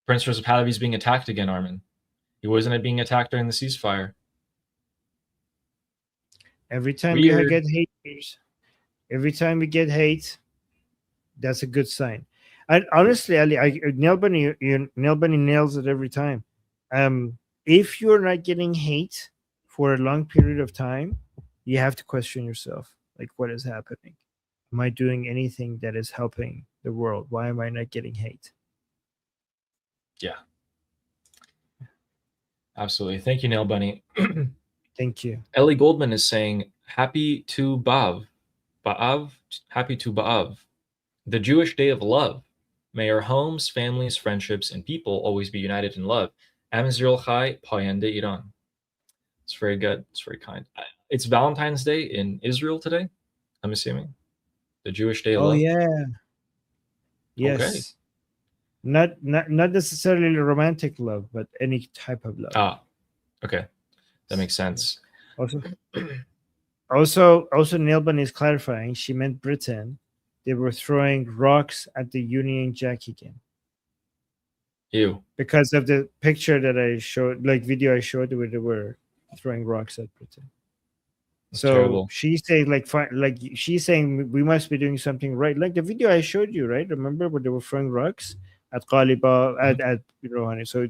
Speaker 2: Prince Joseph Pahlavi is being attacked again, Armin. He wasn't being attacked during the ceasefire.
Speaker 1: Every time you get haters, every time we get hate, that's a good sign. And honestly, Ali, Nail Bunny nails it every time. If you're not getting hate for a long period of time, you have to question yourself, like, what is happening? Am I doing anything that is helping the world? Why am I not getting hate?
Speaker 2: Yeah. Absolutely. Thank you, Nail Bunny.
Speaker 1: Thank you.
Speaker 2: Ellie Goldman is saying, happy to Ba'av. Happy to Ba'av. The Jewish Day of Love. May our homes, families, friendships, and people always be united in love. Am Israel Chai, Payende Iran. It's very good. It's very kind. It's Valentine's Day in Israel today, I'm assuming. The Jewish Day of
Speaker 1: Oh
Speaker 2: Love.
Speaker 1: yeah. Yes.
Speaker 2: Okay.
Speaker 1: Not necessarily romantic love, but any type of love.
Speaker 2: Ah, okay. That makes sense.
Speaker 1: Also, Nelban is clarifying. She meant Britain. They were throwing rocks at the Union Jack again.
Speaker 2: Ew.
Speaker 1: Because of the picture that I showed, like video I showed, where they were throwing rocks at Britain.
Speaker 2: That's
Speaker 1: So
Speaker 2: terrible.
Speaker 1: she's saying, she's saying we must be doing something right. Like the video I showed you, right? Remember where they were throwing rocks at Qaliba, at Rouhani. So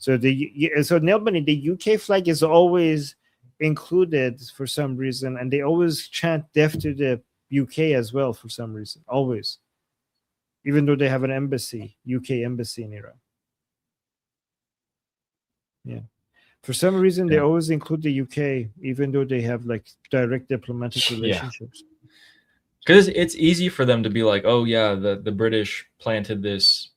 Speaker 1: Nelbani, the UK flag is always included for some reason, and they always chant death to the UK as well for some reason. Always, even though they have an embassy, UK embassy in Iran. Yeah. For some reason, they always include the UK, even though they have like direct diplomatic relationships.
Speaker 2: Because it's easy for them to be like, oh yeah, the British planted this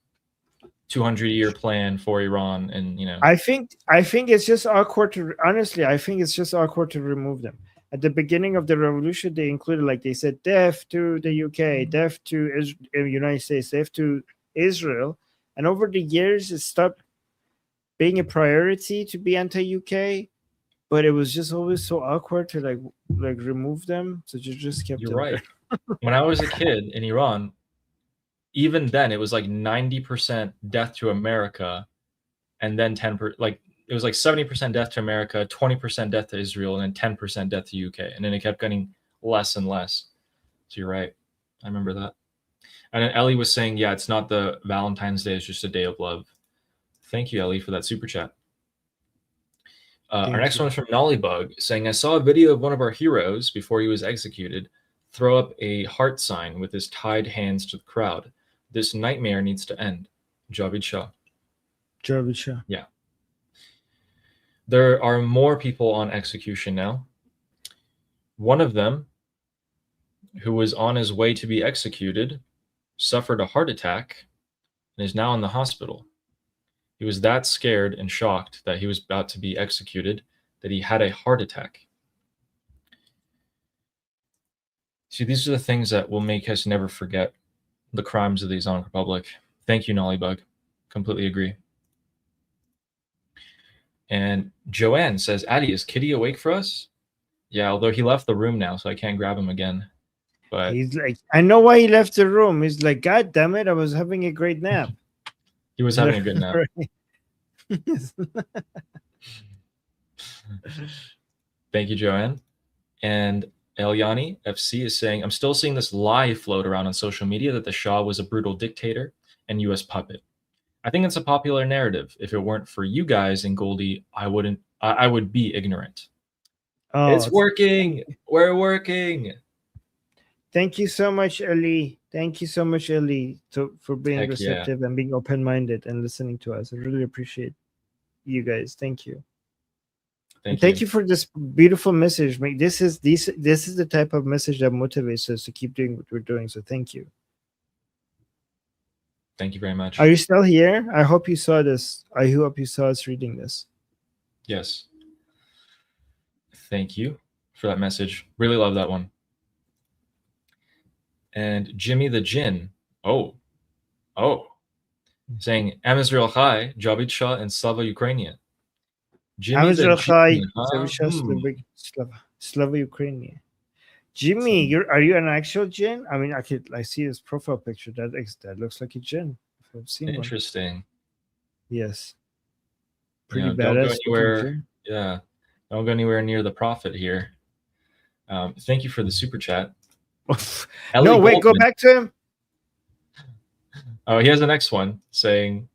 Speaker 2: 200-year plan for Iran, and
Speaker 1: I think it's just awkward to honestly. I think it's just awkward to remove them. At the beginning of the revolution, they included, like they said, death to the UK, death to United States, death to Israel, and over the years, it stopped being a priority to be anti-UK, but it was just always so awkward to like remove them. So you just kept.
Speaker 2: You're right. When I was a kid in Iran, even then it was like 90% death to America, and then 10%, like it was like 70% death to America, 20% death to Israel, and then 10% death to UK, and then it kept getting less and less. So you're right. I remember that. And then Ellie was saying, yeah, it's not the Valentine's Day; it's just a day of love. Thank you, Ellie, for that super chat. Our next one is from Nollybug, saying, I saw a video of one of our heroes before he was executed throw up a heart sign with his tied hands to the crowd. This nightmare needs to end. Javid Shah.
Speaker 1: Javid Shah.
Speaker 2: Yeah. There are more people on execution now. One of them, who was on his way to be executed, suffered a heart attack and is now in the hospital. He was that scared and shocked that he was about to be executed that he had a heart attack. See, these are the things that will make us never forget the crimes of the Islamic Republic. Thank you, Nollybug. Completely agree. And Joanne says, Addy, is Kitty awake for us? Yeah, although he left the room now, so I can't grab him again. But
Speaker 1: he's like, I know why he left the room. He's like, God damn it, I was having a great nap.
Speaker 2: He was having a good nap. Thank you, Joanne. And Eliani FC is saying, I'm still seeing this lie float around on social media that the Shah was a brutal dictator and US puppet. I think it's a popular narrative. If it weren't for you guys and Goldie, I would be ignorant. Oh, it's working. We're working.
Speaker 1: Thank you so much, Ali. Thank you so much, Ali, for being receptive and being open-minded and listening to us. I really appreciate you guys. Thank you. Thank you for this beautiful message. This is the type of message that motivates us to keep doing what we're doing. So thank you.
Speaker 2: Thank you very much.
Speaker 1: Are you still here? I hope you saw this. I hope you saw us reading this.
Speaker 2: Yes. Thank you for that message. Really love that one. And Jimmy the Jinn. Oh. Saying, Am Israel Chai, Javid Shah, and Slava Ukrainian.
Speaker 1: Jimmy the Jinn. Slava Ukrainian. Jimmy, are you an actual Jinn? I mean, I see his profile picture. That looks like a Jinn. I've seen
Speaker 2: Interesting.
Speaker 1: One. Yes. Pretty badass.
Speaker 2: Don't go anywhere. Yeah. Don't go anywhere near the prophet here. Thank you for the super chat.
Speaker 1: No, wait, go back to him.
Speaker 2: Oh, he has the next one saying.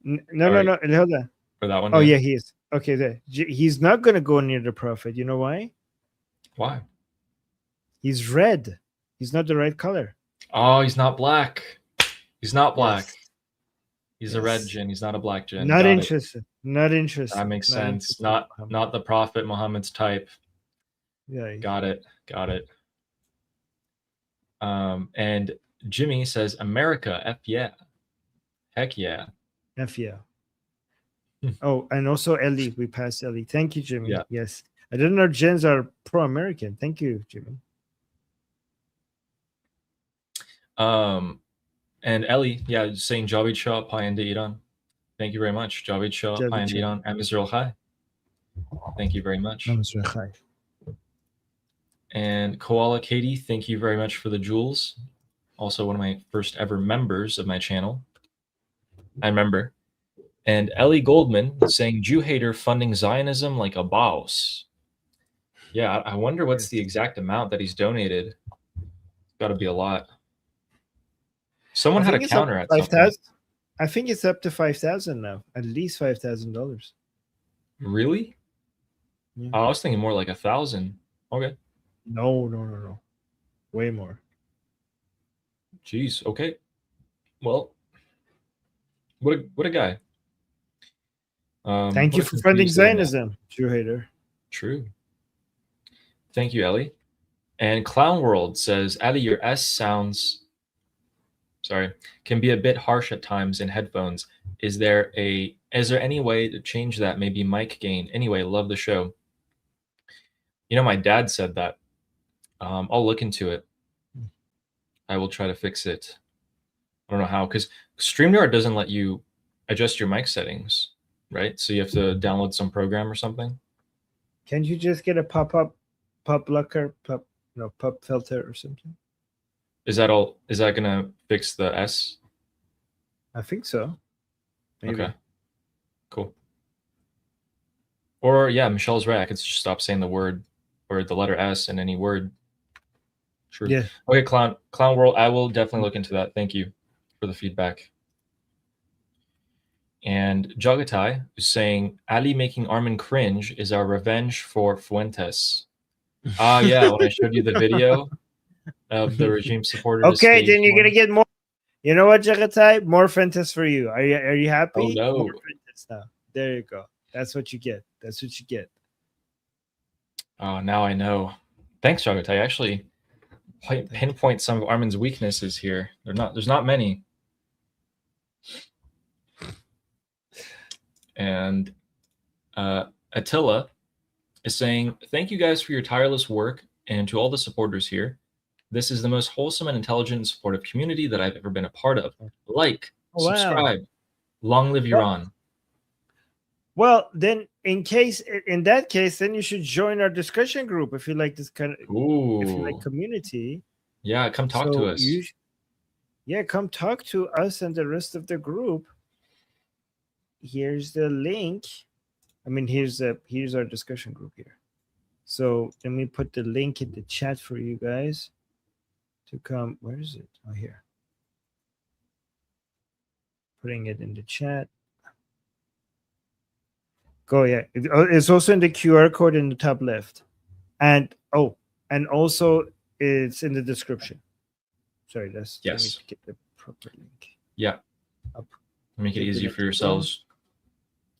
Speaker 1: No, hold on.
Speaker 2: For that one.
Speaker 1: Oh, yeah, he is. Okay, there. He's not going to go near the prophet. You know why?
Speaker 2: Why? He's
Speaker 1: red. He's not the right color.
Speaker 2: Oh, he's not black. He's not black. Yes. He's a red Jinn. He's not a black Jinn.
Speaker 1: Not interested. Not interested.
Speaker 2: That makes sense. Not the prophet Muhammad's type.
Speaker 1: Yeah.
Speaker 2: Got it. And Jimmy says, America, F yeah. Heck yeah.
Speaker 1: F yeah. Oh, and also Ellie. We passed Ellie. Thank you, Jimmy.
Speaker 2: Yeah.
Speaker 1: Yes. I didn't know gens are pro-American. Thank you, Jimmy.
Speaker 2: And Ellie, yeah, saying Javid Shah payende Iran. Thank you very much. Javid Shah payende Iran. Amizrul Khai. Thank you very much. And Koala Katie, thank you very much for the jewels. Also one of my first ever members of my channel. I remember. And Ellie Goldman saying Jew hater funding Zionism like a boss. Yeah, I wonder what's the exact amount that he's donated. It's got to be a lot. Someone had a counter at something.
Speaker 1: I think it's up to 5,000 now. At least $5,000.
Speaker 2: Really?
Speaker 1: Yeah.
Speaker 2: I was thinking more like 1,000. Okay.
Speaker 1: No. Way more.
Speaker 2: Jeez. Okay. Well, what a guy.
Speaker 1: Thank you for funding Zionism, Jew hater.
Speaker 2: True. Thank you, Ellie. And Clown World says, Ali, your S sounds, can be a bit harsh at times in headphones. Is there any way to change that? Maybe mic gain. Anyway, love the show. You know, my dad said that. I'll look into it. I will try to fix it. I don't know how, because StreamYard doesn't let you adjust your mic settings, right? So you have to download some program or something.
Speaker 1: Can't you just get a pop blocker, pop filter or something?
Speaker 2: Is that all? Is that gonna fix the S?
Speaker 1: I think so. Maybe.
Speaker 2: Okay. Cool. Or yeah, Michelle's right. I could just stop saying the word or the letter S in any word. True.
Speaker 1: Yeah.
Speaker 2: Okay, Clown World. I will definitely look into that. Thank you for the feedback. And Jagatai is saying Ali making Armin cringe is our revenge for Fuentes. Yeah, when I showed you the video of the regime supporter.
Speaker 1: Okay, then you're gonna get more. You know what, Jagatai? More Fuentes for you. Are you happy?
Speaker 2: Oh no.
Speaker 1: More Fuentes now. There you go. That's what you get. That's what you get.
Speaker 2: Oh, now I know. Thanks, Jagatai. Actually pinpoint some of Armin's weaknesses here. There's not many. And Attila is saying, thank you guys for your tireless work, and to all the supporters here. This is the most wholesome and intelligent and supportive community that I've ever been a part of. Like, subscribe. Long live Iran.
Speaker 1: Well, then in that case, then you should join our discussion group if you like this kind of if you like community.
Speaker 2: Yeah, come talk to us.
Speaker 1: Come talk to us and the rest of the group. Here's the link. I mean, here's our discussion group here. So let me put the link in the chat for you guys to come. Where is it? Oh, here. Putting it in the chat. Go, yeah. It's also in the QR code in the top left. And also it's in the description. Sorry, let me get the proper link.
Speaker 2: Yeah. Make it easy for yourselves.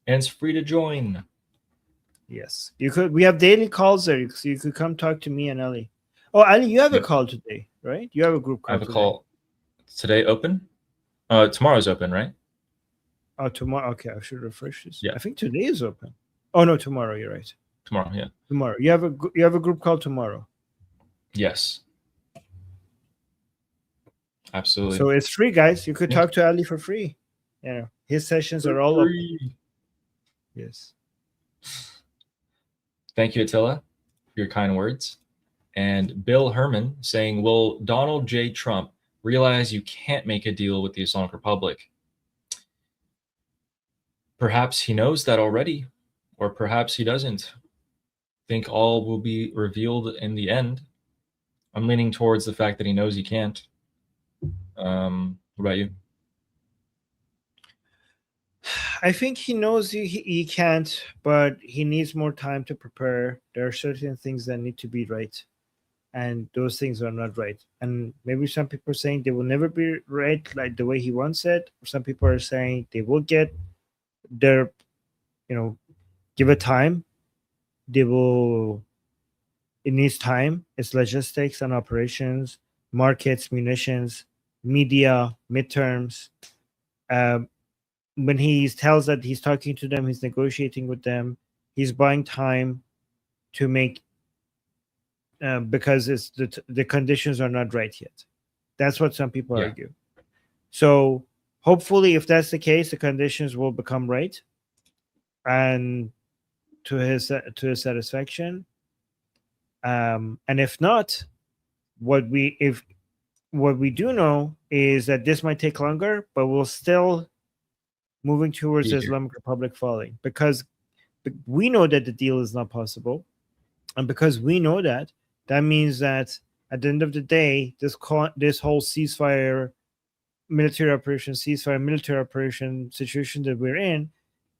Speaker 2: And it's free to join.
Speaker 1: Yes. We have daily calls there, so you could come talk to me and Ali. Oh, Ali, you have a call today, right? You have a group call.
Speaker 2: I have a call today open. Tomorrow's open, right?
Speaker 1: Oh, tomorrow. Okay, I should refresh this.
Speaker 2: Yeah.
Speaker 1: I think today is open. Oh no, tomorrow. You're right.
Speaker 2: Tomorrow, yeah.
Speaker 1: Tomorrow. You have a group call tomorrow.
Speaker 2: Yes. Absolutely.
Speaker 1: So it's free, guys. You could talk to Ali for free. Yeah, his sessions are all open. Yes.
Speaker 2: Thank you, Attila, for your kind words. And Bill Herman saying, will Donald J. Trump realize you can't make a deal with the Islamic Republic? Perhaps he knows that already, or perhaps he doesn't. Think all will be revealed in the end. I'm leaning towards the fact that he knows he can't. What about you?
Speaker 1: I think he knows he can't, but he needs more time to prepare. There are certain things that need to be right, and those things are not right. And maybe some people are saying they will never be right like the way he wants it. Some people are saying they will get their, give it time. It needs time. It's logistics and operations, markets, munitions, media, midterms. when he tells that he's talking to them, he's negotiating with them, he's buying time to make because it's the conditions are not right yet. That's what some people argue. So hopefully, if that's the case, the conditions will become right, and to his satisfaction. And if not, what we do know is that this might take longer, but we'll still moving towards the Islamic Republic falling, because we know that the deal is not possible, and because we know that, that means that at the end of the day, this whole ceasefire military operation situation that we're in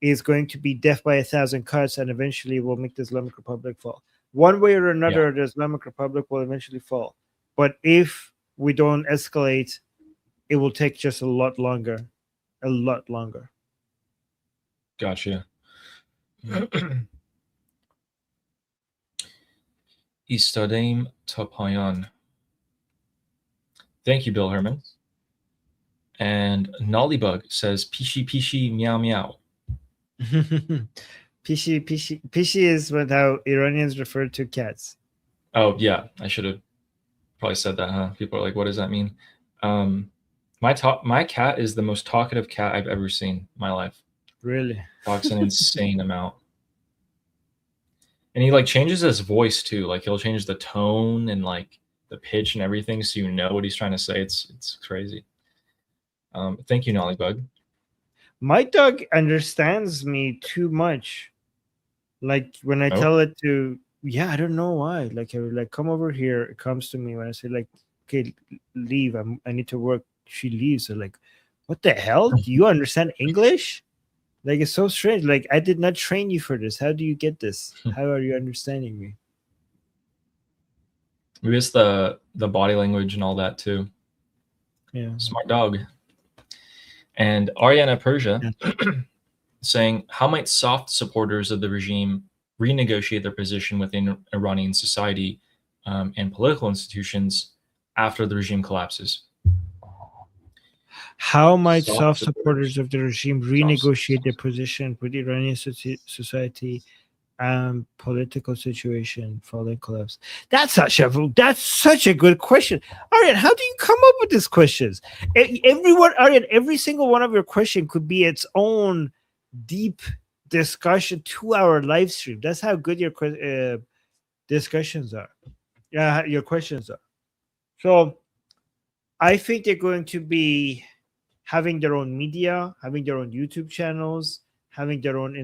Speaker 1: is going to be death by 1,000 cuts, and eventually will make the Islamic Republic fall. One way or another, the Islamic Republic will eventually fall. But if we don't escalate, it will take just a lot longer. A lot longer.
Speaker 2: Gotcha. Istadem Tapayan. Thank you, Bill Herman. And Nollybug says, Pishi Pishi Meow Meow.
Speaker 1: Pishi is what how Iranians refer to cats.
Speaker 2: Oh, yeah. I should have probably said that, huh? People are like, what does that mean? My cat is the most talkative cat I've ever seen in my life.
Speaker 1: Really?
Speaker 2: Talks an insane amount. And he like changes his voice too. Like he'll change the tone and like the pitch and everything, so you know what he's trying to say. It's crazy. Thank you, Nollybug.
Speaker 1: My dog understands me too much. Like when I tell it to, I don't know why. Like I would like come over here. It comes to me when I say like, okay, leave. I need to work. She leaves. So like, what the hell? Do you understand English? Like it's so strange. Like I did not train you for this. How do you get this? How are you understanding me?
Speaker 2: Maybe it's the body language and all that too.
Speaker 1: Yeah.
Speaker 2: Smart dog. And Ariana Persia saying, how might soft supporters of the regime renegotiate their position within Iranian society and political institutions after the regime collapses?
Speaker 1: How might soft supporters of the regime renegotiate their position with Iranian society and political situation following collapse? That's such a good question. Aryan, how do you come up with these questions? Every single one of your questions could be its own deep discussion, 2-hour live stream. That's how good your discussions are. Yeah, your questions are. So I think they're going to be having their own media, having their own YouTube channels, having their own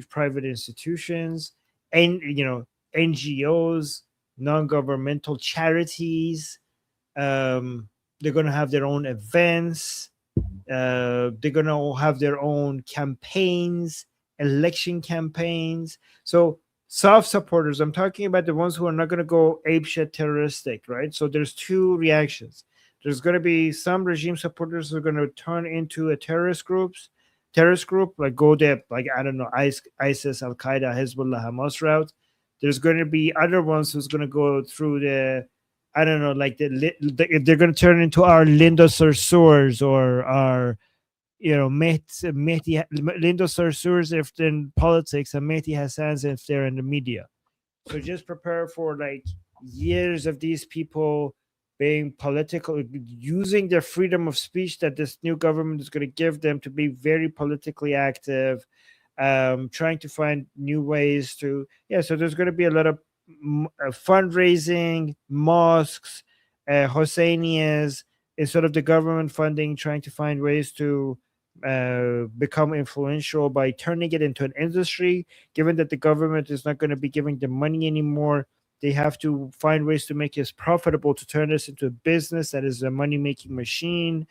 Speaker 1: private institutions, and NGOs, non-governmental charities. They're going to have their own events. They're going to have their own campaigns, election campaigns. So soft supporters, I'm talking about the ones who are not going to go apeshit terroristic, right? So there's two reactions. There's going to be some regime supporters who are going to turn into a terrorist group, like go there, like, I don't know, ISIS, Al-Qaeda, Hezbollah, Hamas route. There's going to be other ones who's going to go through the, I don't know, like they're going to turn into our Linda Sarsours or our, Linda Sarsours if they're in politics and Mehdi Hassans if they're in the media. So just prepare for like years of these people being political, using their freedom of speech that this new government is going to give them to be very politically active, trying to find new ways to, so there's going to be a lot of fundraising, mosques, Hosseinias, instead of the government funding, trying to find ways to become influential by turning it into an industry. Given that the government is not going to be giving them money anymore, they have to find ways to make it profitable, to turn this into a business that is a money-making machine.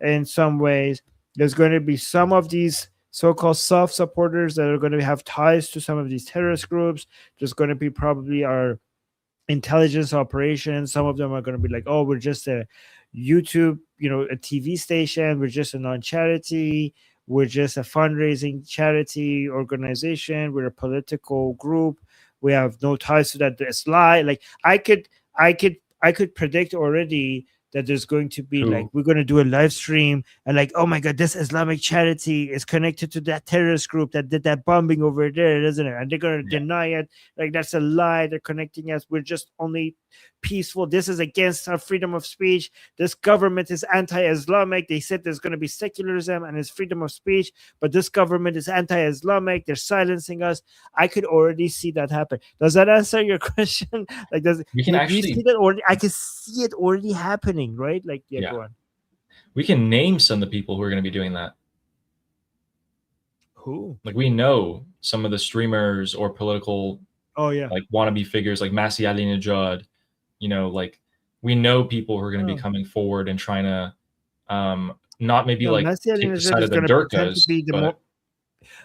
Speaker 1: In some ways, there's going to be some of these so-called soft supporters that are going to have ties to some of these terrorist groups. There's going to be probably our intelligence operations. Some of them are going to be like, oh, we're just a YouTube, a TV station. We're just a non-charity. We're just a fundraising charity organization. We're a political group. We have no ties to that. It's lie. Like I could predict already that there's going to be
Speaker 2: Who-
Speaker 1: like, we're going to do a live stream and like, oh my God, this Islamic charity is connected to that terrorist group that did that bombing over there, isn't it? And they're going to deny it. Like, that's a lie. They're connecting us. We're just only peaceful. This is against our freedom of speech. This government is anti-Islamic. They said there's going to be secularism and it's freedom of speech, but this government is anti-Islamic. They're silencing us. I could already see that happen. Does that answer your question? Like, does
Speaker 2: We can
Speaker 1: do
Speaker 2: actually-
Speaker 1: you see that already? I can see it already happening, right? Like,
Speaker 2: Yeah.
Speaker 1: go on.
Speaker 2: We can name some of the people who are going to be doing that.
Speaker 1: Who?
Speaker 2: Like, we know some of the streamers or political
Speaker 1: Oh yeah.
Speaker 2: like wannabe figures like Masih Alinejad. You know, like, we know people who are going to be
Speaker 1: Oh.
Speaker 2: coming forward and trying to not maybe
Speaker 1: No,
Speaker 2: like
Speaker 1: Masih
Speaker 2: take the
Speaker 1: Alinejad
Speaker 2: side
Speaker 1: is
Speaker 2: of the
Speaker 1: gonna pretend to
Speaker 2: Durkas,
Speaker 1: be the
Speaker 2: but
Speaker 1: more.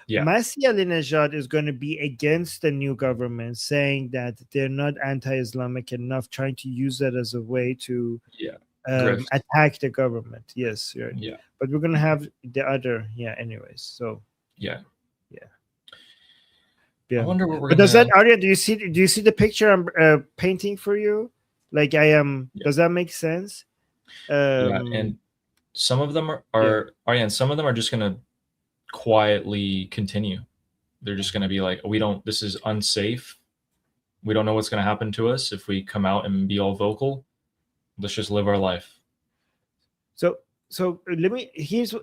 Speaker 2: yeah.
Speaker 1: Masih Alinejad is going to be against the new government, saying that they're not anti-Islamic enough, trying to use that as a way to
Speaker 2: Yeah. Grift.
Speaker 1: attack the government. Yes, right.
Speaker 2: Yeah.
Speaker 1: But we're going to have the other. Yeah. Anyways, so
Speaker 2: Yeah.
Speaker 1: yeah.
Speaker 2: I wonder what we're
Speaker 1: But
Speaker 2: going
Speaker 1: does that, Arya? Do you see the picture I'm painting for you? Like, I am.
Speaker 2: Yeah.
Speaker 1: Does that make sense?
Speaker 2: Yeah, and some of them are and some of them are just going to quietly continue. They're just going to be like, this is unsafe. We don't know what's going to happen to us if we come out and be all vocal. Let's just live our life.
Speaker 1: So here's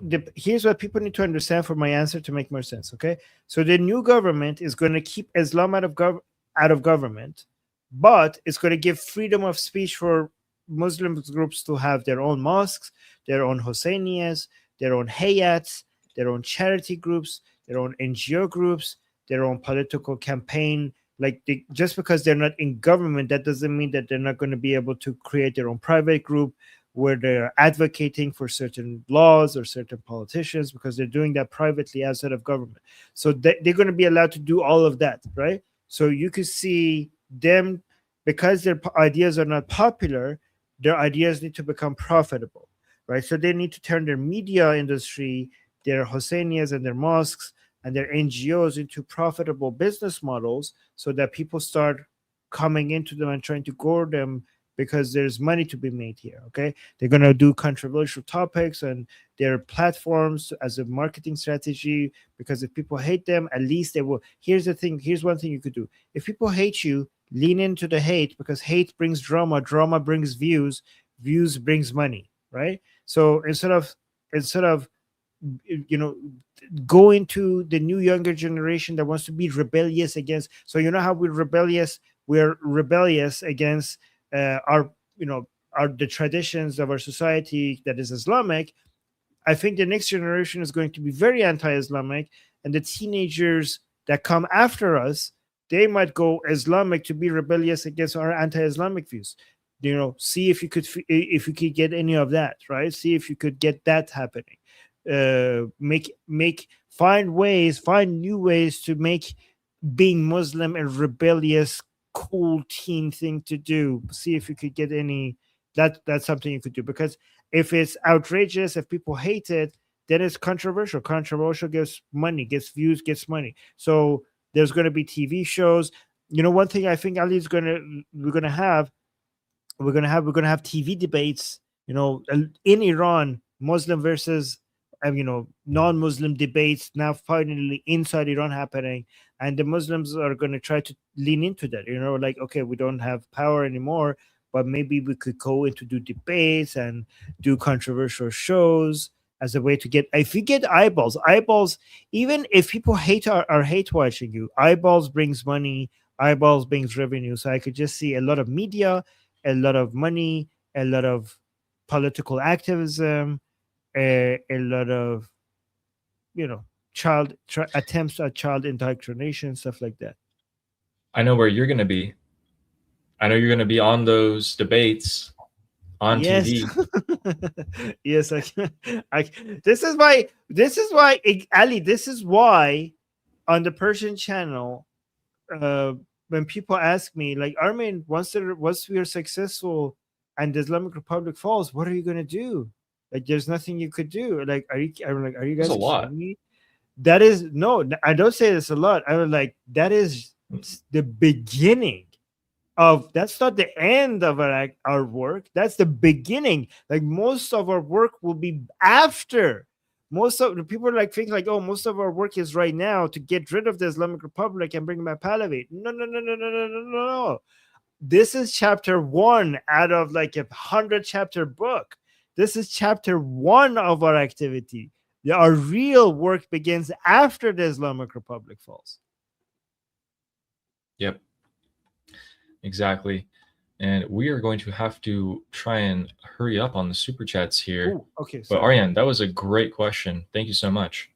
Speaker 1: what people need to understand for my answer to make more sense. Okay, so the new government is going to keep Islam out of government, but it's going to give freedom of speech for Muslim groups to have their own mosques, their own Husseinias, their own hayats, their own charity groups, their own NGO groups, their own political campaign. Like, just because they're not in government, that doesn't mean that they're not going to be able to create their own private group where they're advocating for certain laws or certain politicians, because they're doing that privately outside of government. So they're going to be allowed to do all of that, right? So you could see them, because their ideas are not popular, their ideas need to become profitable, right? So they need to turn their media industry, their Husseinias and their mosques and their NGOs into profitable business models, so that people start coming into them and trying to gore them, because there's money to be made here. Okay, they're going to do controversial topics and their platforms as a marketing strategy, because if people hate them, at least they will. Here's the thing. Here's one thing you could do. If people hate you, lean into the hate, because hate brings drama. Drama brings views. Views brings money, right? So instead of go into the new younger generation that wants to be rebellious against. So you know how we're rebellious against the traditions of our society that is Islamic. I think the next generation is going to be very anti-Islamic, and the teenagers that come after us, they might go Islamic to be rebellious against our anti-Islamic views. See if you could get any of that, right? See if you could get that happening. Find new ways to make being Muslim a rebellious, cool teen thing to do. See if you could get any. That's something you could do, because if it's outrageous, if people hate it, then it's controversial. Controversial gets money, gets views, gets money. So there's going to be TV shows. One thing I think we're going to have TV debates. In Iran, Muslim versus non-Muslim debates now finally inside Iran happening, and the Muslims are going to try to lean into that. Like, okay, we don't have power anymore, but maybe we could go into do debates and do controversial shows as a way to get. If you get eyeballs, even if people are hate watching you, eyeballs brings money, eyeballs brings revenue. So I could just see a lot of media, a lot of money, a lot of political activism, a lot of attempts at child indoctrination, stuff like that.
Speaker 2: I know where you're going to be. I know you're going to be on those debates on TV.
Speaker 1: Yes, this is why Ali, this is why on the Persian channel, when people ask me, like, Armin, once we are successful and the Islamic Republic falls, what are you going to do? Like, there's nothing you could do. Like, are you guys
Speaker 2: That's a lot.
Speaker 1: me? That is, no, I don't say this a lot. I was like, that is the beginning that's not the end of our work. That's the beginning. Like most of our work will be after. Most of the people think like, oh, most of our work is right now to get rid of the Islamic Republic and bring back Pahlavi. No. This is chapter 1 out of like a 100-chapter book. This is chapter 1 of our activity. Our real work begins after the Islamic Republic falls.
Speaker 2: Yep. Exactly. And we are going to have to try and hurry up on the super chats here.
Speaker 1: Ooh, okay.
Speaker 2: But Aryan, that was a great question. Thank you so much.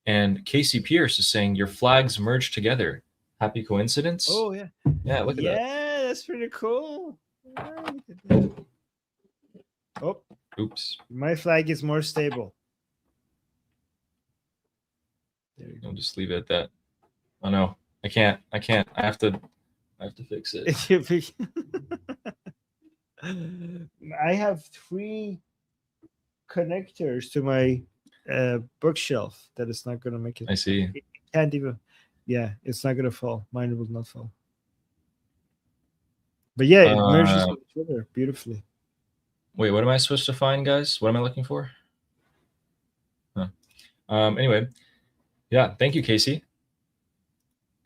Speaker 2: And Casey Pierce is saying your flags merged together. Happy coincidence?
Speaker 1: Oh yeah.
Speaker 2: Yeah, look at that.
Speaker 1: Yeah, that's pretty cool. Oh,
Speaker 2: oops.
Speaker 1: My flag is more stable.
Speaker 2: There you go. I'll just leave it at that. Oh no, I can't. I have to fix it.
Speaker 1: I have 3 connectors to my bookshelf that is not going to make it.
Speaker 2: I see.
Speaker 1: It can't even. Yeah, it's not going to fall. Mine will not fall. But yeah, it merges with each other beautifully.
Speaker 2: Wait, what am I supposed to find, guys? What am I looking for? Huh. Anyway, yeah, thank you, Casey.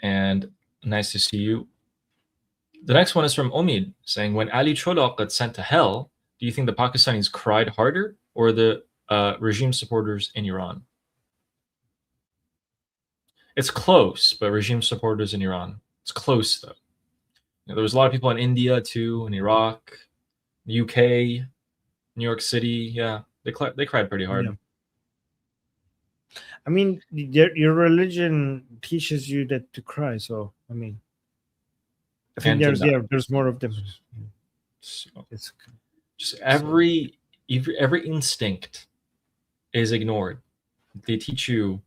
Speaker 2: And nice to see you. The next one is from Omid saying, when Ali Cholak got sent to hell, do you think the Pakistanis cried harder or the regime supporters in Iran? It's close, but regime supporters in Iran. It's close, though. There was a lot of people in India, too, in Iraq, the UK, New York City. Yeah, they cried pretty hard.
Speaker 1: Yeah. I mean, your religion teaches you that to cry. So, I mean, I think there's more of them.
Speaker 2: So, it's just every instinct is ignored. They teach you.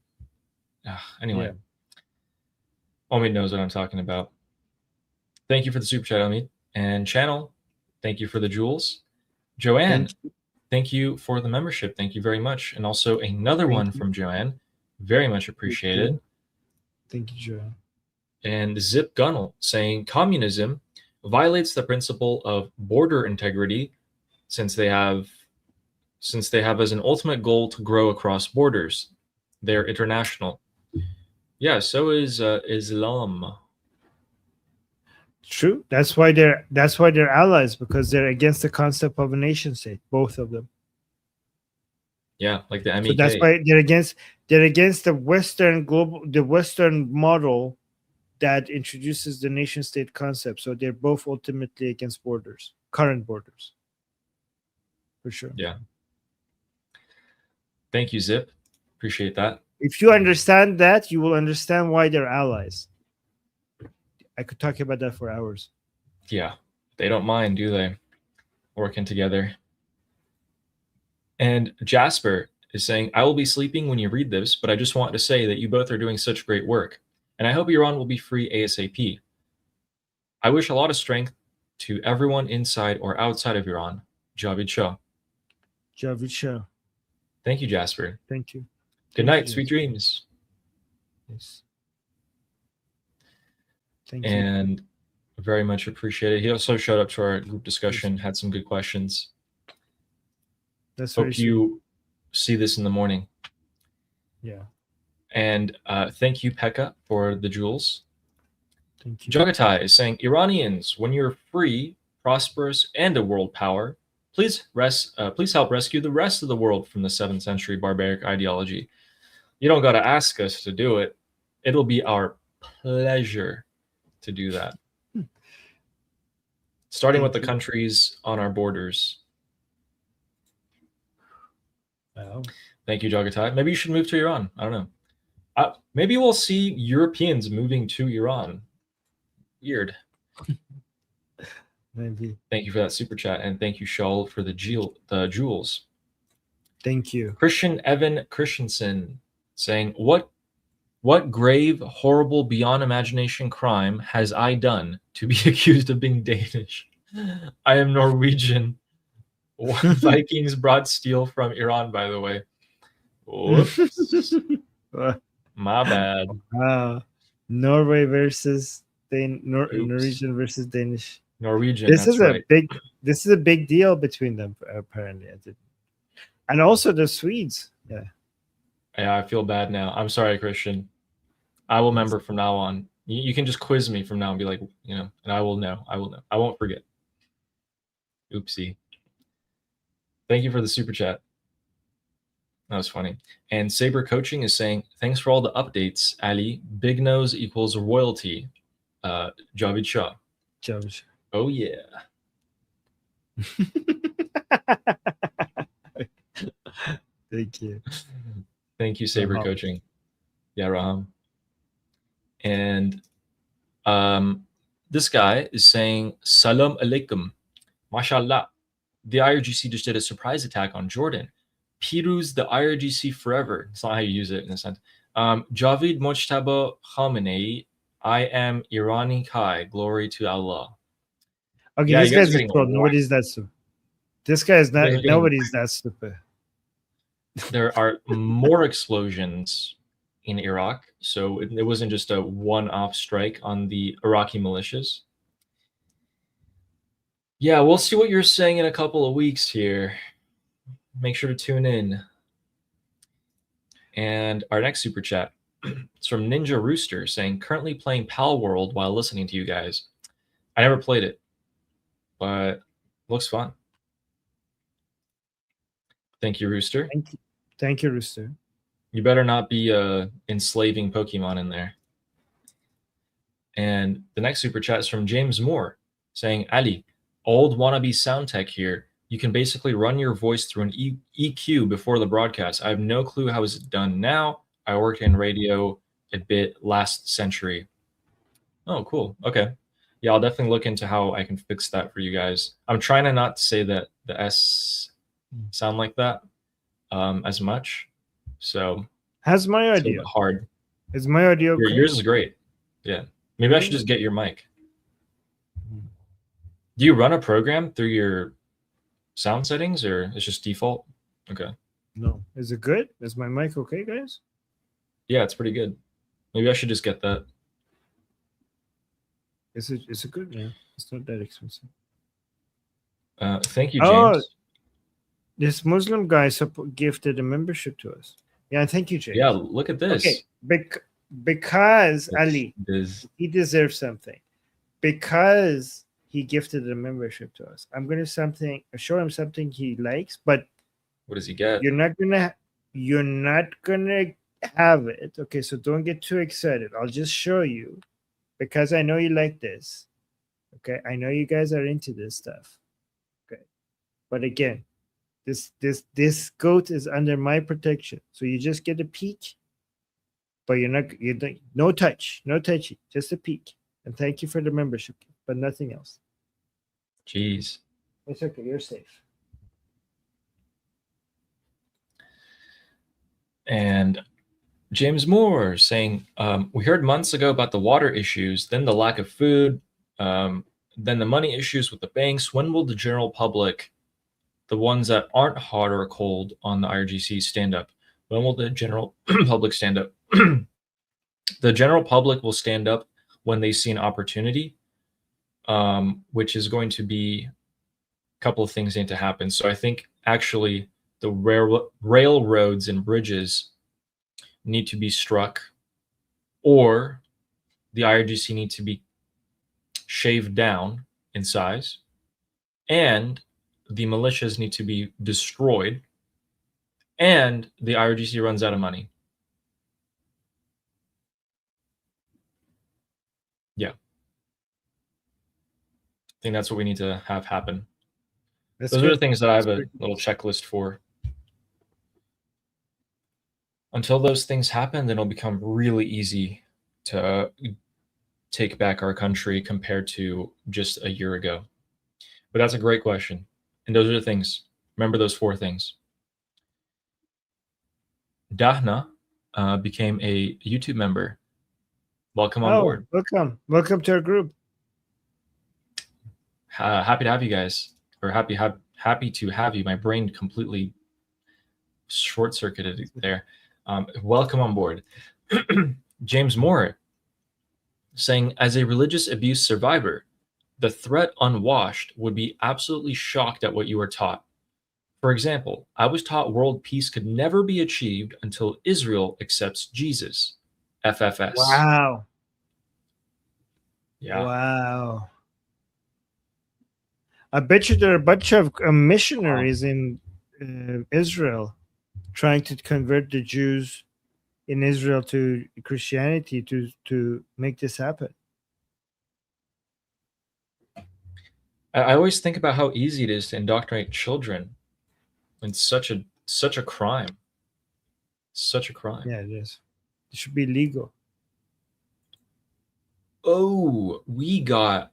Speaker 2: Anyway, yeah. Omid knows what I'm talking about. Thank you for the super chat, Omid. And Channel, thank you for the jewels. Joanne, thank you for the membership. Thank you very much. And also another one from Joanne. Very much appreciated.
Speaker 1: Thank you, Joanne.
Speaker 2: And Zip Gunnel saying communism violates the principle of border integrity since they have as an ultimate goal to grow across borders. They're international. Yeah, so is Islam.
Speaker 1: True. That's why they're allies, because they're against the concept of a nation state, both of them.
Speaker 2: Yeah, like the MEK.
Speaker 1: So that's why they're against the Western model that introduces the nation state concept. So they're both ultimately against borders, current borders. For sure.
Speaker 2: Yeah. Thank you, Zip. Appreciate that.
Speaker 1: If you understand that, you will understand why they're allies. I could talk about that for hours.
Speaker 2: Yeah, they don't mind, do they? Working together. And Jasper is saying, I will be sleeping when you read this, but I just want to say that you both are doing such great work. And I hope Iran will be free ASAP. I wish a lot of strength to everyone inside or outside of Iran. Javid Shah.
Speaker 1: Javid Shah.
Speaker 2: Thank you, Jasper.
Speaker 1: Thank you.
Speaker 2: Good night. Sweet dreams.
Speaker 1: Yes. Thank you.
Speaker 2: And very much appreciated. He also showed up to our group discussion, had some good questions.
Speaker 1: That's
Speaker 2: Hope you see this in the morning.
Speaker 1: Yeah.
Speaker 2: And thank you, Pekka, for the jewels.
Speaker 1: Thank you.
Speaker 2: Jagatai is saying, Iranians, when you're free, prosperous, and a world power, please help rescue the rest of the world from the 7th century barbaric ideology. You don't got to ask us to do it. It'll be our pleasure to do that. Starting with the countries on our borders.
Speaker 1: Wow.
Speaker 2: Thank you, Jagatai. Maybe you should move to Iran. I don't know. Maybe we'll see Europeans moving to Iran. Weird.
Speaker 1: Maybe.
Speaker 2: Thank you for that super chat, and thank you, Shaul, for the jewels.
Speaker 1: Thank you.
Speaker 2: Christian Evan Christensen saying, What grave, horrible, beyond imagination crime has I done to be accused of being Danish? I am Norwegian. Vikings brought steel from Iran, by the way. Whoops. My bad.
Speaker 1: Norway versus Norwegian versus Danish.
Speaker 2: Norwegian.
Speaker 1: This
Speaker 2: that's
Speaker 1: is
Speaker 2: right.
Speaker 1: This is a big deal between them, apparently. And also the Swedes. Yeah.
Speaker 2: Yeah, I feel bad now. I'm sorry, Christian. I will remember from now on. You can just quiz me from now and be like, and I will know. I will know. I won't forget. Oopsie. Thank you for the super chat. That was funny. And Saber Coaching is saying, thanks for all the updates, Ali. Big nose equals royalty. Javid Shah.
Speaker 1: Javid Shah.
Speaker 2: Oh, yeah.
Speaker 1: Thank you.
Speaker 2: Thank you, Saber
Speaker 1: Raham.
Speaker 2: Coaching. Yeah, Raham. And this guy is saying, Salam alaikum. Mashallah. The IRGC just did a surprise attack on Jordan. Piruz the IRGC forever. It's not how you use it in a sense. Javid Mojtaba Khamenei. I am Irani Kai. Glory to Allah.
Speaker 1: Okay,
Speaker 2: Yeah,
Speaker 1: this
Speaker 2: you guys
Speaker 1: guy's
Speaker 2: are
Speaker 1: a
Speaker 2: getting
Speaker 1: troll. Nobody's that stupid. This guy is not.
Speaker 2: You guys are getting-
Speaker 1: Nobody's that stupid.
Speaker 2: There are more explosions in Iraq, so it wasn't just a one-off strike on the Iraqi militias. Yeah, we'll see what you're saying in a couple of weeks here. Make sure to tune in. And our next super chat is from Ninja Rooster saying, currently playing Pal World while listening to you guys. I never played it, but looks fun. Thank you, Rooster.
Speaker 1: Thank you, Rooster.
Speaker 2: You better not be enslaving Pokemon in there. And the next super chat is from James Moore saying, Ali, old wannabe sound tech here. You can basically run your voice through an EQ before the broadcast. I have no clue how it's done now. I worked in radio a bit last century. Oh, cool. Okay. Yeah, I'll definitely look into how I can fix that for you guys. I'm trying to not say that the S sound like that as much. So
Speaker 1: how's my
Speaker 2: it's a
Speaker 1: audio?
Speaker 2: little bit hard.
Speaker 1: Is my audio clear?
Speaker 2: Yours is great. Yeah. Maybe I should just get your mic. Do you run a program through your sound settings or it's just default? Okay.
Speaker 1: No. Is it good? Is my mic okay, guys?
Speaker 2: Yeah, it's pretty good. Maybe I should just get that.
Speaker 1: Is it good? Yeah. It's not that expensive.
Speaker 2: Thank you, James.
Speaker 1: Oh, this Muslim guy gifted a membership to us. Yeah, thank you, James.
Speaker 2: Yeah, look at this.
Speaker 1: Okay, because Ali,
Speaker 2: He
Speaker 1: deserves something. Because he gifted a membership to us, I'm gonna show him something he likes. But
Speaker 2: what does he get?
Speaker 1: You're not gonna have it. Okay, so don't get too excited. I'll just show you because I know you like this. Okay, I know you guys are into this stuff. Okay, but again, this goat is under my protection, so you just get a peek. But no touchy, just a peek. And thank you for the membership, but nothing else.
Speaker 2: Jeez.
Speaker 1: It's okay. You're safe.
Speaker 2: And James Moore saying, we heard months ago about the water issues, then the lack of food, then the money issues with the banks. When will the general public, the ones that aren't hot or cold on the IRGC, stand up? When will the general public stand up? The general public will stand up when they see an opportunity, which is going to be a couple of things need to happen. So I think actually the railroads and bridges need to be struck, or the IRGC need to be shaved down in size, and the militias need to be destroyed, and the IRGC runs out of money. Yeah. I think that's what we need to have happen. Those are the things that I have a little checklist for. Until those things happen, then it'll become really easy to take back our country compared to just a year ago. But that's a great question. And those are the things. Remember those 4 things. Dahna became a YouTube member. Welcome on board.
Speaker 1: Welcome to our group.
Speaker 2: Happy to have you guys, or happy to have you. My brain completely short-circuited there. Welcome on board. James Moore saying, as a religious abuse survivor, the threat unwashed would be absolutely shocked at what you were taught. For example, I was taught world peace could never be achieved until Israel accepts Jesus. FFS.
Speaker 1: Wow.
Speaker 2: Yeah.
Speaker 1: Wow. I bet you there are a bunch of missionaries in Israel trying to convert the Jews in Israel to Christianity to make this happen.
Speaker 2: I always think about how easy it is to indoctrinate children. It's such a crime. Such a crime.
Speaker 1: Yeah, it is. It should be legal.
Speaker 2: Oh, we got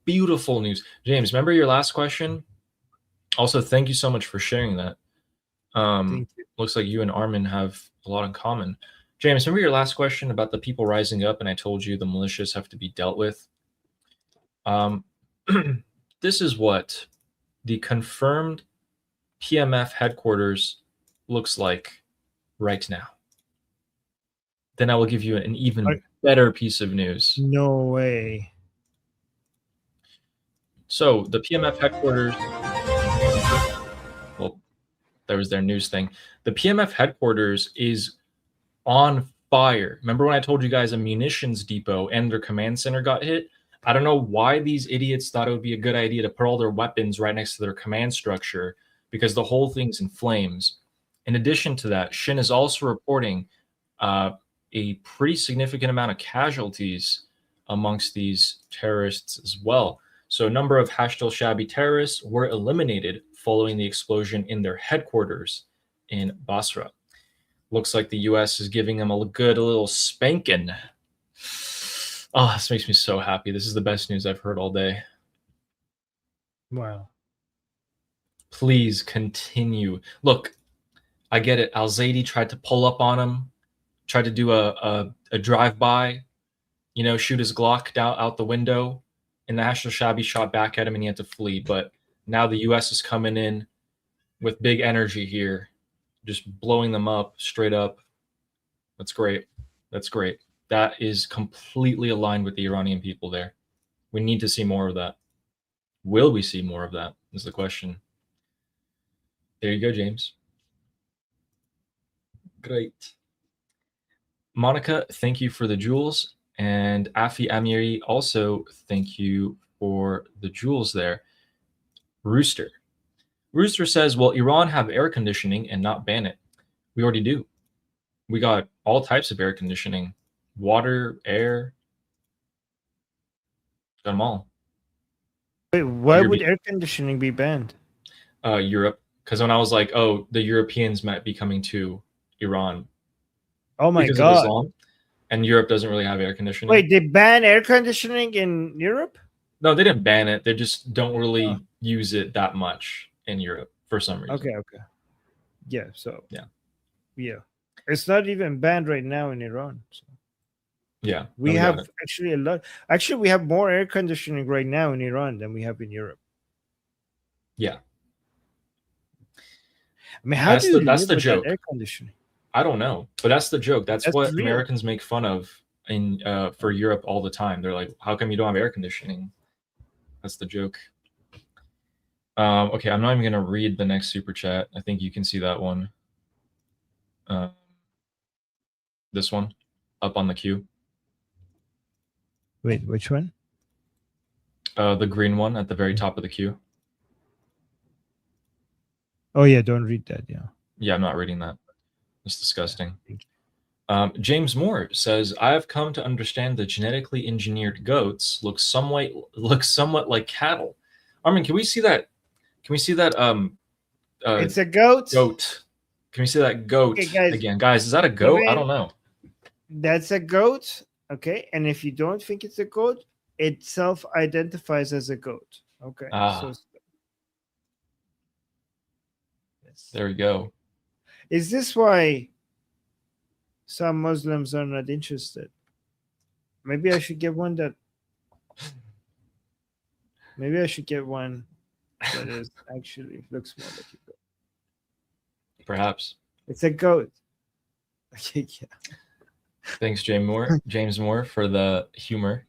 Speaker 2: beautiful news. James, remember your last question? Also, thank you so much for sharing that.
Speaker 1: Thank you.
Speaker 2: Looks like you and Armin have a lot in common. James, remember your last question about the people rising up, and I told you the militias have to be dealt with? This is what the confirmed PMF headquarters looks like right now. Then I will give you an even better piece of news.
Speaker 1: No way.
Speaker 2: So the PMF headquarters, well, there was their news thing. The PMF headquarters is on fire. Remember when I told you guys a munitions depot and their command center got hit? I don't know why these idiots thought it would be a good idea to put all their weapons right next to their command structure, because the whole thing's in flames. In addition to that, Shin is also reporting a pretty significant amount of casualties amongst these terrorists as well. So a number of Hashtel Shabi terrorists were eliminated following the explosion in their headquarters in Basra. Looks like the U.S. is giving them a good little spanking. Oh, this makes me so happy. This is the best news I've heard all day.
Speaker 1: Wow.
Speaker 2: Please continue. Look, I get it. Al-Zaidi tried to pull up on him, tried to do a drive-by, shoot his Glock down out the window, and the Hashtel Shabi shot back at him and he had to flee. But now the U.S. is coming in with big energy here, just blowing them up straight up. That's great. That's great. That is completely aligned with the Iranian people there. We need to see more of that. Will we see more of that is the question. There you go, James. Great. Monica, thank you for the jewels. And Afi Amiri, also thank you for the jewels there. Rooster says, well, Iran have air conditioning and not ban it. We already do. We got all types of air conditioning. Water, air. Got them all.
Speaker 1: Wait, why would air conditioning be banned?
Speaker 2: Europe. Because when I was like, oh, the Europeans might be coming to Iran.
Speaker 1: Oh my
Speaker 2: because
Speaker 1: God.
Speaker 2: Of Islam, and Europe doesn't really have air conditioning.
Speaker 1: Wait, they ban air conditioning in Europe?
Speaker 2: No, they didn't ban it. They just don't really use it that much in Europe for some reason.
Speaker 1: Okay. Yeah, so.
Speaker 2: Yeah.
Speaker 1: It's not even banned right now in Iran. So.
Speaker 2: Yeah.
Speaker 1: We have actually a lot. Actually, we have more air conditioning right now in Iran than we have in Europe.
Speaker 2: Yeah.
Speaker 1: I mean, how do you
Speaker 2: that's the joke.
Speaker 1: Air conditioning?
Speaker 2: I don't know, but that's the joke. That's what real. Americans make fun of in for Europe all the time. They're like, "How come you don't have air conditioning?" That's the joke. Okay, I'm not even gonna read the next super chat. I think you can see that one. This one, up on the queue.
Speaker 1: Wait, which one?
Speaker 2: The green one at the very top of the queue.
Speaker 1: Oh yeah, don't read that.
Speaker 2: Yeah, I'm not reading that. It's disgusting. James Moore says, I have come to understand that genetically engineered goats look somewhat like cattle. Armin, can we see that? Can we see that?
Speaker 1: It's a goat.
Speaker 2: Goat. Can we see that goat again? Guys, is that a goat? I don't know.
Speaker 1: That's a goat. Okay. And if you don't think it's a goat, it self-identifies as a goat. Okay. So
Speaker 2: there we go.
Speaker 1: Is this why some Muslims are not interested? Maybe I should get one that. Maybe I should get one that is actually looks more like a goat.
Speaker 2: Perhaps.
Speaker 1: It's a goat. Okay, yeah.
Speaker 2: Thanks, James Moore, for the humor,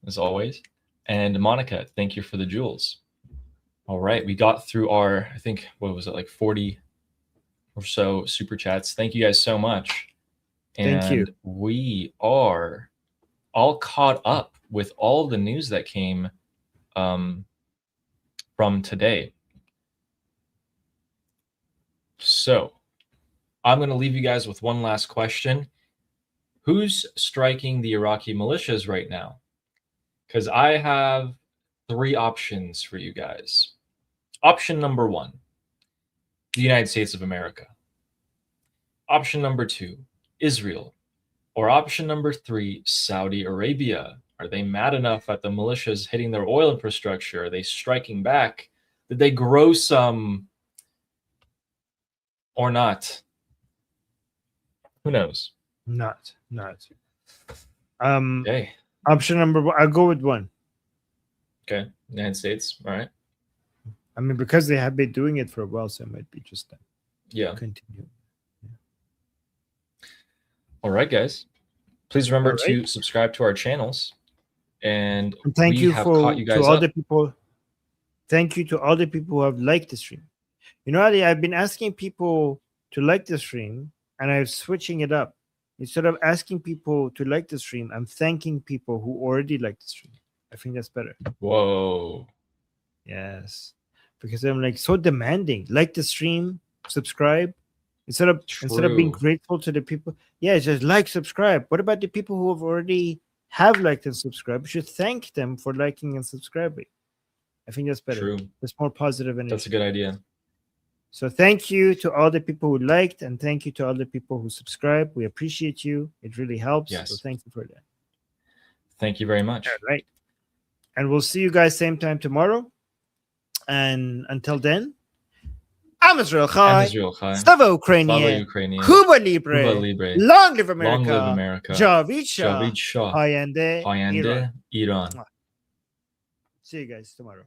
Speaker 2: as always. And Monica, thank you for the jewels. All right, we got through our, I think, what was it, like 40 or so super chats. Thank you guys so much. And
Speaker 1: Thank you.
Speaker 2: We are all caught up with all the news that came from today. So I'm going to leave you guys with one last question. Who's striking the Iraqi militias right now? Because I have 3 options for you guys. Option number 1, the United States of America. Option number 2, Israel. Or option number 3, Saudi Arabia. Are they mad enough at the militias hitting their oil infrastructure? Are they striking back? Did they grow some or not? Who knows?
Speaker 1: Not.
Speaker 2: Okay.
Speaker 1: Option number 1. I'll go with 1.
Speaker 2: Okay. United States. All right.
Speaker 1: I mean, because they have been doing it for a while, so it might be just that.
Speaker 2: Yeah.
Speaker 1: Continue.
Speaker 2: All right, guys. Please remember to subscribe to our channels. And
Speaker 1: thank you
Speaker 2: have
Speaker 1: for
Speaker 2: caught you guys
Speaker 1: to all
Speaker 2: up.
Speaker 1: the people. Thank you to all the people who have liked the stream. You know, Ali, I've been asking people to like the stream, and I'm switching it up. Instead of asking people to like the stream, I'm thanking people who already like the stream. I think that's better.
Speaker 2: Whoa.
Speaker 1: Yes. Because I'm like so demanding. Like the stream, subscribe. Instead of being grateful to the people, yeah, just like, subscribe. What about the people who have already liked and subscribed? We should thank them for liking and subscribing. I think that's better.
Speaker 2: True.
Speaker 1: That's more positive energy.
Speaker 2: That's a good idea.
Speaker 1: So thank you to all the people who liked, and thank you to all the people who subscribe. We appreciate you. It really helps.
Speaker 2: Yes.
Speaker 1: So thank you for that.
Speaker 2: Thank you very much.
Speaker 1: All right. And we'll see you guys same time tomorrow. And until then, I'm Israel Chai. Slava Ukrainian. Cuba Libre. Long live America.
Speaker 2: Long live America.
Speaker 1: Javid Shah.
Speaker 2: Javid Shah.
Speaker 1: Hayande
Speaker 2: Hayande
Speaker 1: Iran.
Speaker 2: Iran.
Speaker 1: See you guys tomorrow.